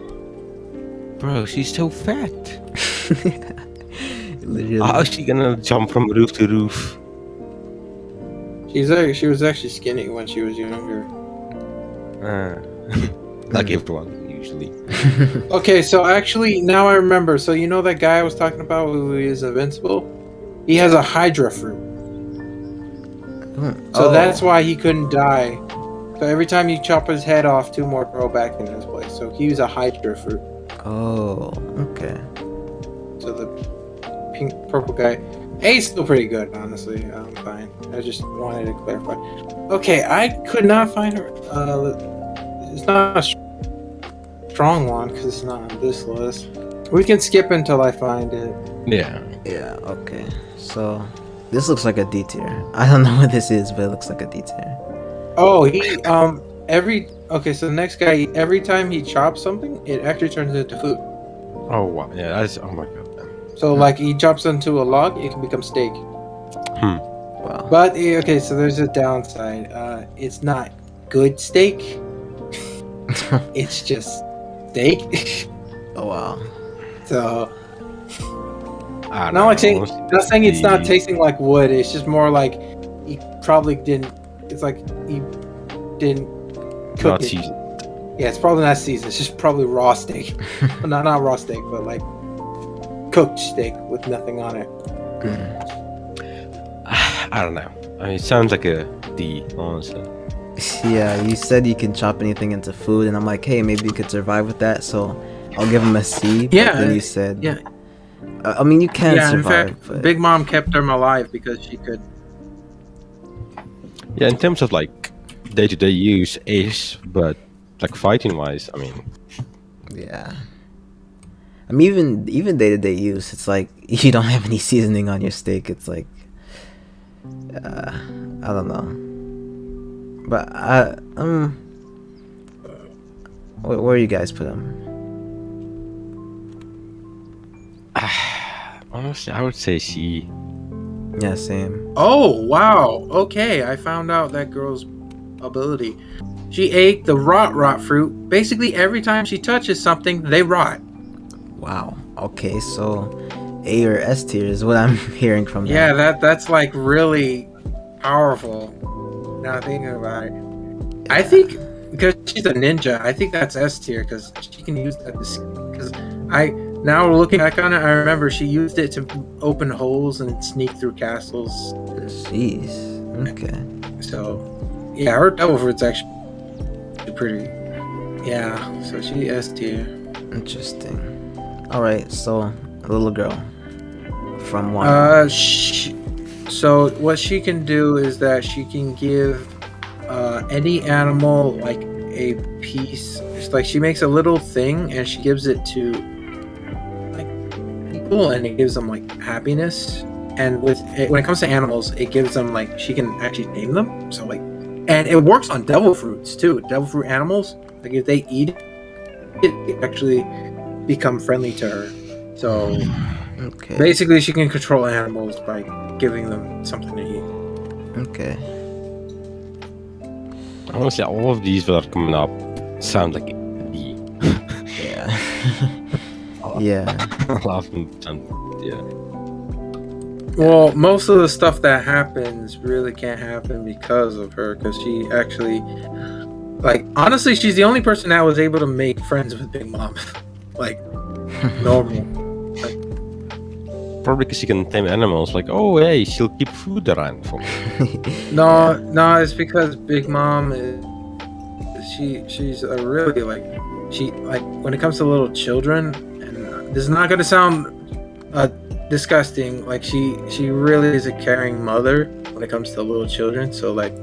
Bro, she's so fat. Literally. How's she gonna jump from roof to roof? She was actually skinny when she was younger. Like everyone, usually. Okay, so actually, now I remember. So you know that guy I was talking about who is invincible? He has a Hydra fruit. So that's why he couldn't die. So every time you chop his head off, 2 more grow back in his place. So he was a Hydra fruit. Oh, okay. So the pink purple guy, he's still pretty good, honestly. I'm fine. I just wanted to clarify. Okay, I could not find her. It's not a strong one because it's not on this list. We can skip until I find it. Yeah. Yeah, okay. So, this looks like a D tier. I don't know what this is, but it looks like a D tier. Oh, so the next guy, every time he chops something, it actually turns into food. Oh wow. Yeah. That's. Oh my god. So like he chops into a log, it can become steak. Wow. But okay, so there's a downside. It's not good steak. It's just steak. Oh, wow. So I don't not like saying, know. not saying it's not tasting like wood. It's just more like he probably didn't. It's like he didn't cook Not it. seasoned. Yeah, it's probably not seasoned. It's just probably raw steak. Well, not raw steak, but like cooked steak with nothing on it. I don't know. I mean, it sounds like a D, honestly. Yeah, you said you can chop anything into food, and I'm like, hey, maybe you could survive with that, so I'll give him a C. But Yeah, then you said, yeah. I mean, you can Yeah, in survive, fact, but Big Mom kept him alive because she could. Yeah, in terms of like day-to-day use, is, but like fighting-wise, I mean, yeah. I mean, even day-to-day use, it's like you don't have any seasoning on your steak. It's like, I don't know. But where you guys put him? honestly, I would say C. Yeah, same. Oh wow! Okay, I found out that girl's ability. She ate the rot fruit. Basically, every time she touches something, they rot. Wow. Okay, so A or S tier is what I'm hearing from them. Yeah, that's like really powerful. Now thinking about it, I think because she's a ninja, I think that's S tier because she can use that. Because now looking back on it, I remember she used it to open holes and sneak through castles. Jeez. Okay. So yeah, her devil fruit's actually pretty. Yeah, so she S tier. Interesting. All right, so a little girl from one. So what she can do is that she can give any animal like a piece, just like she makes a little thing and she gives it to like people, and it gives them like happiness. And with it, when it comes to animals, it gives them like she can actually name them. So like, and it works on devil fruits too. Devil fruit animals, like if they eat it, it actually become friendly to her. So Okay. basically, she can control animals by giving them something to eat. Okay. Honestly, all of these that are coming up sound like D. Yeah. Yeah. A lot of them sound, yeah. Well, most of the stuff that happens really can't happen because of her, because she actually, like, honestly, she's the only person that was able to make friends with Big Mom. Like, normal. Probably because she can tame animals. Like, oh, hey, she'll keep food around for me. No, it's because Big Mom is, she's a really, like, she, like, when it comes to little children, and this is not going to sound disgusting, like she really is a caring mother when it comes to little children. So like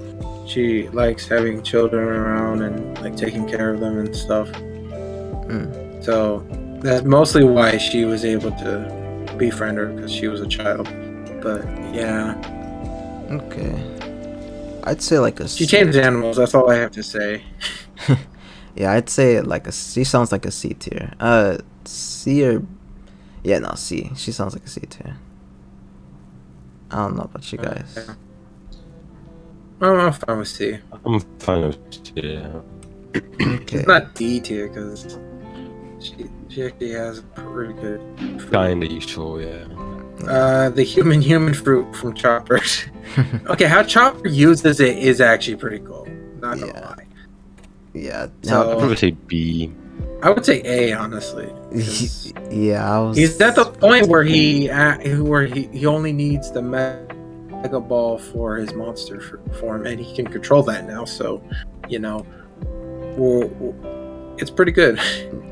she likes having children around and like taking care of them and stuff. So that's mostly why she was able to befriend her, because she was a child. But yeah, Okay. I'd say like a she C. tames animals, that's all I have to say. Yeah, I'd say like a. She sounds like a C tier. C or. Yeah, no, C. She sounds like a C tier. I don't know about you guys. I'm fine with C. I'm fine with yeah. Okay. It's not D tier because she actually has a pretty good fruit. Kinda useful, yeah. The human fruit from Chopper. Okay, how Chopper uses it is actually pretty cool. Not gonna Yeah. lie. Yeah. So- I'd probably say B. I would say A, honestly. 'cause Yeah, I was. He's at the point where he only needs the Mega Ball for his monster form, and he can control that now. So, you know, it's pretty good.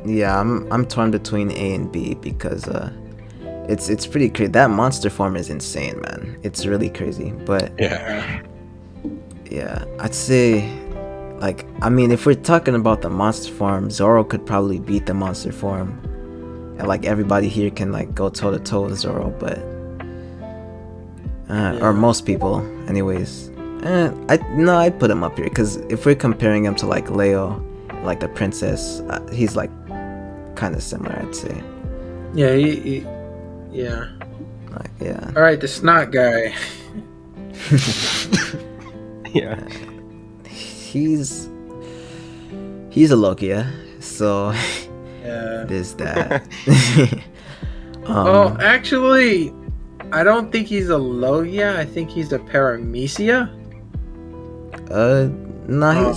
Yeah, I'm torn between A and B because it's pretty crazy. That monster form is insane, man. It's really crazy. But Yeah. yeah, I'd say, like, I mean, if we're talking about the monster form, Zoro could probably beat the monster form, and like everybody here can like go toe to toe with Zoro, but or most people, anyways. I'd put him up here because if we're comparing him to like Leo, like the princess, he's like kind of similar, I'd say. Yeah, yeah. Like, yeah. All right, the snot guy. Yeah. He's a Logia, so Yeah. there's that. Oh, actually, I don't think he's a Logia. I think he's a Paramecia. No,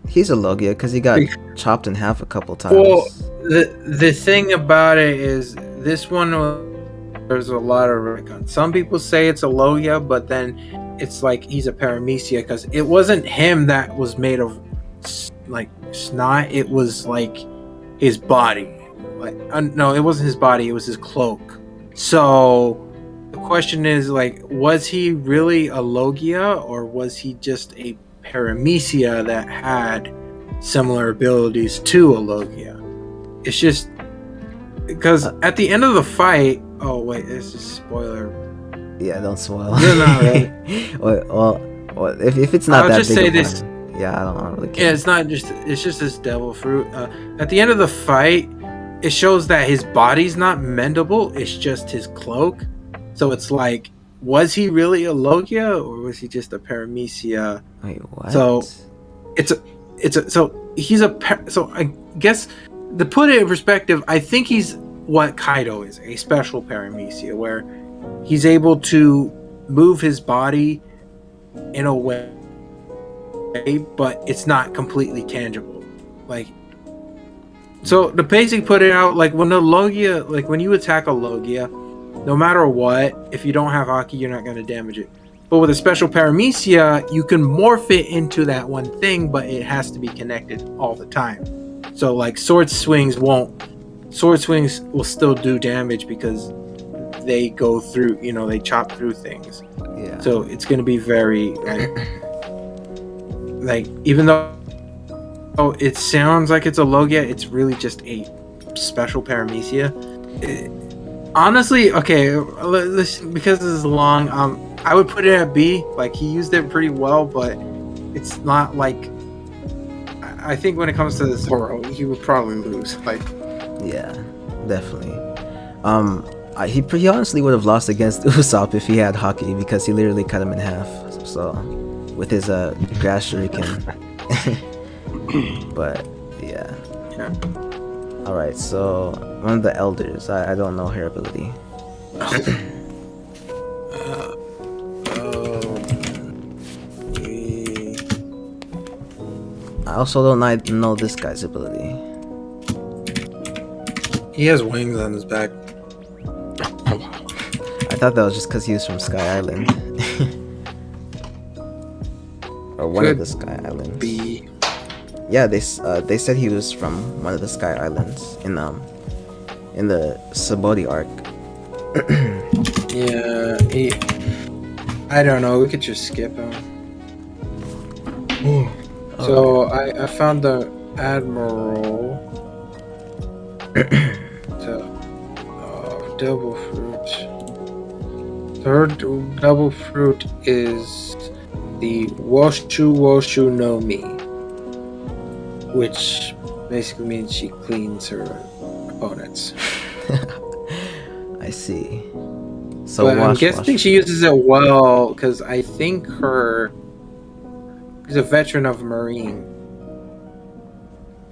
he's a Logia because he got chopped in half a couple times. Well, the thing about it is this one, there's a lot of retcon. Some people say it's a Logia, but then it's like he's a Paramecia because it wasn't him that was made of like snot. It was like his body. Like no, it wasn't his body. It was his cloak. So the question is, like, was he really a Logia or was he just a Paramecia that had similar abilities to a Logia? It's just because at the end of the fight. Oh wait, this is spoiler. Yeah, don't spoil. No, not really. well, if it's not I'll that just big say of this. one, yeah, I don't really care. Yeah, it's just this devil fruit. At the end of the fight, it shows that his body's not mendable. It's just his cloak. So it's like, was he really a Logia or was he just a Paramecia? Wait, what? So so I guess to put it in perspective, I think he's what Kaido is, a special Paramecia, where he's able to move his body in a way, but it's not completely tangible. Like, so to basically put it out, like when a Logia, like when you attack a Logia, no matter what, if you don't have Haki, you're not going to damage it. But with a special Paramecia, you can morph it into that one thing, but it has to be connected all the time. So like sword swings will still do damage because they go through, they chop through things. Yeah. So it's going to be very like even though Oh, it sounds like it's a Logia. It's really just a special paramecia. Honestly, okay, listen, because this is long, I would put it at B. Like, he used it pretty well, but it's not like. I think when it comes to this Zoro, he would probably lose. Like, Yeah, definitely. He honestly would have lost against Usopp if he had Haki, because he literally cut him in half. So, with his grass shuriken. But yeah. All right, so one of the elders. I don't know her ability. I also don't know this guy's ability. he has wings on his back. I thought that was just because he was from Sky Island. Or one of the Sky Islands. B. Yeah, they said he was from one of the Sky Islands in the Saboti arc. Yeah, I don't know. We could just skip him. So I found the Admiral. Double fruit. Third double fruit is the Woshu no Mi, which basically means she cleans her opponents. I see. So But I'm guessing she uses it well because I think she's a veteran of Marine.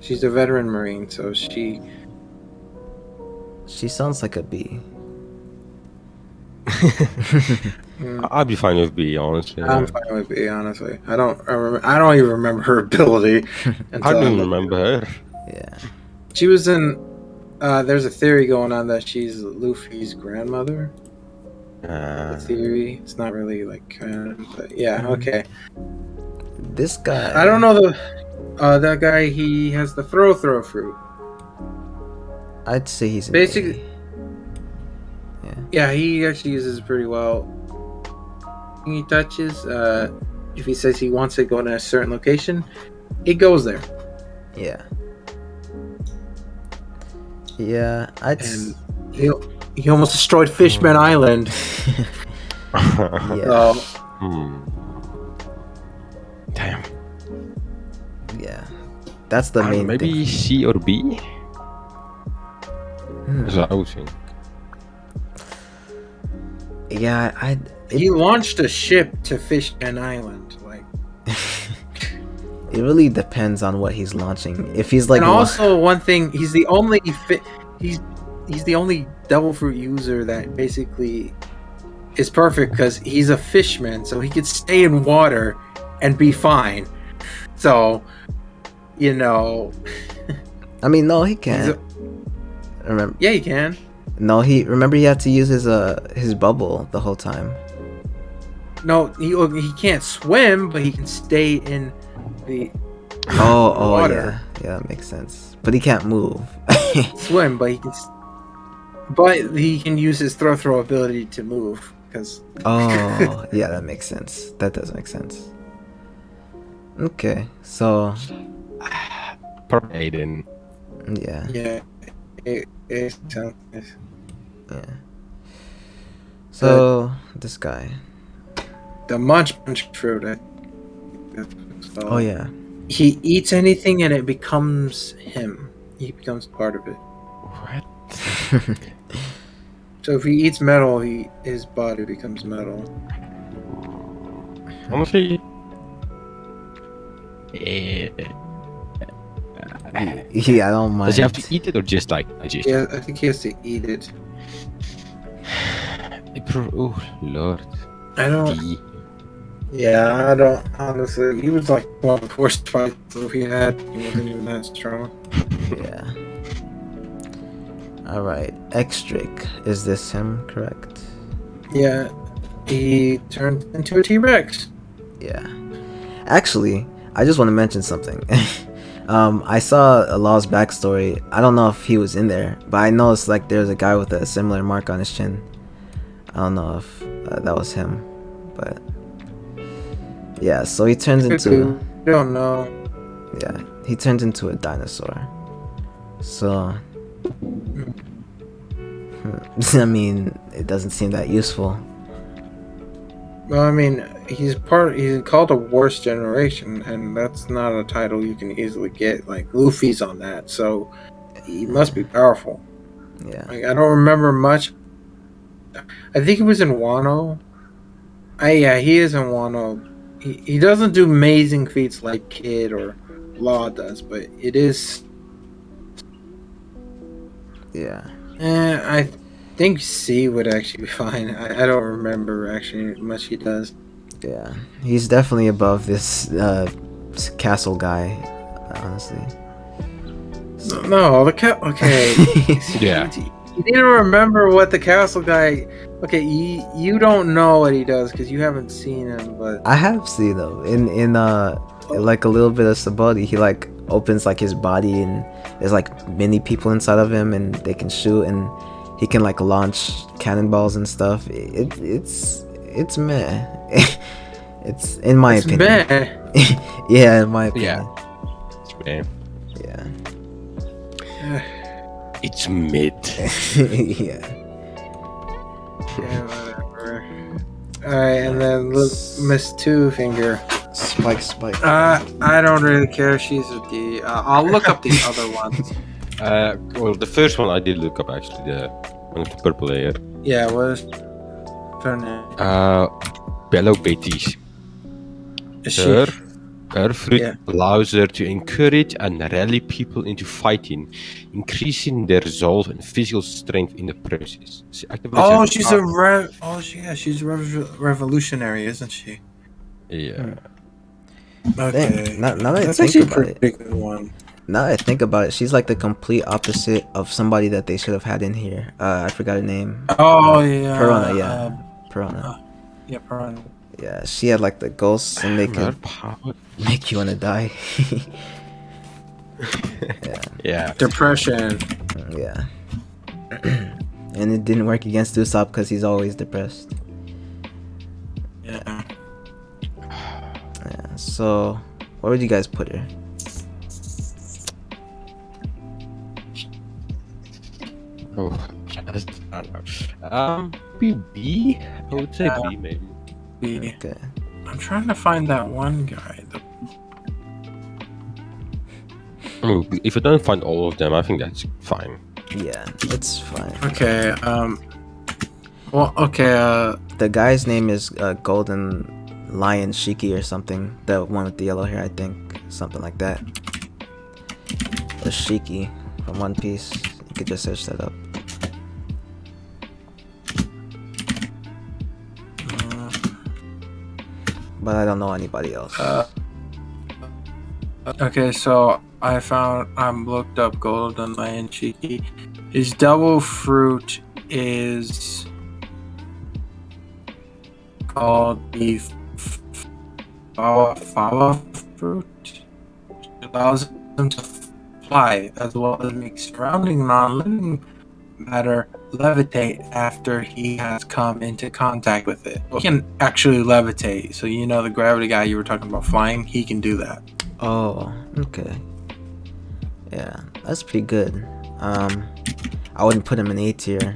She's a veteran Marine, so she sounds like a B. I'd be fine with B, honestly. I'm fine with B, honestly. I don't even remember her ability. I don't even remember her. Yeah. She was in. There's a theory going on that she's Luffy's grandmother. The theory. It's not really like canon, but yeah. Okay. This guy. I don't know that guy. He has the throw fruit. I'd say he's an basically. A. Yeah, he actually uses it pretty well. He touches. If he says he wants to go to a certain location, it goes there. Yeah. Yeah, and he almost destroyed Fishman Island. Yeah. Damn. Yeah. That's the main maybe thing. C or B? That's what I was thinking. Yeah, he launched a ship to Fishman Island. Like, it really depends on what he's launching. If he's like, and also one thing, he's the only he's the only devil fruit user that basically is perfect because he's a fishman, so he could stay in water and be fine. So, you know. I mean, no, he can't. Remember? Yeah, he can. No, he had to use his bubble the whole time. No, he can't swim, but he can stay in the yeah, water. that makes sense. But he can't move. Swim, but he can use his throw ability to move. Because yeah, that makes sense. That does make sense. Okay, so Aiden. Yeah. Yeah. It sounds nice. Yeah. So this guy, the munch fruit. Oh yeah. He eats anything and it becomes him. He becomes part of it. What? So if he eats metal, his body becomes metal. Honestly, yeah, I don't mind. does he have to eat it or just like digest? Yeah, I think he has to eat it. Oh Lord. I don't. Yeah, I don't. Honestly, he was like one of the worst fights he had. He wasn't even that strong. Yeah. All right, Extric. Is this him? Correct. Yeah, he turned into a T-Rex. Yeah. Actually, I just want to mention something. I saw Law's backstory. I don't know if he was in there, but I noticed like there's a guy with a similar mark on his chin. I don't know if that was him, but yeah. So he turns into. Don't know. Yeah. he turns into a dinosaur. So, I mean, it doesn't seem that useful. Well, I mean, he's called a worst generation, and that's not a title you can easily get. Like Luffy's on that, so he must be powerful. Yeah. Like, I don't remember much. I think he was in Wano. Yeah, he is in Wano. He doesn't do amazing feats like Kid or Law does, but it is. Yeah. I think C would actually be fine. I don't remember actually much he does. Yeah. He's definitely above this castle guy, honestly. No, the cat. Okay. Yeah. You need to remember what the castle guy. Okay, you don't know what he does because you haven't seen him, but I have seen him in like a little bit of Saboti. He like opens like his body and there's like many people inside of him and they can shoot and he can like launch cannonballs and stuff. It's meh. It's in my it's opinion. meh. Yeah, in my opinion. Yeah. Yeah. It's mid. Yeah. Yeah, whatever. Alright, and then look, Miss Two Finger. Spike. I don't really care. She's a D. I'll look up the other ones. Well, the first one I did look up actually, the one with the purple layer. Yeah, what is her name? Bello Betis. Is she? Her fruit Yeah. allows her to encourage and rally people into fighting, increasing their resolve and physical strength in the process. Oh, she's a she's a revolutionary, isn't she? Yeah. Okay. Now that I That's think actually a about it, pretty good one. now that I think about it, she's like the complete opposite of somebody that they should have had in here. I forgot her name. Oh yeah. Piranha, yeah. Piranha. Yeah, Piranha. Yeah, she had like the ghosts and they Her could power. make you wanna die. Yeah. Depression. Yeah. And it didn't work against Usopp because he's always depressed. Yeah. Yeah. So, where would you guys put her? Oh, I don't know. B. I would say B maybe. Okay. I'm trying to find that one guy. Oh, if I don't find all of them, I think that's fine. Yeah, it's fine. Okay. Well, okay. The guy's name is Golden Lion Shiki or something. The one with the yellow hair, I think. Something like that. The Shiki from One Piece. You could just search that up. But I don't know anybody else. Okay, so I'm looked up Golden Lion Cheeky. His double fruit is called the Fava fruit. It allows him to fly as well as make surrounding non-living matter levitate after he has come into contact with it. He can actually levitate, so you know the gravity guy you were talking about flying, he can do that. Oh, okay. Yeah, that's pretty good. I wouldn't put him in A tier.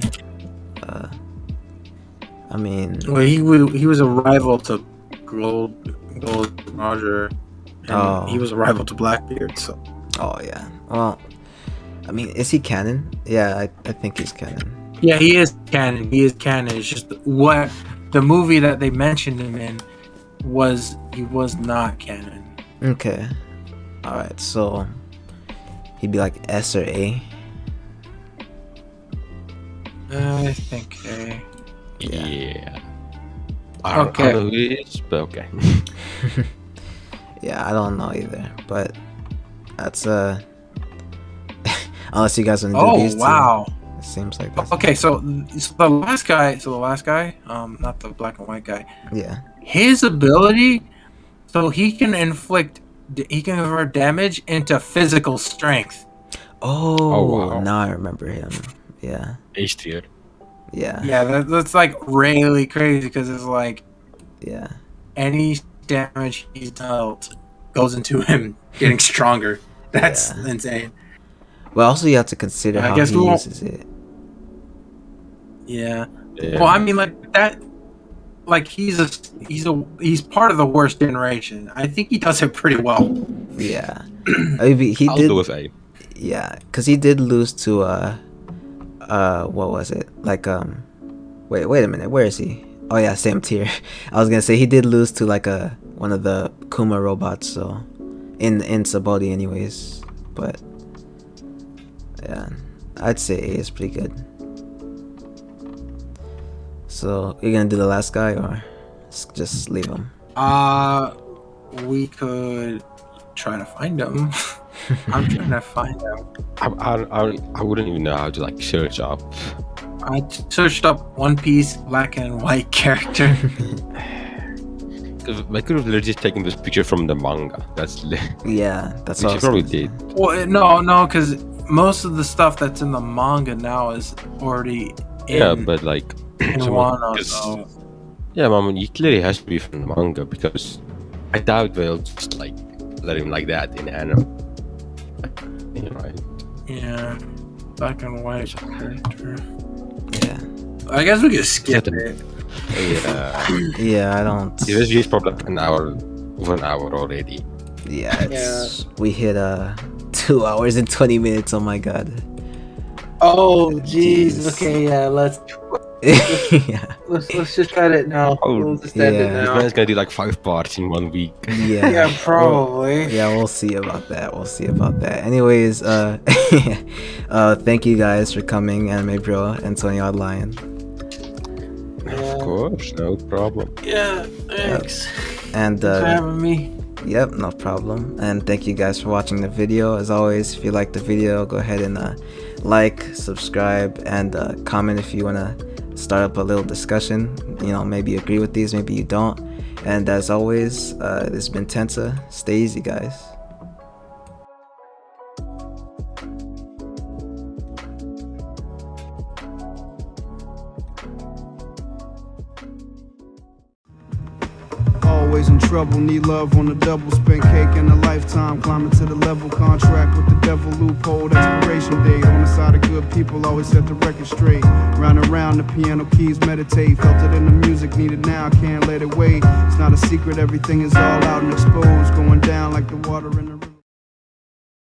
I mean, Well, he was a rival to Gold Roger, and he was a rival to Blackbeard. So. Oh yeah. Well, I mean, is he canon? Yeah, I think he's canon. Yeah, he is canon. He is canon. It's just what the movie that they mentioned him in he was not canon. Okay. All right. So he'd be like S or A. I think A. Yeah. I don't know who it is, but okay. Yeah, I don't know either, but that's unless you guys want to do these two. Oh wow. It seems like that's Okay, so the last guy, not the black and white guy. Yeah. His ability, so he can convert damage into physical strength. Oh, wow. Now I remember him. Yeah. H tier. Yeah. Yeah, that's like really crazy because it's like Yeah. any damage he's dealt goes into him getting stronger. That's Yeah. insane. Well, also you have to consider I how guess he we won't- uses it. Yeah. Yeah. Well, I mean, like that. Like he's part of the worst generation. I think he does it pretty well. Yeah. I mean, he I'll did. go with A. Yeah, because he did lose to what was it? Like wait a minute, where is he? Oh yeah, same tier. I was gonna say he did lose to like one of the Kuma robots, so in Sabodi anyways. But yeah, I'd say A is pretty good. So you're gonna do the last guy or just leave him? We could try to find him. I'm trying to find him. I wouldn't even know how to like search up. I searched up One Piece black and white character. Because I could have literally just taken this picture from the manga. Yeah, that's which what you probably gonna say. did. Well, no, because most of the stuff that's in the manga now is already in, Yeah, but like in someone- Wano. 'cause- So. yeah, I mean, he clearly has to be from the manga because I doubt they'll just like let him like that in anime. Yeah, right. Yeah, black and white character. Yeah. I guess we could skip Yeah. it. Yeah. Yeah, I don't. This is probably like an hour already. Yeah, we hit 2 hours and 20 minutes. Oh my god. Oh, Jeez. jeez. Okay, yeah. Let's Yeah. just cut it now. Oh, We'll just end it yeah. This now. man's gonna do like 5 parts in 1 week. Yeah. Yeah, probably. Yeah, we'll see about that. Anyways, thank you guys for coming, Anime Bro, Antonio Lion. Of course, no problem. Yeah, thanks. And Thanks for having me. yep, no problem. And thank you guys for watching the video. As always, if you like the video, go ahead and like, subscribe, and comment if you wanna start up a little discussion. You know, maybe you agree with these, maybe you don't. And as always, this has been Tensa. Stay easy, guys. Always in trouble, need love on the double. Spent cake in a lifetime, climbing to the level. Contract with the devil, loophole, expiration date. On the side of good people, always set the record straight. Round and round, the piano keys meditate. Felt it in the music, need it now, can't let it wait. It's not a secret, everything is all out and exposed. Going down like the water in the river.